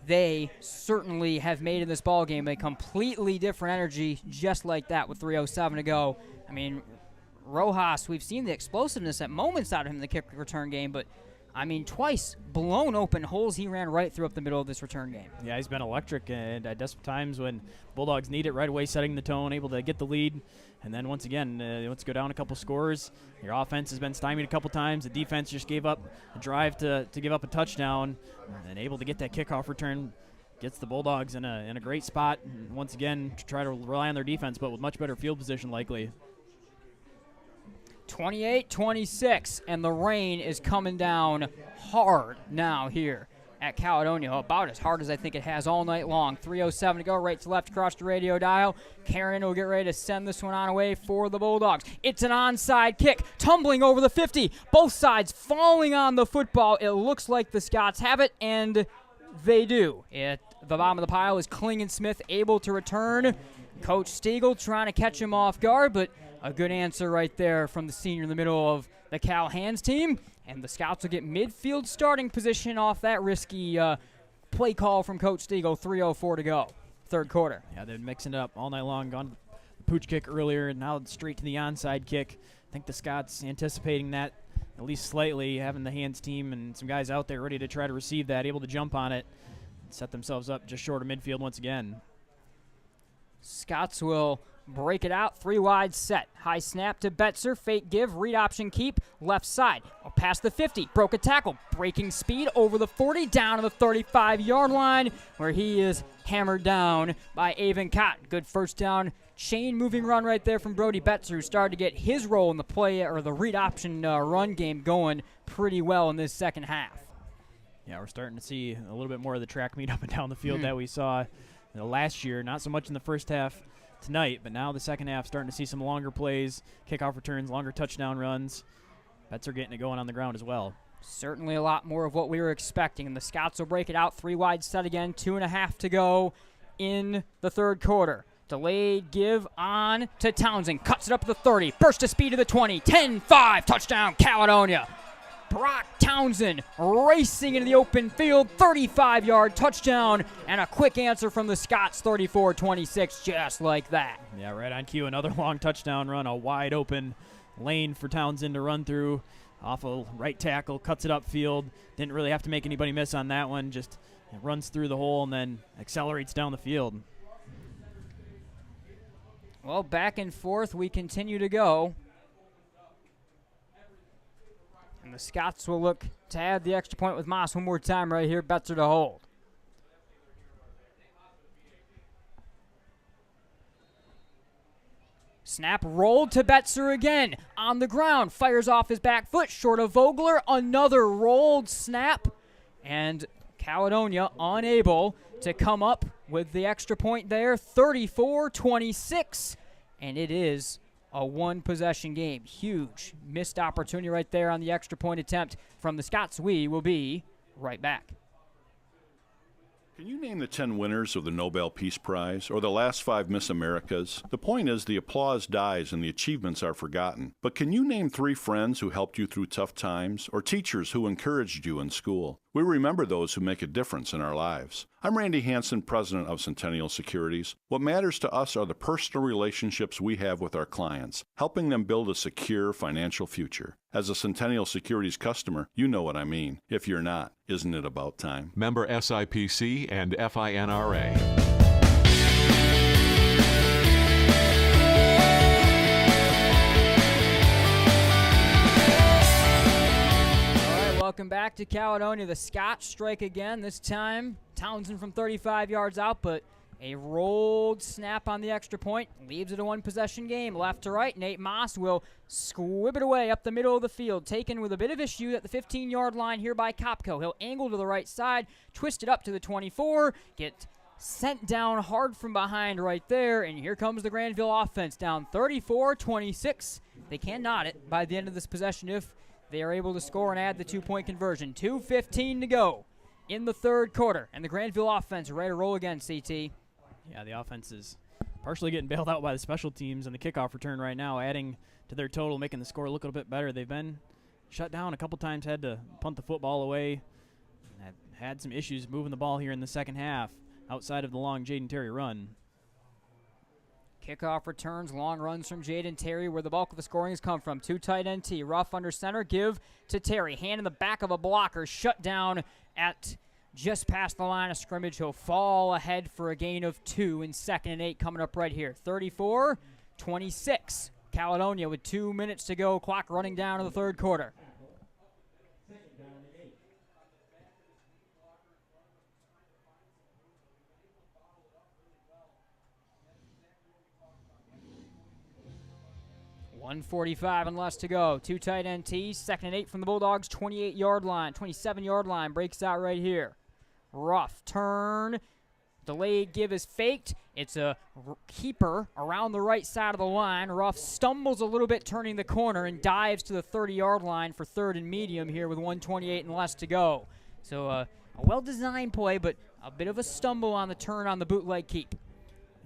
they certainly have made in this ball game. A completely different energy just like that with 3:07 to go. I mean, Rojas, we've seen the explosiveness at moments out of him in the kick return game, but I mean, twice blown open holes he ran right through up the middle of this return game. Yeah, he's been electric, and at desperate times when Bulldogs need it, right away setting the tone, able to get the lead. And then once again, let's go down a couple scores. Your offense has been stymied a couple times. The defense just gave up a drive to give up a touchdown, and able to get that kickoff return. Gets the Bulldogs in a great spot, and once again, to try to rely on their defense, but with much better field position likely. 28-26, and the rain is coming down hard now here at Caledonia, about as hard as I think it has all night long. 3:07 to go, right to left across the radio dial. Karen will get ready to send this one on away for the Bulldogs. It's an onside kick, tumbling over the 50. Both sides falling on the football. It looks like the Scots have it, and they do. At the bottom of the pile is Klingensmith able to return. Coach Stiegel trying to catch him off guard, but a good answer right there from the senior in the middle of the Cal Hands team. And the Scouts will get midfield starting position off that risky play call from Coach Stiegel. 3:04 to go, third quarter. Yeah, they're mixing it up all night long. Gone to the pooch kick earlier, and now straight to the onside kick. I think the Scots anticipating that at least slightly, having the Hands team and some guys out there ready to try to receive that, able to jump on it, and set themselves up just short of midfield once again. Scots will break it out, 3 wide set. High snap to Betzer, fake give, read option keep, left side. Past the 50, broke a tackle, breaking speed over the 40, down to the 35-yard line, where he is hammered down by Avon Cotton. Good first down, chain moving run right there from Brody Betzer, who started to get his role in the play or the read option run game going pretty well in this second half. Yeah, we're starting to see a little bit more of the track meet up and down the field that we saw last year. Not so much in the first half tonight, but now the second half starting to see some longer plays, kickoff returns, longer touchdown runs. Betzer getting it going on the ground as well. Certainly a lot more of what we were expecting, and the Scots will break it out, 3 wide set again, 2.5 to go in the third quarter. Delayed give on to Townsend. Cuts it up to the 30. Burst to speed to the 20. 10-5. Touchdown, Caledonia. Brock Townsend racing into the open field. 35-yard touchdown. And a quick answer from the Scots. 34-26, just like that. Yeah, right on cue. Another long touchdown run. A wide open lane for Townsend to run through. Off a right tackle. Cuts it upfield. Didn't really have to make anybody miss on that one. Just runs through the hole and then accelerates down the field. Well, back and forth we continue to go. And the Scots will look to add the extra point with Moss one more time right here. Betzer to hold. Snap rolled to Betzer again. On the ground. Fires off his back foot. Short of Vogler. Another rolled snap. And Caledonia unable to come up with the extra point there. 34-26. And it is a one-possession game. Huge missed opportunity right there on the extra point attempt from the Scots. We will be right back. Can you name the 10 winners of the Nobel Peace Prize or the last 5 Miss Americas? The point is the applause dies and the achievements are forgotten. But can you name 3 friends who helped you through tough times or teachers who encouraged you in school? We remember those who make a difference in our lives. I'm Randy Hansen, president of Centennial Securities. What matters to us are the personal relationships we have with our clients, helping them build a secure financial future. As a Centennial Securities customer, you know what I mean. If you're not, isn't it about time? Member SIPC and FINRA. Welcome back to Caledonia. The Scots strike again. This time, Townsend from 35 yards out, but a rolled snap on the extra point leaves it a one-possession game. Left to right, Nate Moss will squib it away up the middle of the field, taken with a bit of issue at the 15-yard line here by Kopko. He'll angle to the right side, twist it up to the 24, get sent down hard from behind right there, and here comes the Grandville offense down 34-26. They can knot it by the end of this possession if they are able to score and add the 2-point conversion. 2:15 to go in the third quarter, and the Grandville offense ready to roll again, CT. Yeah, the offense is partially getting bailed out by the special teams and the kickoff return right now, adding to their total, making the score look a little bit better. They've been shut down a couple times, had to punt the football away, and had some issues moving the ball here in the second half outside of the long Jaden Terry run. Kickoff returns, long runs from Jaden Terry, where the bulk of the scoring has come from. 2 tight end T, Ruff under center, give to Terry. Hand in the back of a blocker, shut down at just past the line of scrimmage. He'll fall ahead for a gain of 2 in 2nd and 8 coming up right here. 34-26. Caledonia with 2 minutes to go, clock running down in the third quarter. .145 and less to go. 2 tight end T, 2nd and 8 from the Bulldogs, 28-yard line, 27-yard line, breaks out right here. Ruff turn, delayed give is faked. It's a keeper around the right side of the line. Ruff stumbles a little bit turning the corner and dives to the 30-yard line for 3rd and medium here with 1:28 and less to go. So a well-designed play, but a bit of a stumble on the turn on the bootleg keep.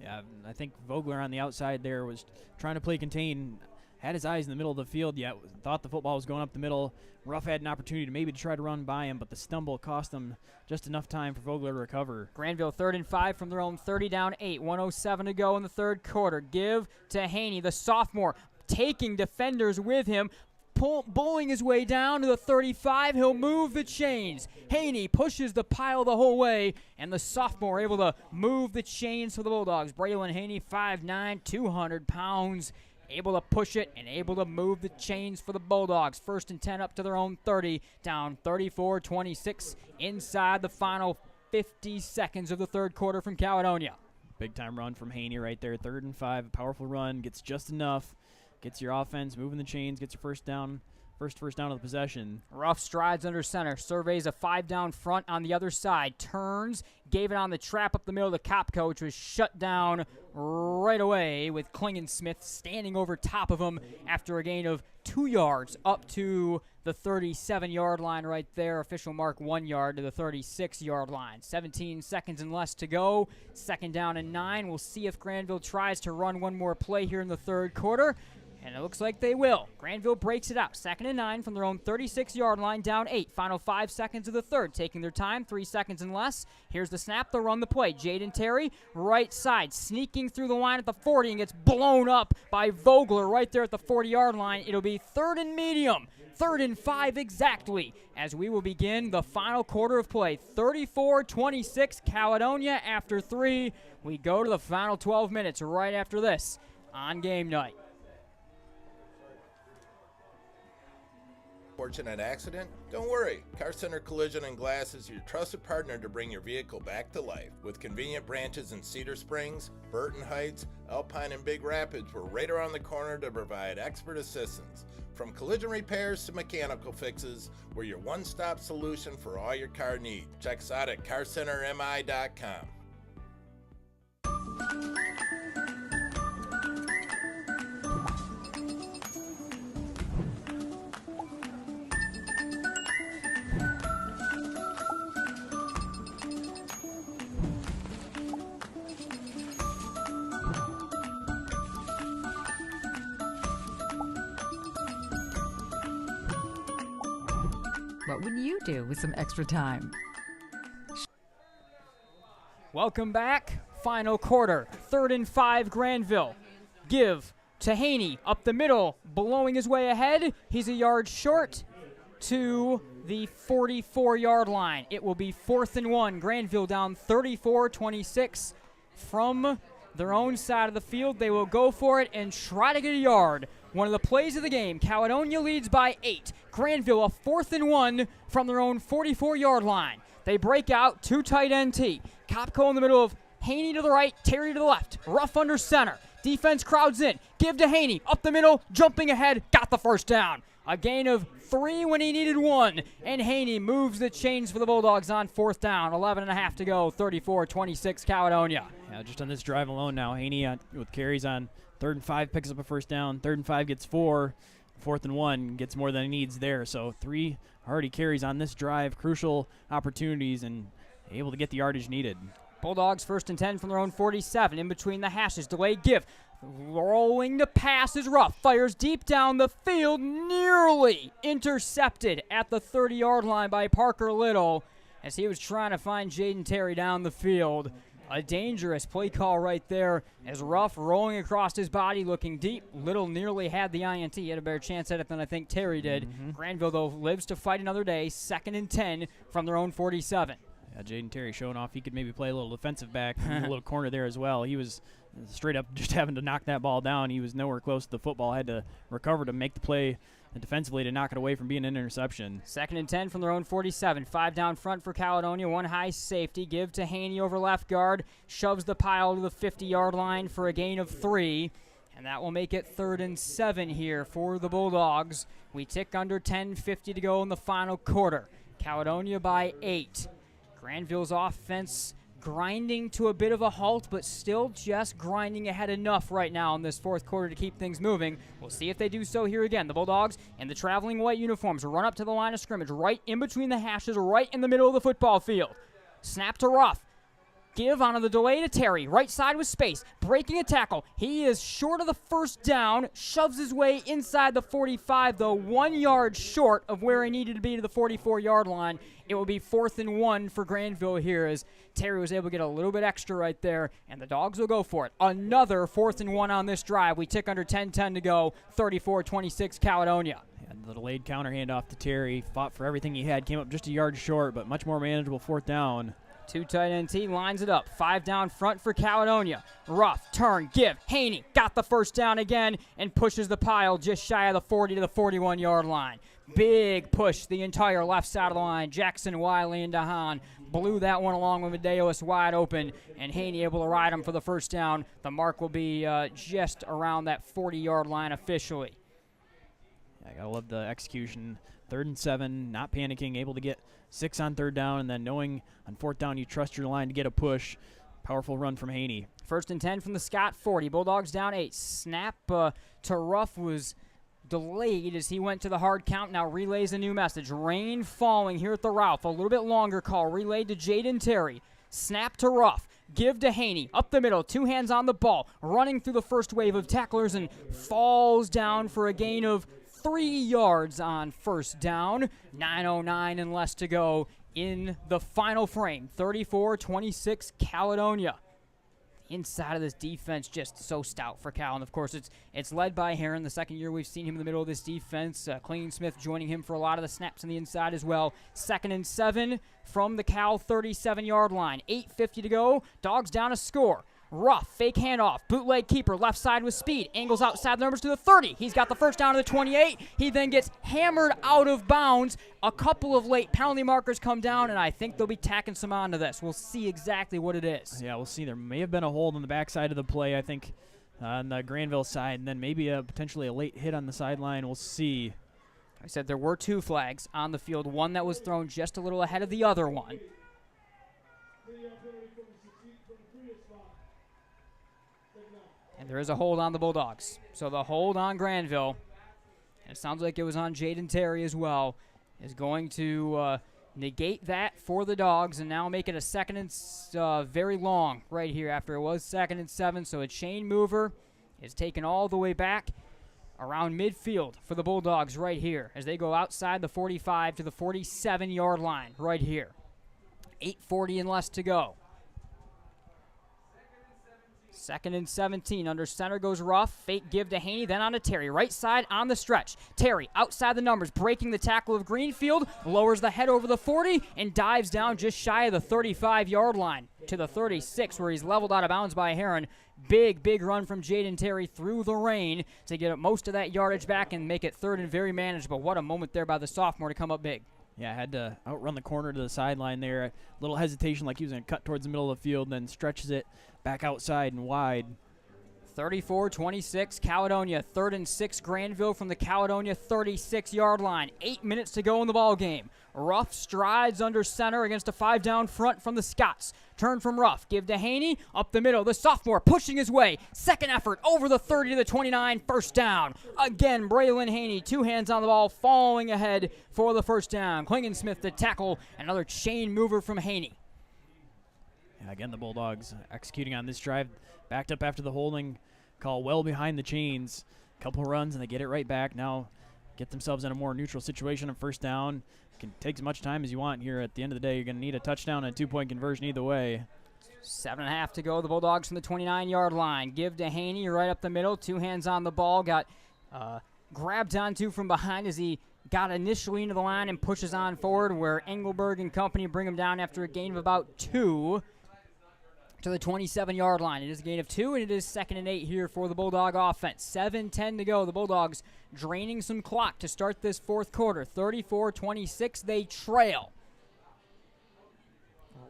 Yeah, I think Vogler on the outside there was trying to play contain. Had his eyes in the middle of the field, yet thought the football was going up the middle. Ruff had an opportunity to maybe try to run by him, but the stumble cost him just enough time for Vogler to recover. Grandville 3rd and 5 from their own 30 down 8. 1:07 to go in the third quarter. Give to Haney, the sophomore, taking defenders with him. Bowling his way down to the 35. He'll move the chains. Haney pushes the pile the whole way, and the sophomore able to move the chains for the Bulldogs. Braylon Haney, 5'9", 200 pounds. Able to push it and able to move the chains for the Bulldogs. 1st and 10 up to their own 30, down 34-26 inside the final 50 seconds of the third quarter from Caledonia. Big time run from Haney right there. 3rd and 5, a powerful run, gets just enough, gets your offense moving the chains, gets your first down of the possession. Ruff strides under center, surveys a 5 down front on the other side, turns, gave it on the trap up the middle. The cop coach was shut down right away with Klingensmith standing over top of him after a gain of 2 yards up to the 37-yard line right there. Official mark 1 yard to the 36-yard line. 17 seconds and less to go. 2nd down and 9. We'll see if Grandville tries to run one more play here in the 3rd quarter. And it looks like they will. Grandville breaks it out. 2nd and 9 from their own 36-yard line, down 8. Final 5 seconds of the 3rd. Taking their time, 3 seconds and less. Here's the snap. They'll run the play. Jaden Terry, right side, sneaking through the line at the 40 and gets blown up by Vogler right there at the 40-yard line. It'll be 3rd and medium. 3rd and 5 exactly as we will begin the final quarter of play. 34-26 Caledonia after 3. We go to the final 12 minutes right after this on Game Night. Fortunate accident? Don't worry. Car Center Collision and Glass is your trusted partner to bring your vehicle back to life. With convenient branches in Cedar Springs, Burton Heights, Alpine, and Big Rapids, we're right around the corner to provide expert assistance. From collision repairs to mechanical fixes, we're your one-stop solution for all your car needs. Check us out at carcentermi.com. What would you do with some extra time? Welcome back. Final quarter. 3rd and 5 Grandville. Give to Haney up the middle, blowing his way ahead. He's a yard short to the 44-yard line. It will be 4th and 1. Grandville down 34-26 from their own side of the field. They will go for it and try to get a yard. One of the plays of the game. Caledonia leads by 8. Grandville a 4th and 1 from their own 44-yard line. They break out, 2 tight end T. Kopko in the middle of Haney to the right, Terry to the left. Ruff under center. Defense crowds in. Give to Haney. Up the middle, jumping ahead, got the 1st down. A gain of 3 when he needed 1. And Haney moves the chains for the Bulldogs on 4th down. 11.5 to go, 34-26 Caledonia. Yeah, just on this drive alone now, Haney with carries on 3rd and 5 picks up a 1st down. 3rd and 5 gets 4. 4th and 1 gets more than he needs there. So 3 already carries on this drive. Crucial opportunities and able to get the yardage needed. Bulldogs 1st and 10 from their own 47. In between the hashes. Delayed give. Rolling to pass is Ruff. Fires deep down the field. Nearly intercepted at the 30-yard line by Parker Little as he was trying to find Jaden Terry down the field. A dangerous play call right there as Ruff rolling across his body, looking deep. Little nearly had the INT. He had a better chance at it than I think Terry did. Granville, though, lives to fight another day. 2nd and 10 from their own 47. Yeah, Jaden Terry showing off he could maybe play a little defensive back, a little corner there as well. He was straight up just having to knock that ball down. He was nowhere close to the football. Had to recover to make the play defensively to knock it away from being an interception. 2nd and 10 from their own 47. 5 down front for Caledonia. 1 high safety. Give to Haney over left guard. Shoves the pile to the 50-yard line for a gain of 3. And that will make it 3rd and 7 here for the Bulldogs. We tick under 10:50 to go in the final quarter. Caledonia by 8. Grandville's offense grinding to a bit of a halt, but still just grinding ahead enough right now in this 4th quarter to keep things moving. We'll see if they do so here again. The Bulldogs in the traveling white uniforms run up to the line of scrimmage, right in between the hashes, right in the middle of the football field. Snap to Ruff. Give on the delay to Terry. Right side with space. Breaking a tackle. He is short of the 1st down. Shoves his way inside the 45, though 1 yard short of where he needed to be to the 44-yard line. It will be 4th and 1 for Grandville here as Terry was able to get a little bit extra right there, and the Dogs will go for it. Another 4th and 1 on this drive. We tick under 10:10 to go. 34-26 Caledonia. And the delayed counter handoff to Terry. Fought for everything he had. Came up just a yard short, but much more manageable 4th down. 2 tight end T lines it up. 5 down front for Caledonia. Ruff, turn, give. Haney got the 1st down again and pushes the pile just shy of the 40 to the 41-yard line. Big push the entire left side of the line. Jackson, Wiley, and DeHaan blew that one along with Medeos wide open, and Haney able to ride him for the 1st down. The mark will be just around that 40-yard line officially. I gotta love the execution. 3rd and 7, not panicking, able to get 6 on 3rd down, and then knowing on 4th down you trust your line to get a push. Powerful run from Haney. 1st and 10 from the Scott 40. Bulldogs down 8. Snap to Ruff was delayed as he went to the hard count. Now relays a new message. Rain falling here at the Ralph. A little bit longer call. Relayed to Jaden Terry. Snap to Ruff. Give to Haney. Up the middle. 2 hands on the ball. Running through the first wave of tacklers and falls down for a gain of 3 yards on first down. 9:09 and less to go in the final frame. 34-26 Caledonia. Inside of this defense, just so stout for Cal. And, of course, it's led by Heron. The second year we've seen him in the middle of this defense. Smith joining him for a lot of the snaps on the inside as well. 2nd and 7 from the Cal 37-yard line. 8:50 to go. Dogs down a score. Ruff, fake handoff, bootleg keeper, left side with speed, angles outside the numbers to the 30. He's got the first down to the 28. He then gets hammered out of bounds. A couple of late penalty markers come down, and I think they'll be tacking some onto this. We'll see exactly what it is. Yeah, we'll see. There may have been a hold on the backside of the play, I think, on the Grandville side, and then maybe potentially a late hit on the sideline. We'll see. I said there were 2 flags on the field, one that was thrown just a little ahead of the other one. And there is a hold on the Bulldogs. So the hold on Grandville, and it sounds like it was on Jaden Terry as well, is going to negate that for the Dogs and now make it a 2nd and very long right here after it was 2nd and 7. So a chain mover is taken all the way back around midfield for the Bulldogs right here as they go outside the 45 to the 47-yard line right here. 8:40 and less to go. 2nd and 17. Under center goes Ruff. Fake give to Haney, then on to Terry. Right side on the stretch. Terry outside the numbers, breaking the tackle of Greenfield, lowers the head over the 40, and dives down just shy of the 35-yard line to the 36, where he's leveled out of bounds by Heron. Big run from Jaden Terry through the rain to get most of that yardage back and make it 3rd and very manageable. What a moment there by the sophomore to come up big. Yeah, had to outrun the corner to the sideline there. A little hesitation like he was going to cut towards the middle of the field, then stretches it back outside and wide. 34-26 Caledonia. 3rd and 6 Grandville from the Caledonia 36-yard line. 8 minutes to go in the ball game. Ruff strides under center against a 5-down front from the Scots. Turn from Ruff. Give to Haney. Up the middle. The sophomore pushing his way. Second effort over the 30 to the 29. First down. Again, Braylon Haney. 2 hands on the ball. Falling ahead for the first down. Smith to tackle. Another chain mover from Haney. Yeah, again, the Bulldogs executing on this drive. Backed up after the holding call, well behind the chains. Couple runs, and they get it right back. Now get themselves in a more neutral situation on first down. Can take as much time as you want here. At the end of the day, you're going to need a touchdown and a 2-point conversion either way. 7.5 to go. The Bulldogs from the 29-yard line. Give to Haney right up the middle. 2 hands on the ball. Got grabbed onto from behind as he got initially into the line and pushes on forward, where Engelberg and company bring him down after a gain of about 2 to the 27-yard line. It is a gain of 2, and it is 2nd and 8 here for the Bulldog offense. 7:10 to go. The Bulldogs draining some clock to start this 4th quarter. 34-26, they trail.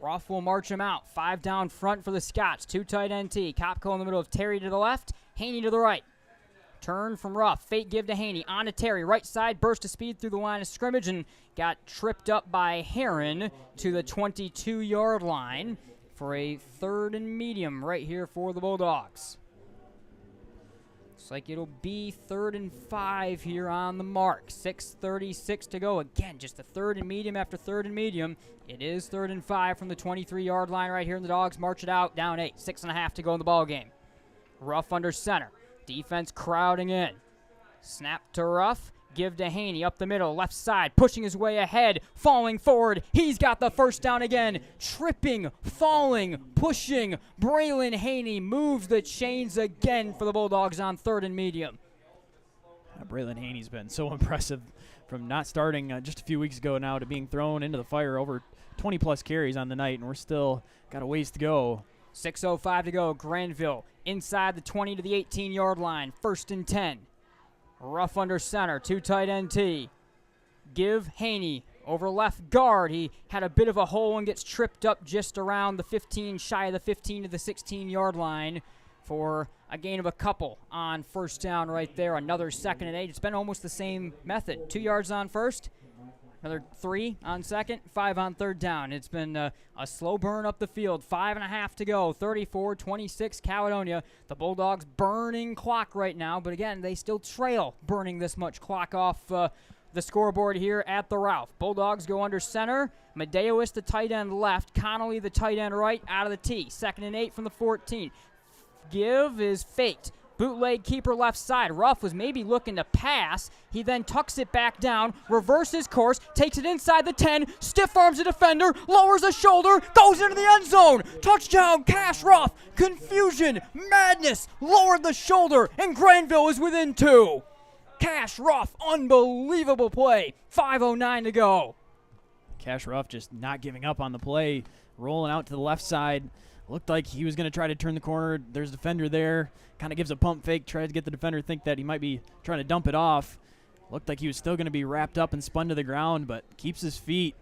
Ruff will march him out. 5 down front for the Scots. 2 tight NT. Kopko in the middle of Terry to the left. Haney to the right. Turn from Ruff. Fake give to Haney. On to Terry. Right side. Burst of speed through the line of scrimmage and got tripped up by Heron to the 22-yard line for a 3rd and medium right here for the Bulldogs. Looks like it'll be 3rd and 5 here on the mark. 6:36 to go. Again, just a 3rd and medium after 3rd and medium. It is 3rd and 5 from the 23-yard line right here, and the Dogs march it out. Down 8. 6.5 to go in the ball game. Ruff under center. Defense crowding in. Snap to Ruff. Give to Haney up the middle, left side, pushing his way ahead, falling forward. He's got the first down again. Tripping, falling, pushing. Braylon Haney moves the chains again for the Bulldogs on 3rd and medium. Braylon Haney's been so impressive from not starting just a few weeks ago now to being thrown into the fire. Over 20-plus carries on the night, and we're still got a ways to go. 6:05 to go. Grandville inside the 20 to the 18-yard line. 1st and 10. Ruff under center, 2 tight NT. Give Haney over left guard. He had a bit of a hole and gets tripped up just around the 15, shy of the 15 to the 16-yard line for a gain of a couple on first down right there. Another 2nd and 8. It's been almost the same method. 2 yards on first, Another 3 on second, 5 on third down. It's been a slow burn up the field. 5.5 to go. 34-26 Caledonia. The Bulldogs burning clock right now, but again, they still trail burning this much clock off the scoreboard here at the Ralph. Bulldogs go under center. Medeois, the tight end left. Connolly, the tight end right, out of the tee. 2nd and 8 from the 14. Give is faked. Bootleg keeper left side. Ruff was maybe looking to pass. He then tucks it back down, reverses course, takes it inside the 10, stiff arms the defender, lowers the shoulder, goes into the end zone. Touchdown, Cash Ruff. Confusion, madness, lowered the shoulder, and Grandville is within 2. Cash Ruff, unbelievable play. 5:09 to go. Cash Ruff just not giving up on the play, rolling out to the left side. Looked like he was going to try to turn the corner. There's a defender there. Kind of gives a pump fake, tries to get the defender to think that he might be trying to dump it off. Looked like he was still going to be wrapped up and spun to the ground, but keeps his feet.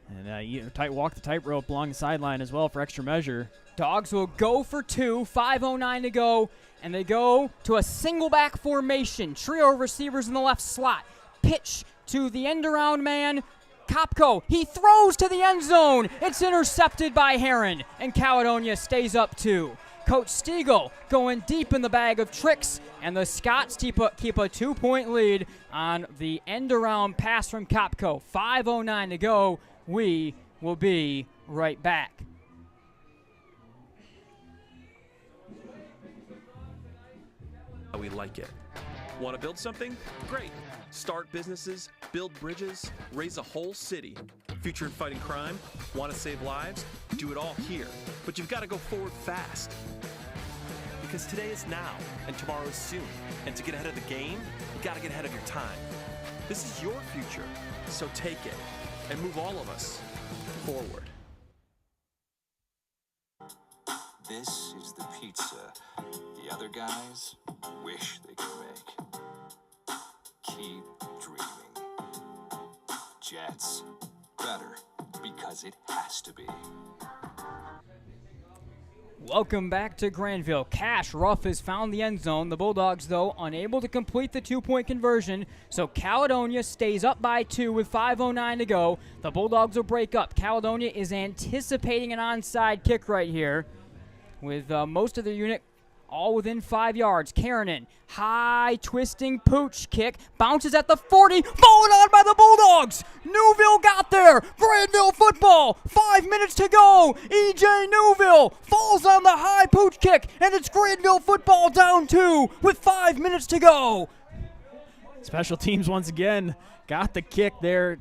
And walk the tightrope along the sideline as well for extra measure. Dogs will go for 2, 5:09 to go, and they go to a single back formation. Trio of receivers in the left slot. Pitch to the end around man. Kopko, he throws to the end zone. It's intercepted by Heron, and Caledonia stays up 2. Coach Stiegel going deep in the bag of tricks, and the Scots keep a 2-point lead on the end-around pass from Kopko. 5:09 to go. We will be right back. We like it. Want to build something? Great. Start businesses, build bridges, raise a whole city. Future in fighting crime? Want to save lives? Do it all here. But you've got to go forward fast. Because today is now, and tomorrow is soon. And to get ahead of the game, you got to get ahead of your time. This is your future, so take it and move all of us forward. This is the pizza the other guys wish they could make. Keep dreaming. Jets. Better, because it has to be. Welcome back to Grandville. Cash Ruff has found the end zone. The Bulldogs, though, unable to complete the 2-point conversion, so Caledonia stays up by 2 with 5:09 to go. The Bulldogs will break up. Caledonia is anticipating an onside kick right here with most of the unit all within 5 yards. Karanen, high twisting pooch kick, bounces at the 40, followed on by the Bulldogs. Newville got there. Grandville football, 5 minutes to go. E.J. Newville falls on the high pooch kick, and it's Grandville football down 2 with 5 minutes to go. Special teams once again got the kick there.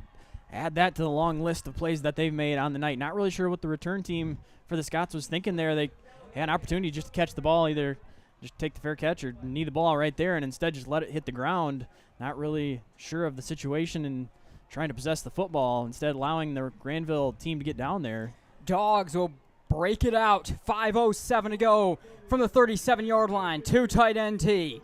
Add that to the long list of plays that they've made on the night. Not really sure what the return team for the Scots was thinking there. They had an opportunity just to catch the ball, either just take the fair catch or knee the ball right there, and instead just let it hit the ground. Not really sure of the situation and trying to possess the football, instead allowing the Grandville team to get down there. Dogs will break it out. 5:07 to go from the 37-yard line. 2 tight end tee.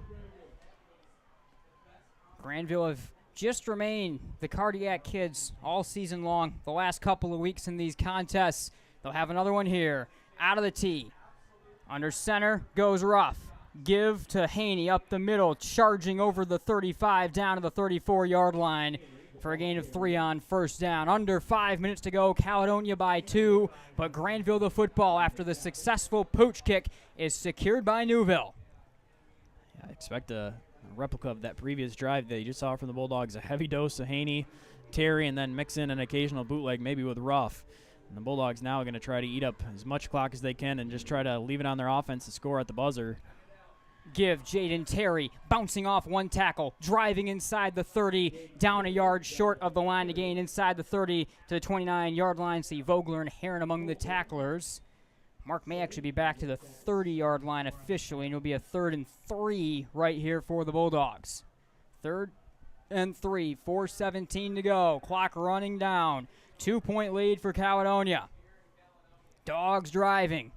Grandville have just remained the cardiac kids all season long. The last couple of weeks in these contests, they'll have another one here. Out of the tee. Under center goes Ruff. Give to Haney up the middle, charging over the 35 down to the 34-yard line for a gain of 3 on first down. Under 5 minutes to go, Caledonia by 2, but Grandville the football after the successful pooch kick is secured by Newville. I expect a replica of that previous drive that you just saw from the Bulldogs. A heavy dose of Haney, Terry, and then mix in an occasional bootleg, maybe with Ruff. And the Bulldogs now are going to try to eat up as much clock as they can and just try to leave it on their offense to score at the buzzer. Give Jaden Terry bouncing off one tackle, driving inside the 30, down a yard short of the line to gain inside the 30 to the 29-yard line. See Vogler and Heron among the tacklers. Mark may actually be back to the 30-yard line officially, and it'll be a 3rd and 3 right here for the Bulldogs. 3rd and 3, 4:17 to go. Clock running down. 2-point lead for Caledonia. Dogs driving.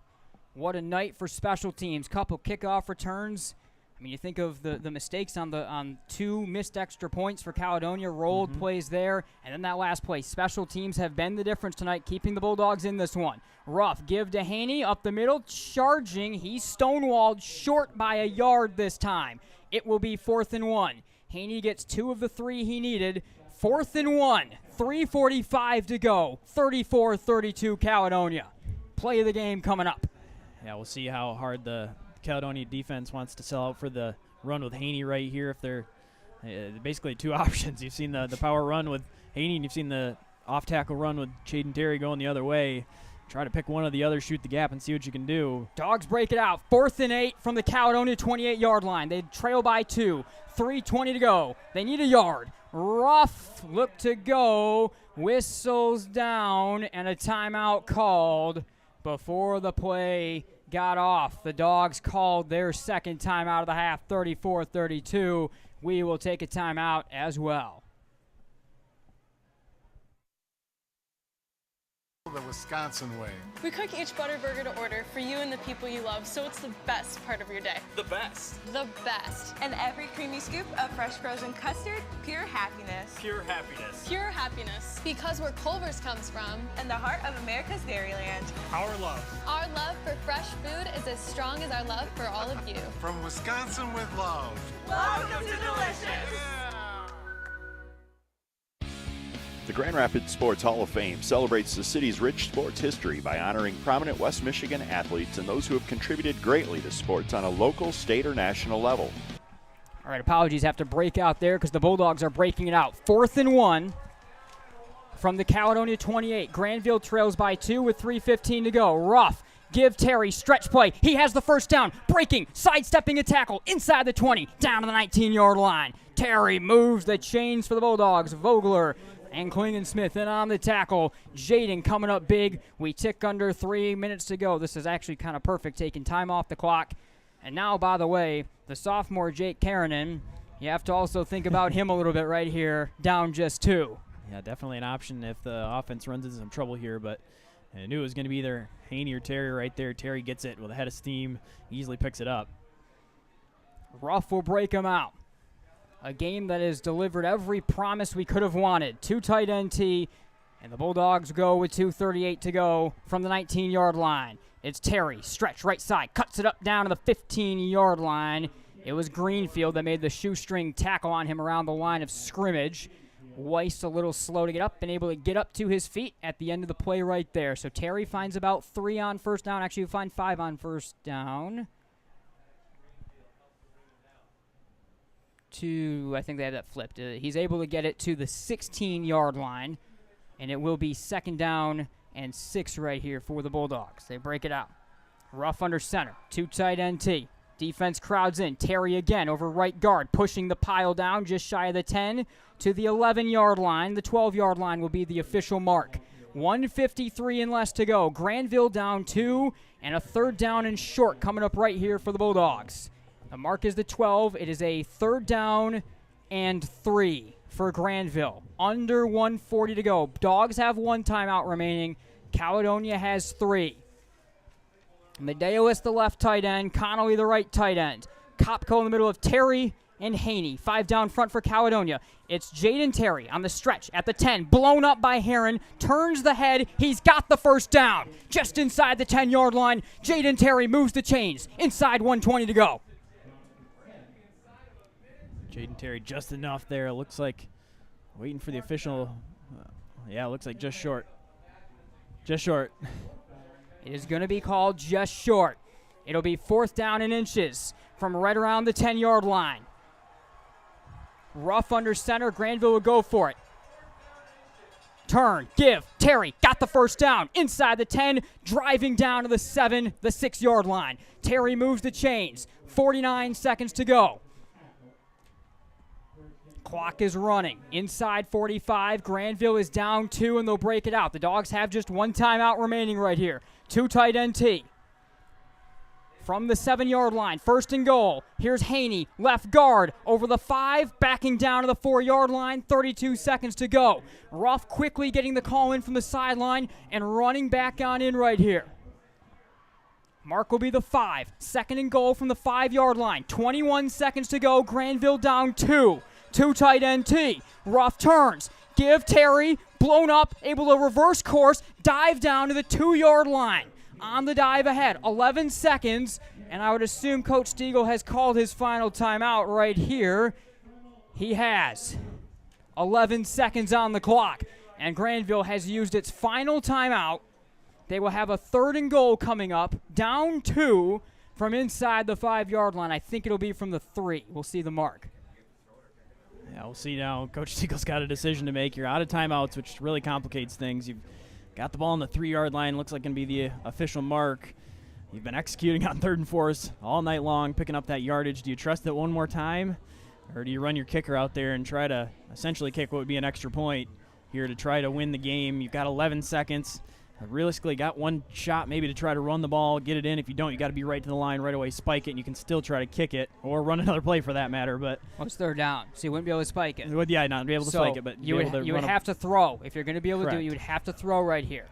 What a night for special teams. Couple kickoff returns. I mean, you think of the mistakes on 2 missed extra points for Caledonia, rolled plays there, and then that last play. Special teams have been the difference tonight, keeping the Bulldogs in this one. Ruff, give to Haney up the middle, charging. He's stonewalled short by a yard this time. It will be 4th and 1. Haney gets 2 of the 3 he needed. 4th and 1, 3:45 to go, 34-32 Caledonia. Play of the game coming up. Yeah, we'll see how hard the Caledonia defense wants to sell out for the run with Haney right here. If they're basically two options. You've seen the power run with Haney, and you've seen the off-tackle run with Jaden Terry going the other way. Try to pick one or the other, shoot the gap, and see what you can do. Dogs break it out. 4th and 8 from the Caledonia 28-yard line. They trail by 2. 3:20 to go. They need a yard. Ruff look to go. Whistles down, and a timeout called before the play got off. The Dogs called their second timeout of the half, 34-32. We will take a timeout as well. The Wisconsin way. We cook each butter burger to order for you and the people you love, so it's the best part of your day. The best. The best. And every creamy scoop of fresh frozen custard, pure happiness. Pure happiness. Pure happiness. Because where Culver's comes from. And the heart of America's Dairyland. Our love. Our love for fresh food is as strong as our love for all of you. From Wisconsin with love. Welcome to Delicious. The Grand Rapids Sports Hall of Fame celebrates the city's rich sports history by honoring prominent West Michigan athletes and those who have contributed greatly to sports on a local, state, or national level. All right, apologies have to break out there because the Bulldogs are breaking it out. 4th and 1 from the Caledonia 28. Grandville trails by 2 with 3:15 to go. Ruff, give Terry, stretch play. He has the first down, breaking, sidestepping a tackle inside the 20, down to the 19-yard line. Terry moves the chains for the Bulldogs. Vogler and Klingon-Smith in on the tackle. Jaden coming up big. We tick under 3 minutes to go. This is actually kind of perfect, taking time off the clock. And now, by the way, the sophomore Jake Karanen, you have to also think about him a little bit right here, down just 2. Yeah, definitely an option if the offense runs into some trouble here, but I knew it was going to be either Haney or Terry right there. Terry gets it with a head of steam, easily picks it up. Ruff will break him out. A game that has delivered every promise we could have wanted. 2 tight end T, and the Bulldogs go with 2:38 to go from the 19-yard line. It's Terry, stretch right side, cuts it up down to the 15-yard line. It was Greenfield that made the shoestring tackle on him around the line of scrimmage. Weiss a little slow to get up and able to get up to his feet at the end of the play right there. So Terry finds about 3 on first down. Actually, he'll find 5 on first down. I think they had that flipped. He's able to get it to the 16-yard line, and it will be 2nd down and 6 right here for the Bulldogs. They break it out. Ruff under center, 2 tight end T. Defense crowds in. Terry again over right guard, pushing the pile down just shy of the 10 to the 11-yard line. The 12-yard line will be the official mark. 1:53 and less to go. Grandville down 2, and a 3rd down and short coming up right here for the Bulldogs. The mark is the 12. It is a 3rd down and 3 for Grandville. Under 1:40 to go. Dogs have 1 timeout remaining. Caledonia has 3. Medeo is the left tight end. Connolly the right tight end. Kopko in the middle of Terry and Haney. 5 down front for Caledonia. It's Jaden Terry on the stretch at the 10. Blown up by Heron. Turns the head. He's got the first down. Just inside the 10-yard line. Jaden Terry moves the chains. Inside 1:20 to go. Jaden Terry just enough there. Looks like waiting for the official. Yeah, looks like just short. Just short. It is going to be called just short. It'll be 4th down and inches from right around the 10-yard line. Ruff under center. Grandville will go for it. Turn, give, Terry, got the first down. Inside the 10, driving down to the 7, the 6-yard line. Terry moves the chains. 49 seconds to go. Clock is running. Inside 45. Grandville is down 2, and they'll break it out. The Dogs have just 1 timeout remaining right here. 2 tight end T. From the 7-yard line, 1st and goal. Here's Haney, left guard, over the 5, backing down to the 4-yard line. 32 seconds to go. Ruff quickly getting the call in from the sideline and running back on in right here. Mark will be the 5. 2nd and goal from the 5-yard line. 21 seconds to go. Grandville down 2. 2 tight end T. Ruff turns. Give Terry. Blown up. Able to reverse course. Dive down to the 2-yard line. On the dive ahead. 11 seconds. And I would assume Coach Stiegel has called his final timeout right here. He has. 11 seconds on the clock, and Grandville has used its final timeout. They will have a 3rd and goal coming up, down 2 from inside the 5-yard line. I think it'll be from the 3. We'll see the mark. Yeah, we'll see now. Coach Siegel's got a decision to make. You're out of timeouts, which really complicates things. You've got the ball on the 3-yard line. Looks like going to be the official mark. You've been executing on 3rd and 4s all night long, picking up that yardage. Do you trust it one more time, or do you run your kicker out there and try to essentially kick what would be an extra point here to try to win the game? You've got 11 seconds. Realistically, got one shot maybe to try to run the ball, get it in. If you don't, you got to be right to the line right away, spike it, and you can still try to kick it or run another play for that matter. But it's 3rd down, so you wouldn't be able to spike it. Yeah, not be able to spike it, but you would have to throw. If you're going to be able to do it, you would have to throw right here.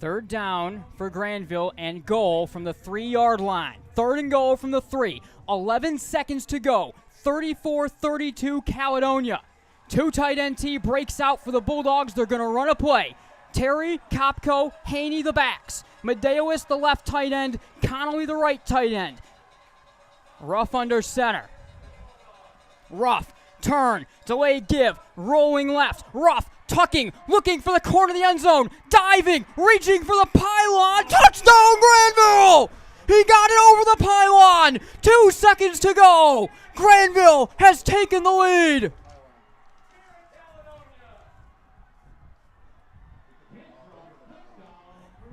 3rd down for Grandville and goal from the 3-yard line. 3rd and goal from the 3. 11 seconds to go. 34-32 Caledonia. 2 tight end T breaks out for the Bulldogs. They're going to run a play. Terry, Kopko, Haney the backs. Medeiros the left tight end. Connolly the right tight end. Ruff under center. Ruff, turn, delayed give, rolling left. Ruff, tucking, looking for the corner of the end zone. Diving, reaching for the pylon. Touchdown Grandville! He got it over the pylon. 2 seconds to go. Grandville has taken the lead.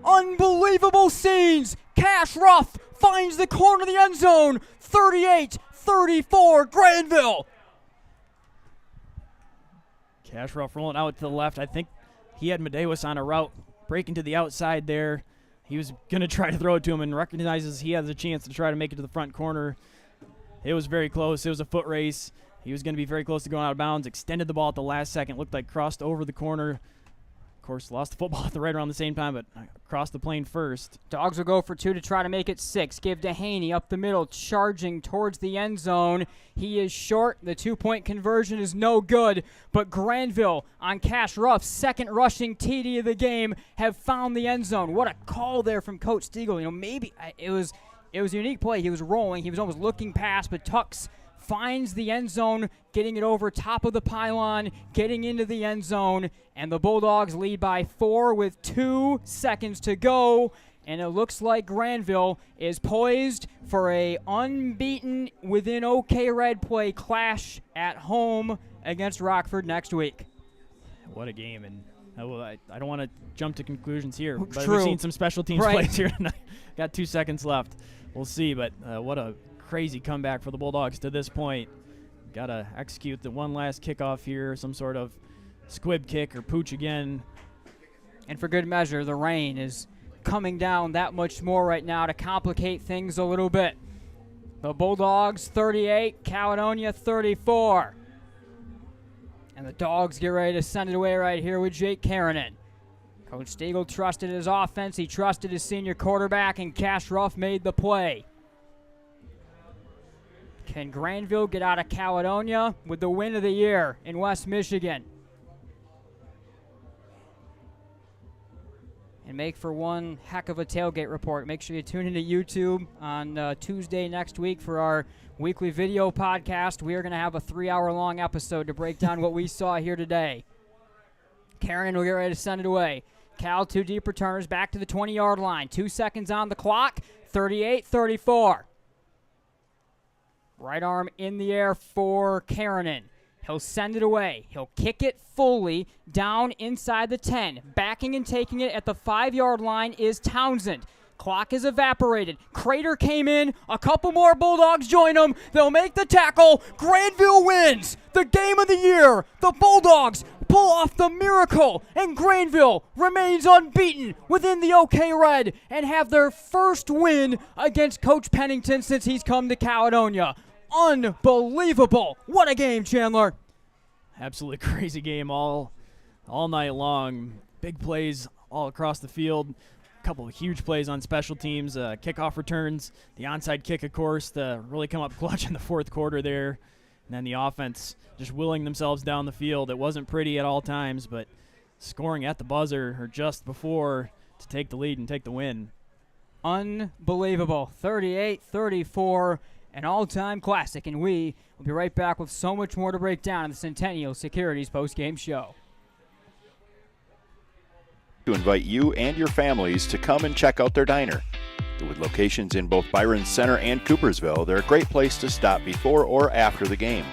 Unbelievable scenes. Cash Ruff finds the corner of the end zone. 38-34 Grandville. Cash Ruff rolling out to the left. I think he had Medeiros on a route, breaking to the outside there. He was going to try to throw it to him and recognizes he has a chance to try to make it to the front corner. It was very close. It was a foot race. He was going to be very close to going out of bounds. Extended the ball at the last second. Looked like crossed over the corner. Of course, lost the football at the right around the same time, but across the plane first. Dogs will go for 2 to try to make it 6. Give to Haney up the middle, charging towards the end zone. He is short. The 2-point conversion is no good, but Grandville on Cash Ruff's 2nd rushing TD of the game have found the end zone. What a call there from Coach Stiegel. Maybe it was a unique play. He was rolling. He was almost looking past, but Tux finds the end zone, getting it over top of the pylon, getting into the end zone, and the Bulldogs lead by 4 with 2 seconds to go, and it looks like Grandville is poised for a unbeaten within OK Red play clash at home against Rockford next week. What a game, and I don't want to jump to conclusions here, but True. we've seen some special teams plays here tonight. Got 2 seconds left. We'll see, but what a crazy comeback for the Bulldogs to this point. Got to execute the one last kickoff here, some sort of squib kick or pooch again. And for good measure, the rain is coming down that much more right now to complicate things a little bit. The Bulldogs 38, Caledonia 34. And the Dogs get ready to send it away right here with Jake Karanen. Coach Stiegel trusted his offense. He trusted his senior quarterback, and Cash Ruff made the play. Can Grandville get out of Caledonia with the win of the year in West Michigan? And make for one heck of a tailgate report. Make sure you tune into YouTube on Tuesday next week for our weekly video podcast. We are going to have a 3-hour-long episode to break down what we saw here today. Karen will get ready to send it away. Cal, 2 deep returners back to the 20-yard line. 2 seconds on the clock, 38-34. Right arm in the air for Karanen. He'll send it away. He'll kick it fully down inside the 10. Backing and taking it at the 5-yard line is Townsend. Clock is evaporated. Crater came in. A couple more Bulldogs join them. They'll make the tackle. Grandville wins the game of the year. The Bulldogs pull off the miracle, and Grandville remains unbeaten within the OK Red and have their first win against Coach Pennington since he's come to Caledonia. Unbelievable. What a game, Chandler. Absolutely crazy game all night long. Big plays all across the field. A couple of huge plays on special teams, kickoff returns, the onside kick, of course, to really come up clutch in the 4th quarter there. And then the offense just willing themselves down the field. It wasn't pretty at all times, but scoring at the buzzer or just before to take the lead and take the win. Unbelievable. 38-34. an all-time classic, and we will be right back with so much more to break down on the Centennial Securities postgame show. To invite you and your families to come and check out their diner. With locations in both Byron Center and Coopersville, they're a great place to stop before or after the game.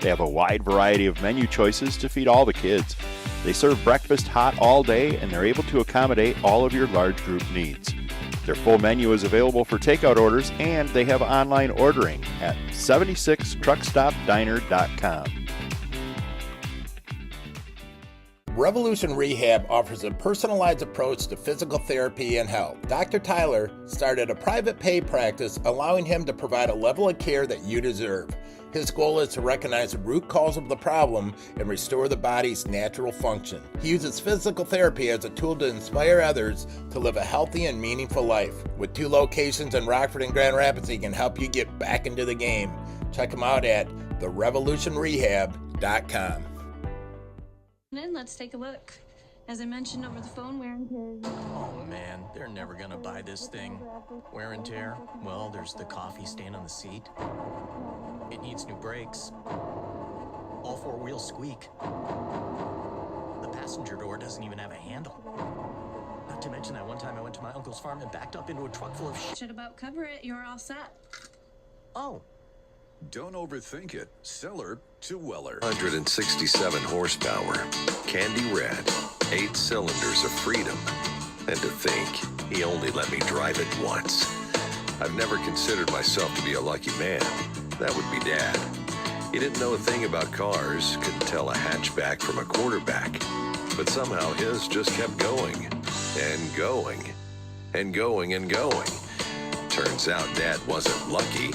They have a wide variety of menu choices to feed all the kids. They serve breakfast hot all day, and they're able to accommodate all of your large group needs. Their full menu is available for takeout orders, and they have online ordering at 76truckstopdiner.com. Revolution Rehab offers a personalized approach to physical therapy and health. Dr. Tyler started a private pay practice, allowing him to provide a level of care that you deserve. His goal is to recognize the root cause of the problem and restore the body's natural function. He uses physical therapy as a tool to inspire others to live a healthy and meaningful life. With 2 locations in Rockford and Grand Rapids, he can help you get back into the game. Check him out at therevolutionrehab.com. Let's take a look. As I mentioned over the phone, wear and tear. Oh man, they're never gonna buy this thing. Wear and tear? Well, there's the coffee stain on the seat. It needs new brakes. All 4 wheels squeak. The passenger door doesn't even have a handle. Not to mention that one time I went to my uncle's farm and backed up into a truck full of shit. Should about cover it. You're all set. Oh. Don't overthink it. Seller to Weller. 167 horsepower. Candy red. 8 cylinders of freedom. And to think, he only let me drive it once. I've never considered myself to be a lucky man. That would be Dad. He didn't know a thing about cars, couldn't tell a hatchback from a quarterback. But somehow his just kept going. And going. And going and going. Turns out Dad wasn't lucky.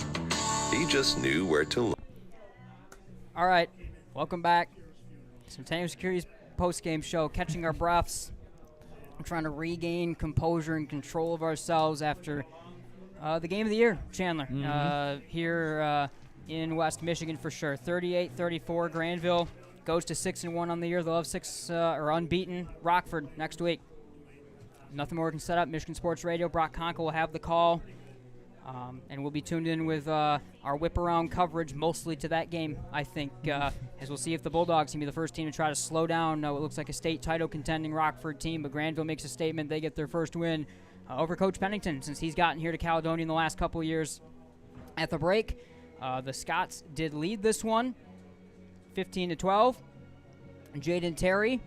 He just knew where to look. All right, welcome back. Centennial Securities post-game show, catching our breaths. I'm trying to regain composure and control of ourselves after the game of the year, Chandler, here in West Michigan for sure. 38-34, Grandville goes to 6-1 on the year. They'll have or unbeaten Rockford next week. Nothing more can set up. Michigan Sports Radio, Brock Conkle will have the call. And we'll be tuned in with our whip-around coverage mostly to that game, I think, as we'll see if the Bulldogs can be the first team to try to slow down what looks like a state title contending Rockford team. But Grandville makes a statement. They get their first win over Coach Pennington since he's gotten here to Caledonia in the last couple of years. At the break, the Scots did lead this one, 15-12. Jaden Terry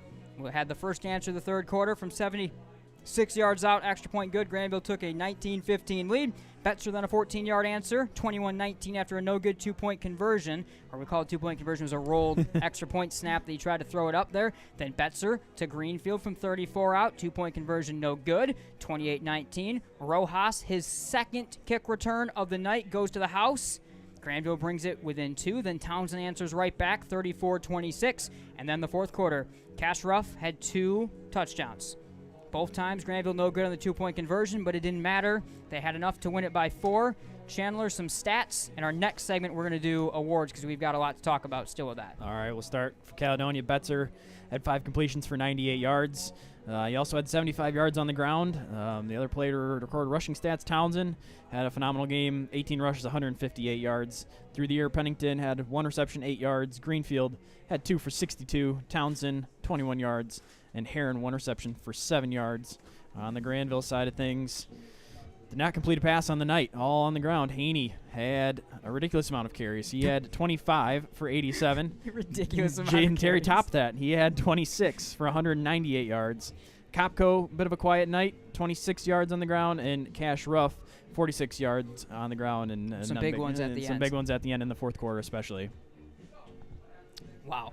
had the first answer of the third quarter from 76 yards out, extra point good. Grandville took a 19-15 lead. Betzer then a 14-yard answer, 21-19 after a no-good 2-point conversion, or we call it 2-point conversion. It was a rolled extra point snap that he tried to throw it up there. Then Betzer to Greenfield from 34 out, 2-point conversion no good, 28-19. Rojas, his second kick return of the night, goes to the house. Grandville brings it within 2. Then Townsend answers right back, 34-26. And then the fourth quarter, Cash Ruff had 2 touchdowns. Both times, Grandville no good on the 2-point conversion, but it didn't matter. They had enough to win it by 4. Chandler, some stats. In our next segment, we're going to do awards because we've got a lot to talk about still with that. All right, we'll start for Caledonia. Betzer had 5 completions for 98 yards. He also had 75 yards on the ground. The other player to record rushing stats, Townsend, had a phenomenal game, 18 rushes, 158 yards. Through the year, Pennington had 1 reception, 8 yards. Greenfield had 2 for 62. Townsend, 21 yards. And Heron, 1 reception for 7 yards. On the Grandville side of things, did not complete a pass on the night, all on the ground. Haney had a ridiculous amount of carries. He had 25 for 87. Ridiculous amount Jaden of Terry carries. topped that. He had 26 for 198 yards. Kopko, bit of a quiet night, 26 yards on the ground, and Cash Ruff, 46 yards on the ground. And Some big ones at the end. Some big ones at the end in the fourth quarter especially. Wow.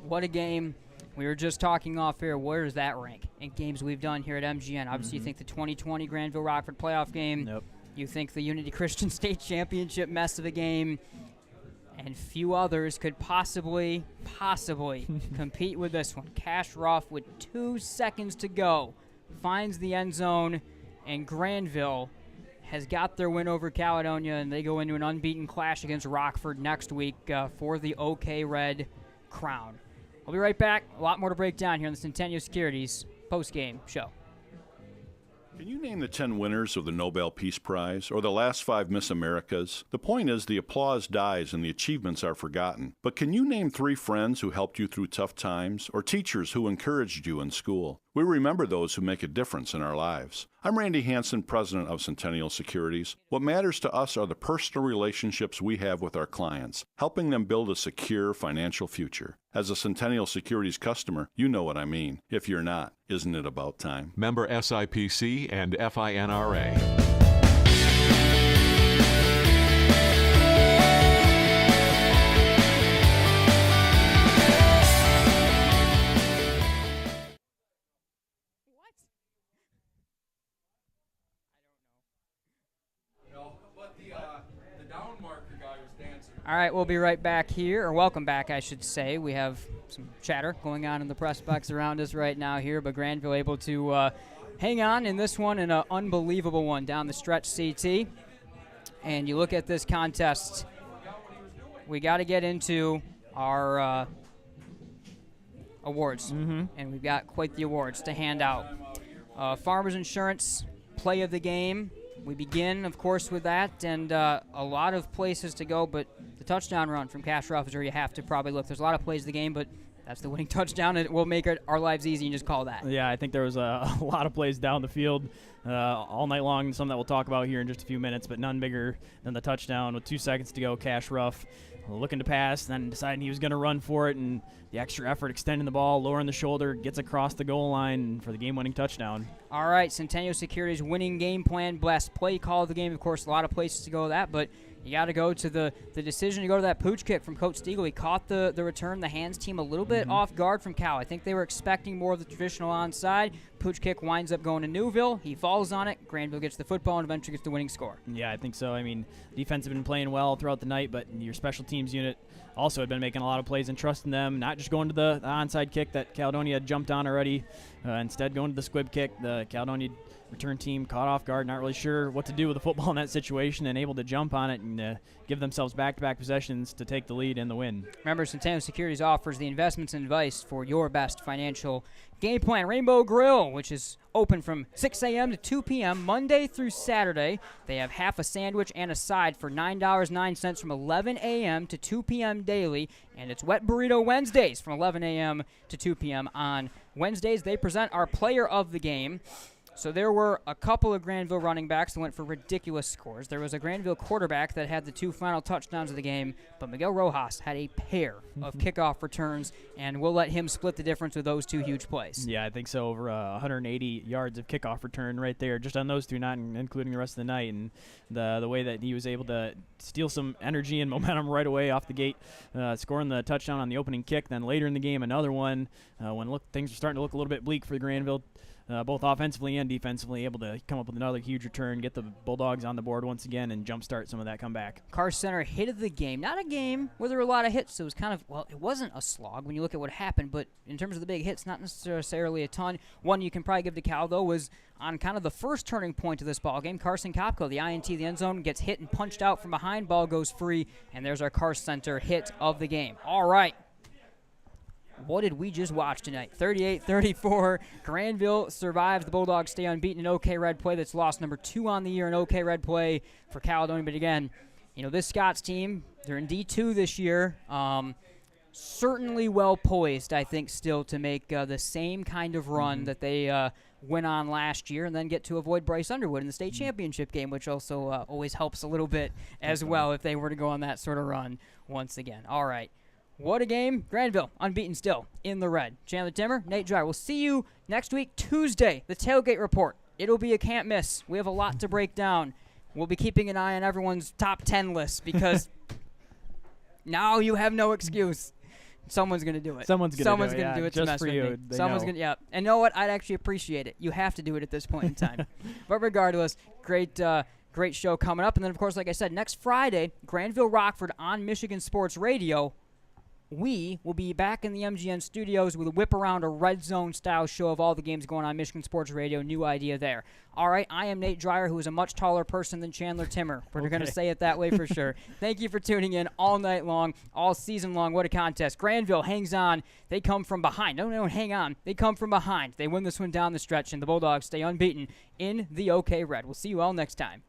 What a game. We were just talking off here. Where does that rank in games we've done here at MGN? Obviously, you think the 2020 Grandville-Rockford playoff game. Nope. You think the Unity Christian State Championship mess of a game. And few others could possibly compete with this one. Cash Ruff with 2 seconds to go finds the end zone, and Grandville has got their win over Caledonia, and they go into an unbeaten clash against Rockford next week for the OK Red crown. We'll be right back. A lot more to break down here on the Centennial Securities post-game show. Can you name the 10 winners of the Nobel Peace Prize or the last 5 Miss Americas? The point is the applause dies and the achievements are forgotten. But can you name 3 friends who helped you through tough times or teachers who encouraged you in school? We remember those who make a difference in our lives. I'm Randy Hansen, president of Centennial Securities. What matters to us are the personal relationships we have with our clients, helping them build a secure financial future. As a Centennial Securities customer, you know what I mean. If you're not, isn't it about time? Member SIPC and FINRA. All right, we'll be right back here, or welcome back, I should say. We have some chatter going on in the press box around us right now here, but Grandville able to hang on in this one, in an unbelievable one down the stretch, CT. And you look at this contest, we got to get into our awards, and we've got quite the awards to hand out. Farmers Insurance Play of the Game. We begin, of course, with that, and a lot of places to go, but the touchdown run from Cash Ruff is where you have to probably look. There's a lot of plays of the game, but that's the winning touchdown, and it will make our lives easy and just call that. Yeah, I think there was a lot of plays down the field all night long, some that we'll talk about here in just a few minutes, but none bigger than the touchdown with 2 seconds to go. Cash Ruff looking to pass, then deciding he was going to run for it, and the extra effort extending the ball, lowering the shoulder, gets across the goal line for the game-winning touchdown. All right, Centennial Securities winning game plan, best play call of the game. Of course, a lot of places to go with that, but you got to go to the decision to go to that pooch kick from Coach Stiegel. He caught the return, the hands team a little bit off guard from Cal. I think they were expecting more of the traditional onside. Pooch kick winds up going to Newville. He falls on it. Grandville gets the football and eventually gets the winning score. Yeah, I think so. I mean, defense have been playing well throughout the night, but your special teams unit also had been making a lot of plays and trusting them, not just going to the onside kick that Caledonia had jumped on already, instead going to the squib kick. The Caledonia return team caught off guard, not really sure what to do with the football in that situation, and able to jump on it and give themselves back-to-back possessions to take the lead and the win. Remember, Centennial Securities offers the investments and advice for your best financial game plan. Rainbow Grill, which is open from 6 a.m. to 2 p.m. Monday through Saturday. They have half a sandwich and a side for $9.09 from 11 a.m. to 2 p.m. daily, and it's Wet Burrito Wednesdays from 11 a.m. to 2 p.m. on Wednesdays. They present our player of the game. So there were a couple of Grandville running backs that went for ridiculous scores. There was a Grandville quarterback that had the 2 final touchdowns of the game, but Miguel Rojas had a pair of kickoff returns, and we'll let him split the difference with those 2 huge plays. Yeah, I think so. Over 180 yards of kickoff return right there, just on those 2, not including the rest of the night. And the way that he was able to steal some energy and momentum right away off the gate, scoring the touchdown on the opening kick. Then later in the game, another one when things were starting to look a little bit bleak for Grandville. Both offensively and defensively, able to come up with another huge return, get the Bulldogs on the board once again, and jumpstart some of that comeback. Carr Center hit of the game. Not a game where there were a lot of hits. So it was kind of, well, it wasn't a slog when you look at what happened, but in terms of the big hits, not necessarily a ton. One you can probably give to Cal, though, was on kind of the first turning point of this ball game. Carson Kopko, the INT, the end zone, gets hit and punched out from behind. Ball goes free, and there's our Carr Center hit of the game. All right. What did we just watch tonight? 38-34. Grandville survives. The Bulldogs stay unbeaten in OK Red play. That's loss number 2 on the year in OK Red play for Caledonia. But again, you know, this Scots team, they're in D2 this year. Certainly well poised, I think, still to make the same kind of run that they went on last year, and then get to avoid Bryce Underwood in the state championship game, which also always helps a little bit as well if they were to go on that sort of run once again. All right. What a game. Grandville, unbeaten still, in the red. Chandler Timmer, Nate Dreyer. We'll see you next week, Tuesday, the Tailgate Report. It'll be a can't miss. We have a lot to break down. We'll be keeping an eye on everyone's top 10 lists because now you have no excuse. Someone's going to do it. Someone's going to do it. Just for you. Someone's going to, yeah. And you know what? I'd actually appreciate it. You have to do it at this point in time. But regardless, great show coming up. And then, of course, like I said, next Friday, Grandville Rockford on Michigan Sports Radio. we will be back in the MGN studios with a whip around a red zone style show of all the games going on Michigan Sports Radio. New idea there. All right, I am Nate Dreyer, who is a much taller person than Chandler Timmer. We're going to say it that way for sure. Thank you for tuning in all night long, all season long. What a contest. Grandville hangs on. They come from behind. No, hang on. They come from behind. They win this one down the stretch, and the Bulldogs stay unbeaten in the OK Red. We'll see you all next time.